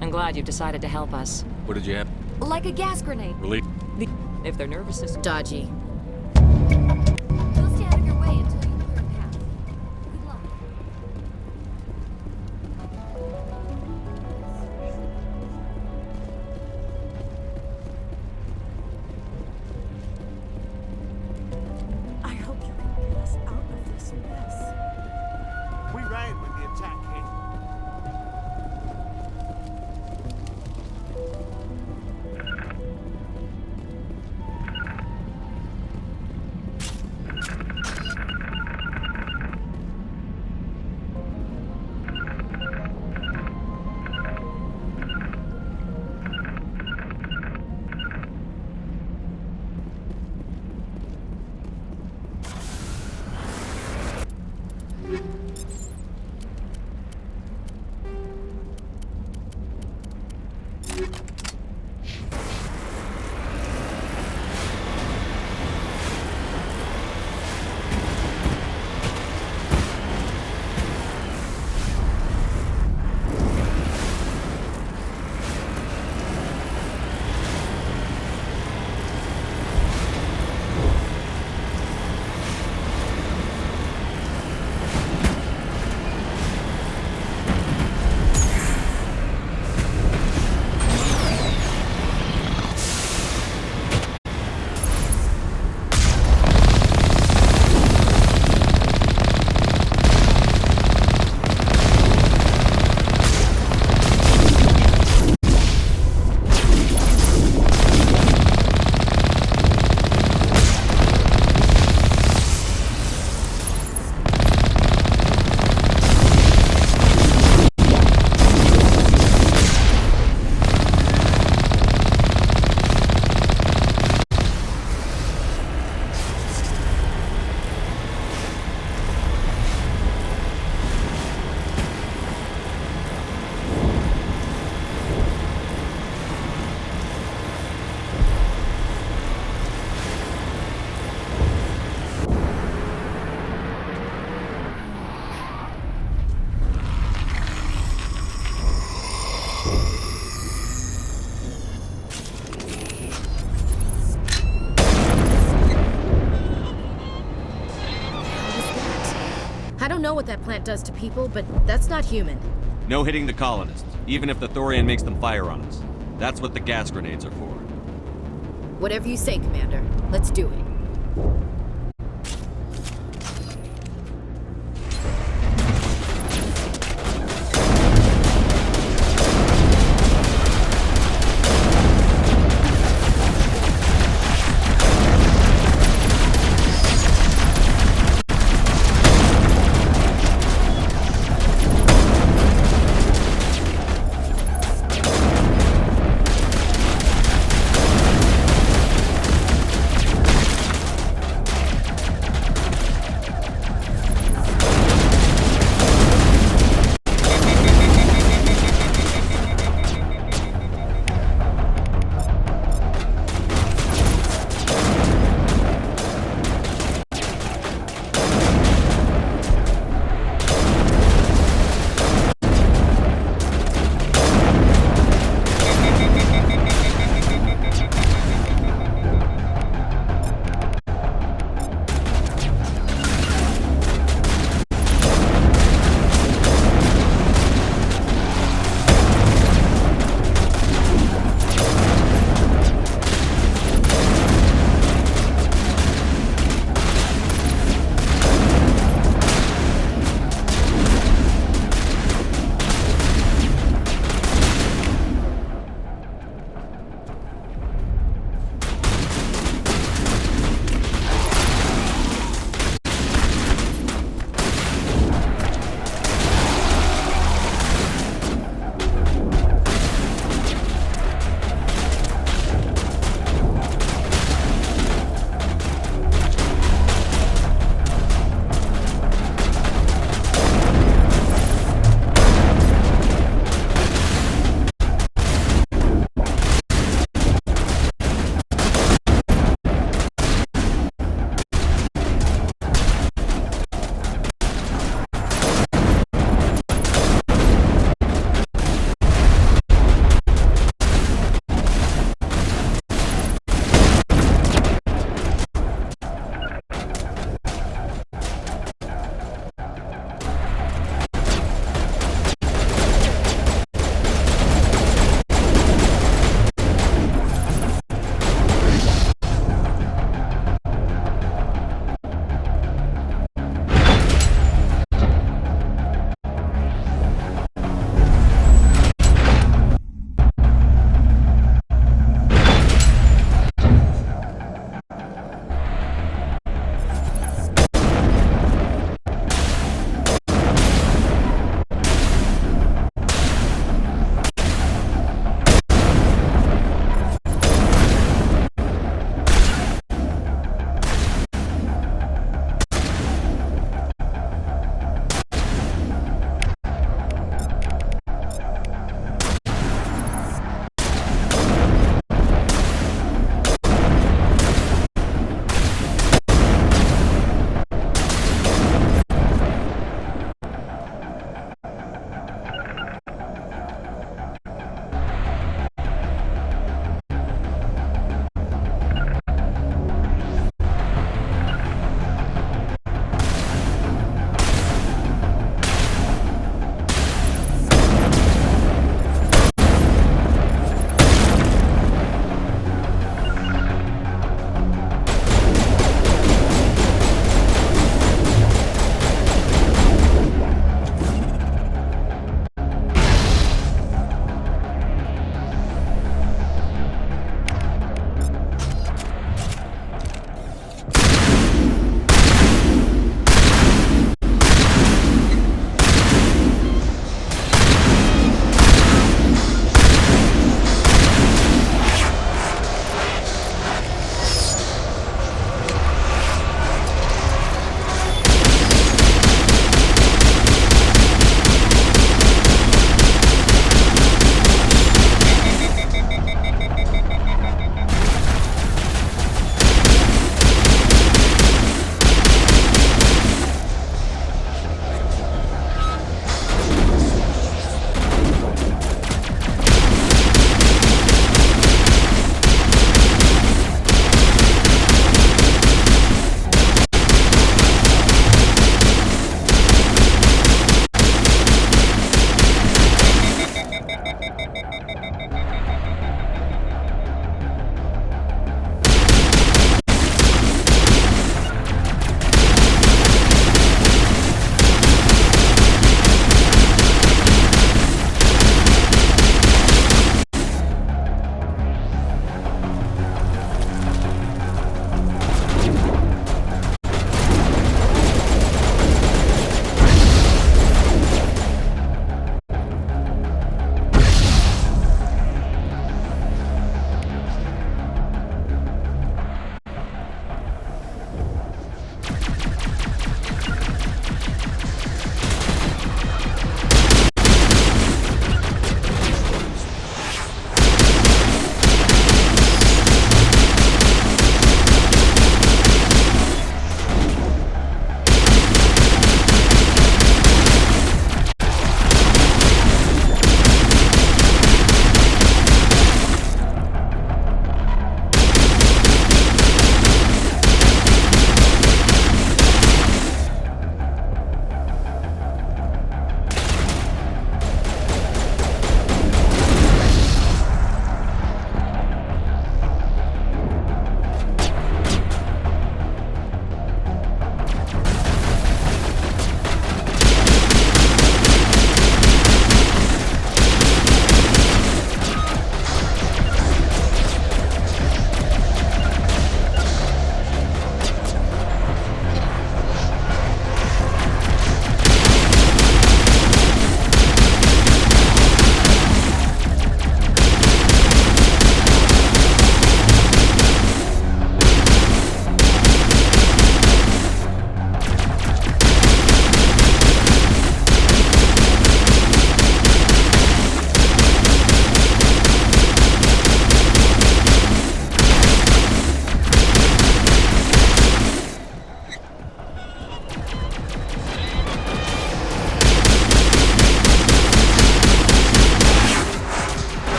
I'm glad you've decided to help us. What did you have? Like a gas grenade. Really? If their nervous system... Dodgy. We'll stay out of your way until you clear a path. Good luck. I hope you can get us out of this mess. We ran when the attack hit. I don't know what that plant does to people, but that's not human. No hitting the colonists, even if the Thorian makes them fire on us. That's what the gas grenades are for. Whatever you say, Commander. Let's do it.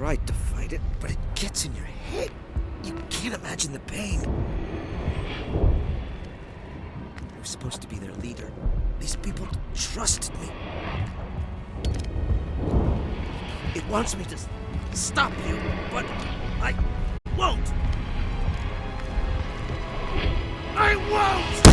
tried to fight it, but it gets in your head. You can't imagine the pain. I was supposed to be their leader. These people trusted me. It wants me to stop you, but I won't. I won't!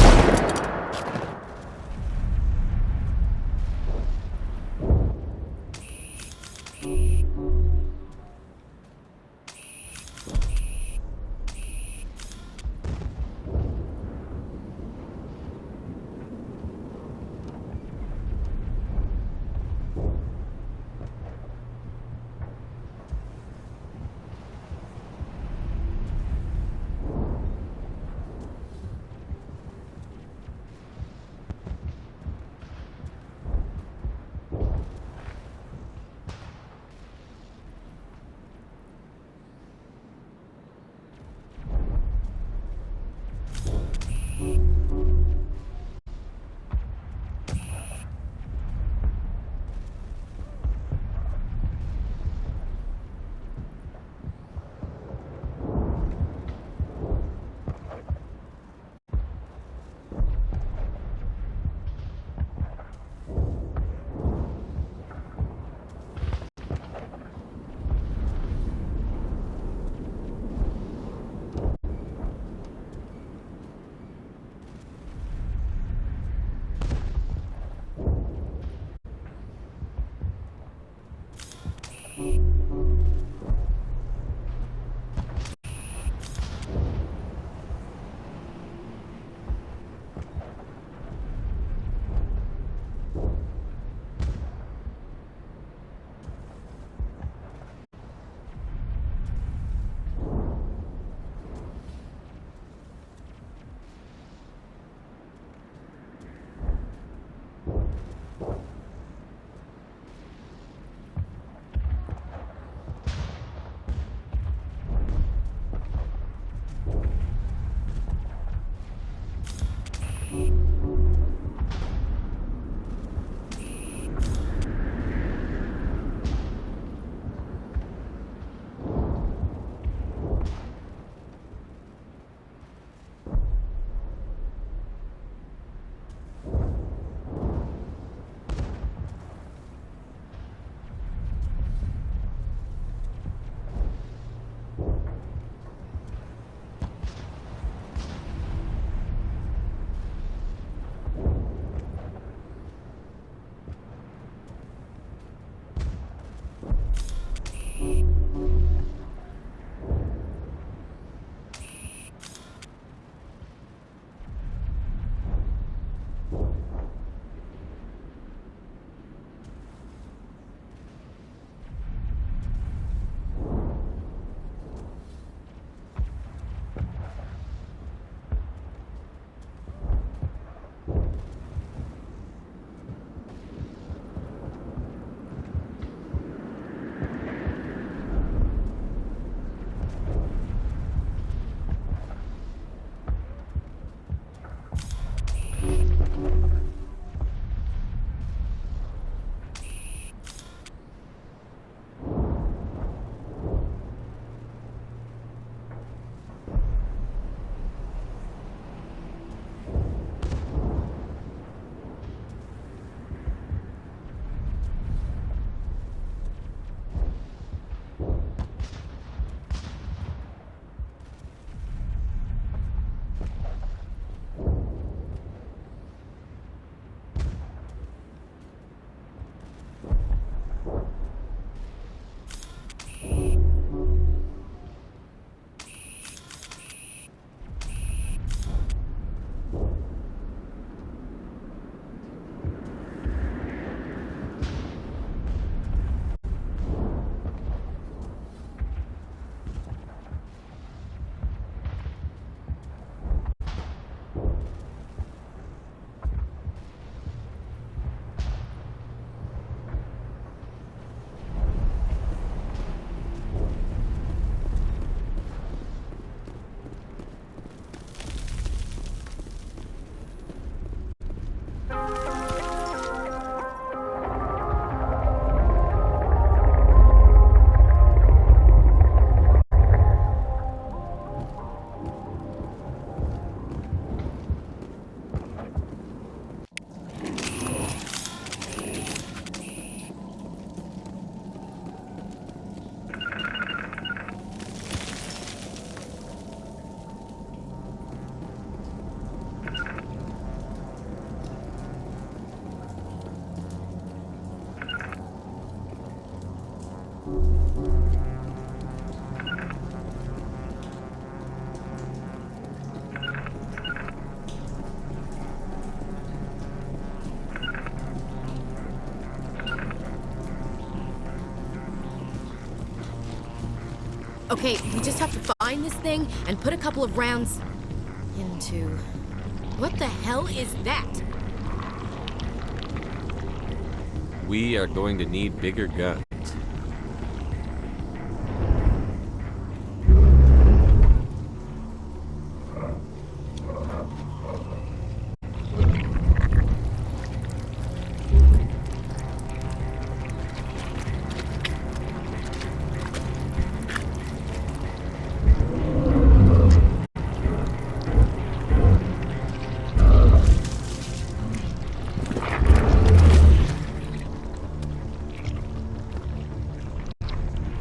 Okay, we just have to find this thing and put a couple of rounds into... What the hell is that? We are going to need bigger guns.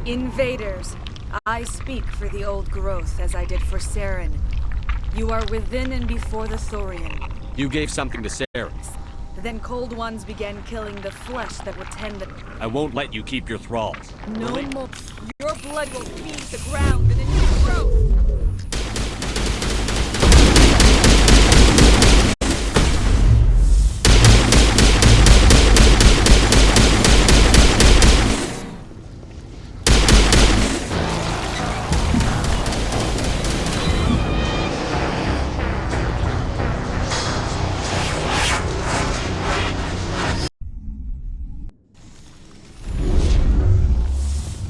Invaders, I speak for the old growth as I did for Saren. You are within and before the Thorian. You gave something to Sarah. Then Cold Ones began killing the flesh that would tend the... I won't let you keep your thralls. No more. Your blood will feed the ground and a new growth.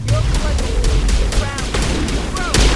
Your blood will feed the ground and a new growth.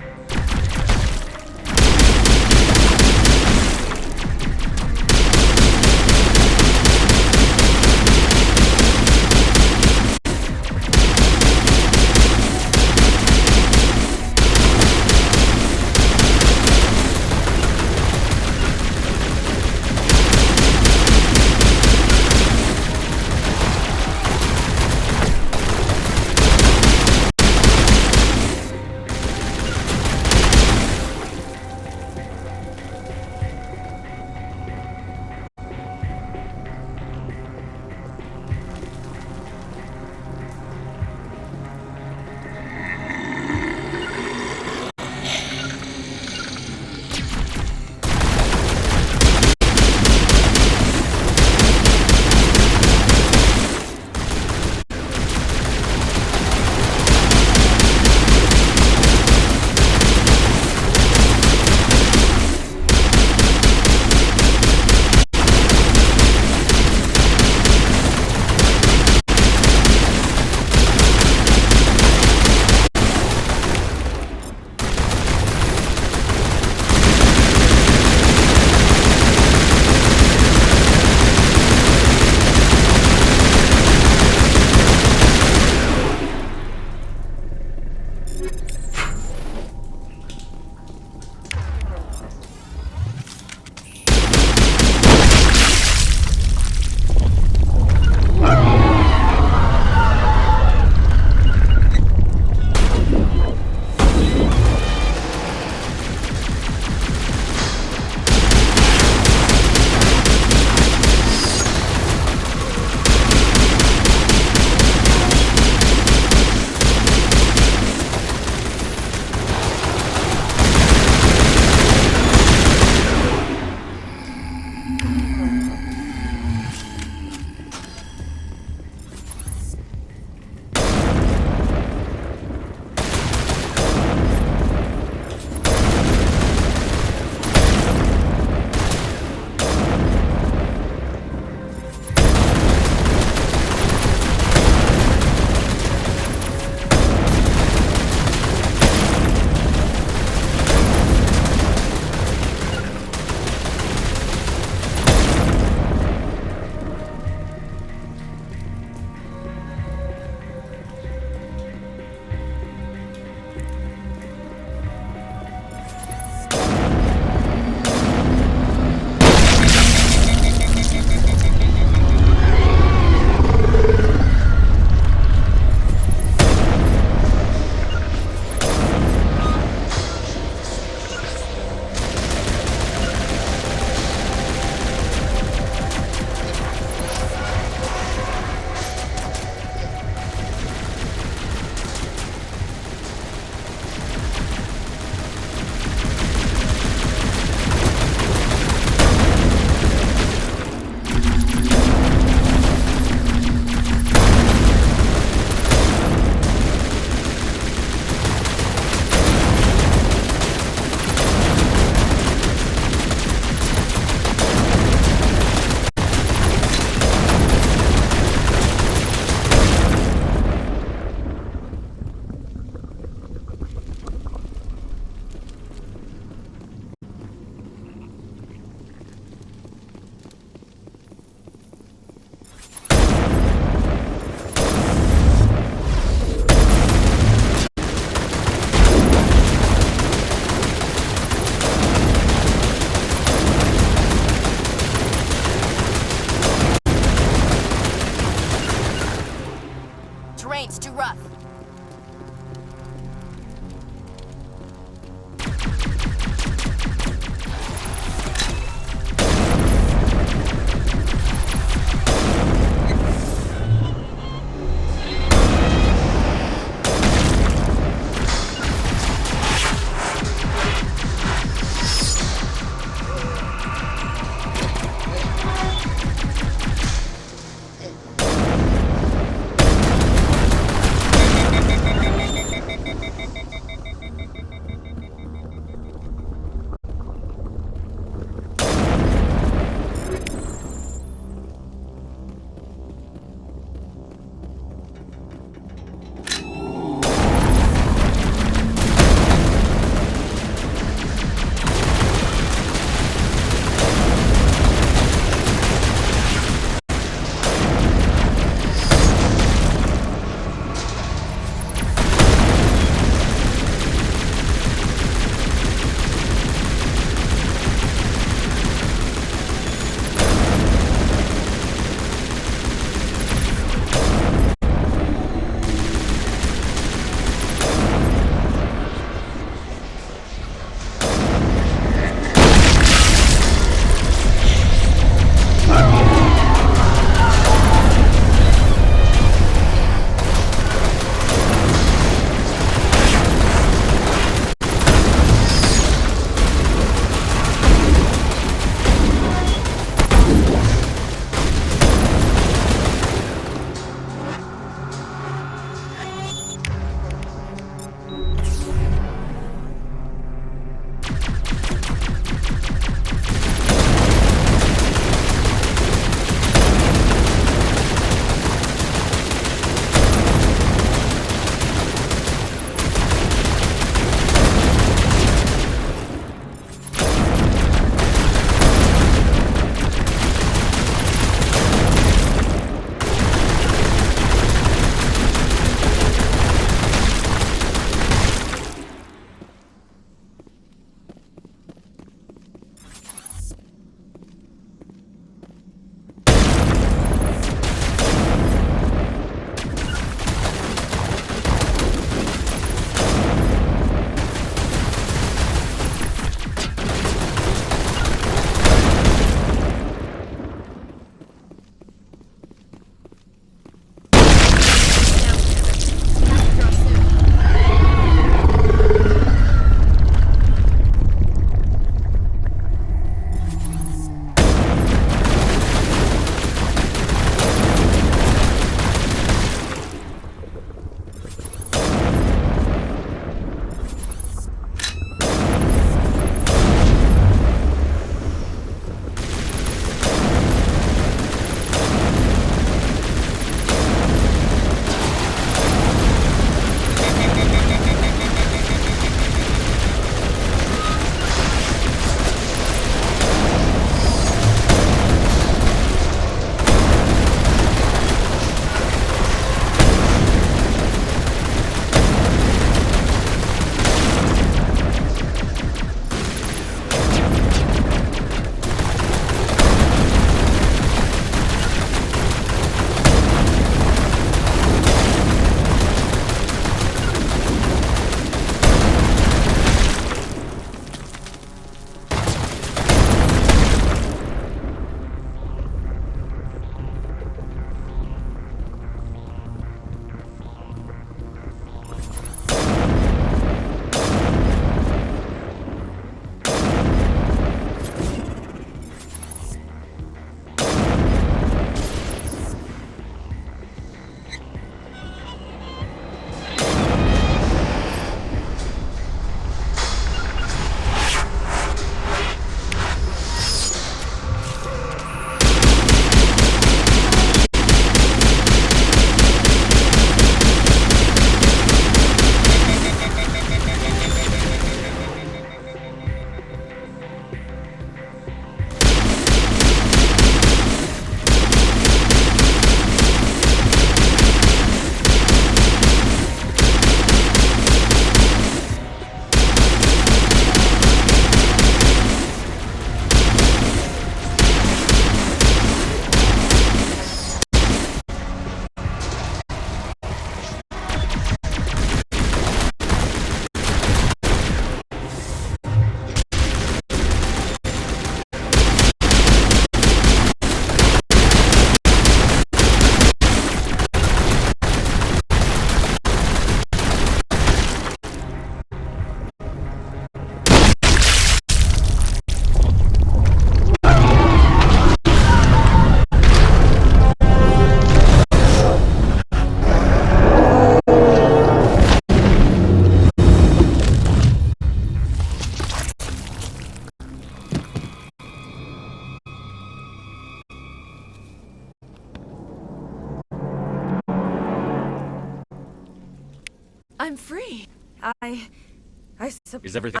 Is everything...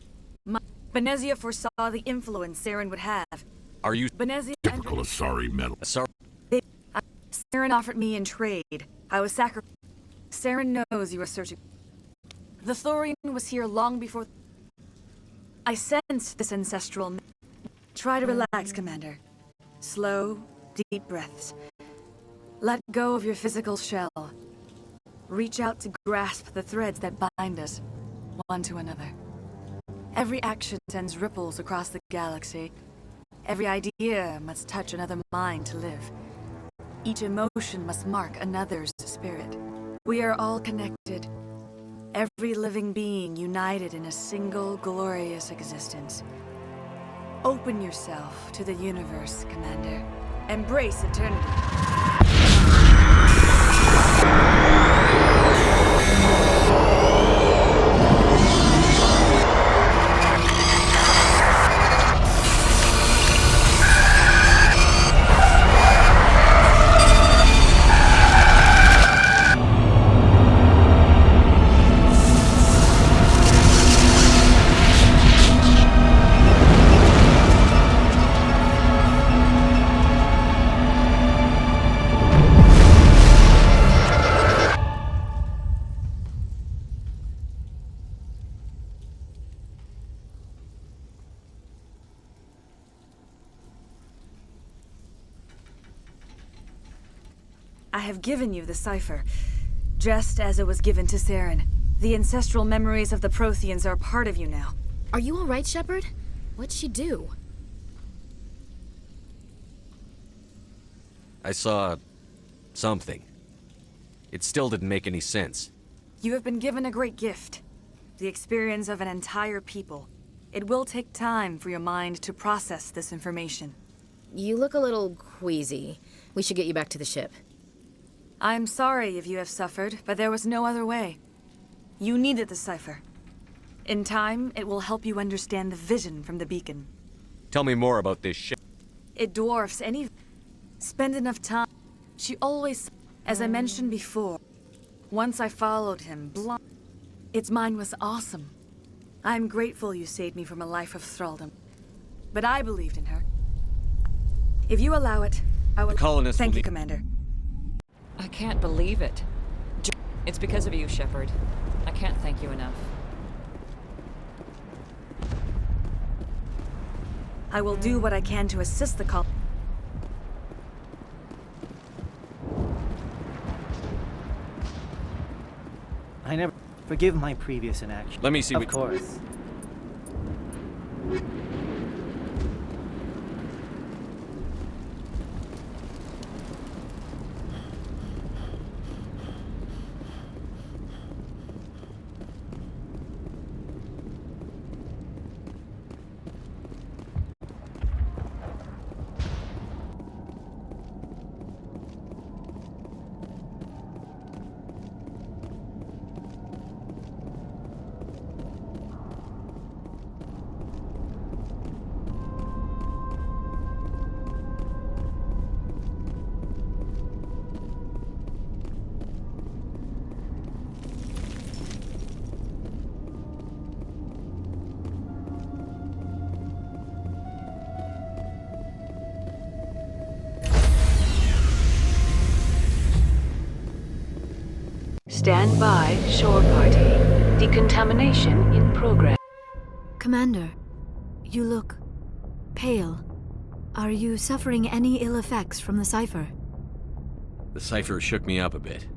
Benezia foresaw the influence Saren would have. Are you... Benezia... Typical Asari metal. Saren offered me in trade. I was sacrificed. Saren knows you are searching. The Thorian was here long before... I sensed this ancestral... Try to relax, Commander. Slow, deep breaths. Let go of your physical shell. Reach out to grasp the threads that bind us, one to another. Every action sends ripples across the galaxy. Every idea must touch another mind to live. Each emotion must mark another's spirit. We are all connected. Every living being united in a single glorious existence. Open yourself to the universe, Commander. Embrace eternity. I have given you the cipher, just as it was given to Saren. The ancestral memories of the Protheans are part of you now. Are you all right, Shepard? What'd she do? I saw... something. It still didn't make any sense. You have been given a great gift. The experience of an entire people. It will take time for your mind to process this information. You look a little queasy. We should get you back to the ship. I'm sorry if you have suffered, but there was no other way. You needed the cipher. In time, it will help you understand the vision from the beacon. Tell me more about this ship. It dwarfs any... Spend enough time. She always... As I mentioned before, once I followed him blind. Its mind was awesome. I'm grateful you saved me from a life of thraldom. But I believed in her. If you allow it, I will... The colonists Thank will you, need... Commander. I can't believe it. It's because of you, Shepard. I can't thank you enough. I will do what I can to assist the colony. I never forgive my previous inaction. Let me see Of what... course. Stand by, shore party. Decontamination in progress. Commander, you look pale. Are you suffering any ill effects from the cipher? The cipher shook me up a bit.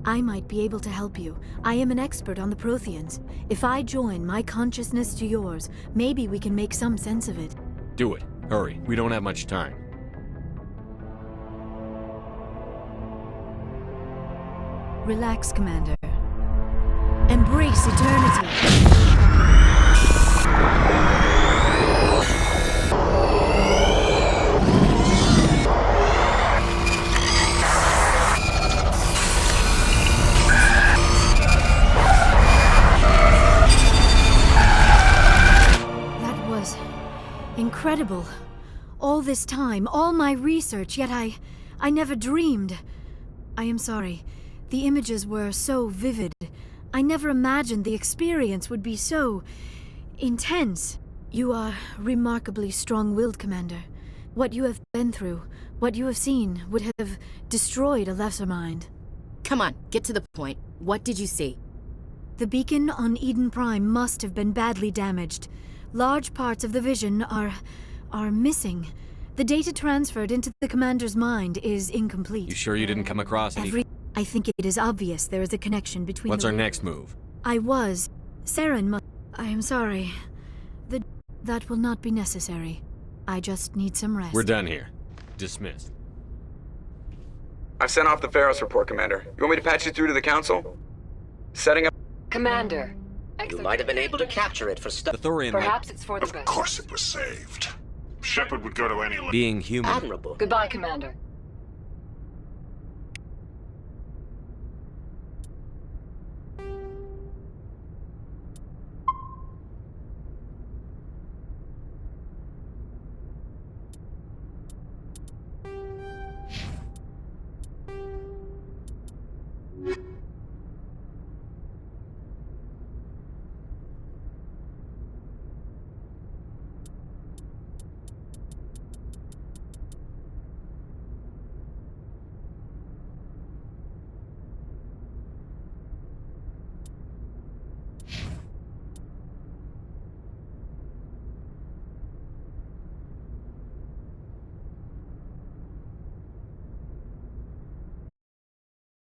I might be able to help you. I am an expert on the Protheans. If I join my consciousness to yours, maybe we can make some sense of it. Do it. Hurry. We don't have much time. Relax, Commander. Embrace eternity. That was incredible. All this time, all my research, yet I never dreamed. I am sorry. The images were so vivid. I never imagined the experience would be so intense. You are remarkably strong-willed, Commander. What you have been through, what you have seen, would have destroyed a lesser mind. Come on, get to the point. What did you see? The beacon on Eden Prime must have been badly damaged. Large parts of the vision are missing. The data transferred into the Commander's mind is incomplete. You sure you didn't come across any... I think it is obvious there is a connection between What's our next move? Saren I am sorry. That will not be necessary. I just need some rest. We're done here. Dismissed. I've sent off the Pharos report, Commander. You want me to patch you through to the Council? Setting up... Commander. You might have been able to capture it for stuff. The Thorian... Perhaps it's for the best. Of course it was saved. Shepard would go to any... Being human. Admirable. Goodbye, Commander.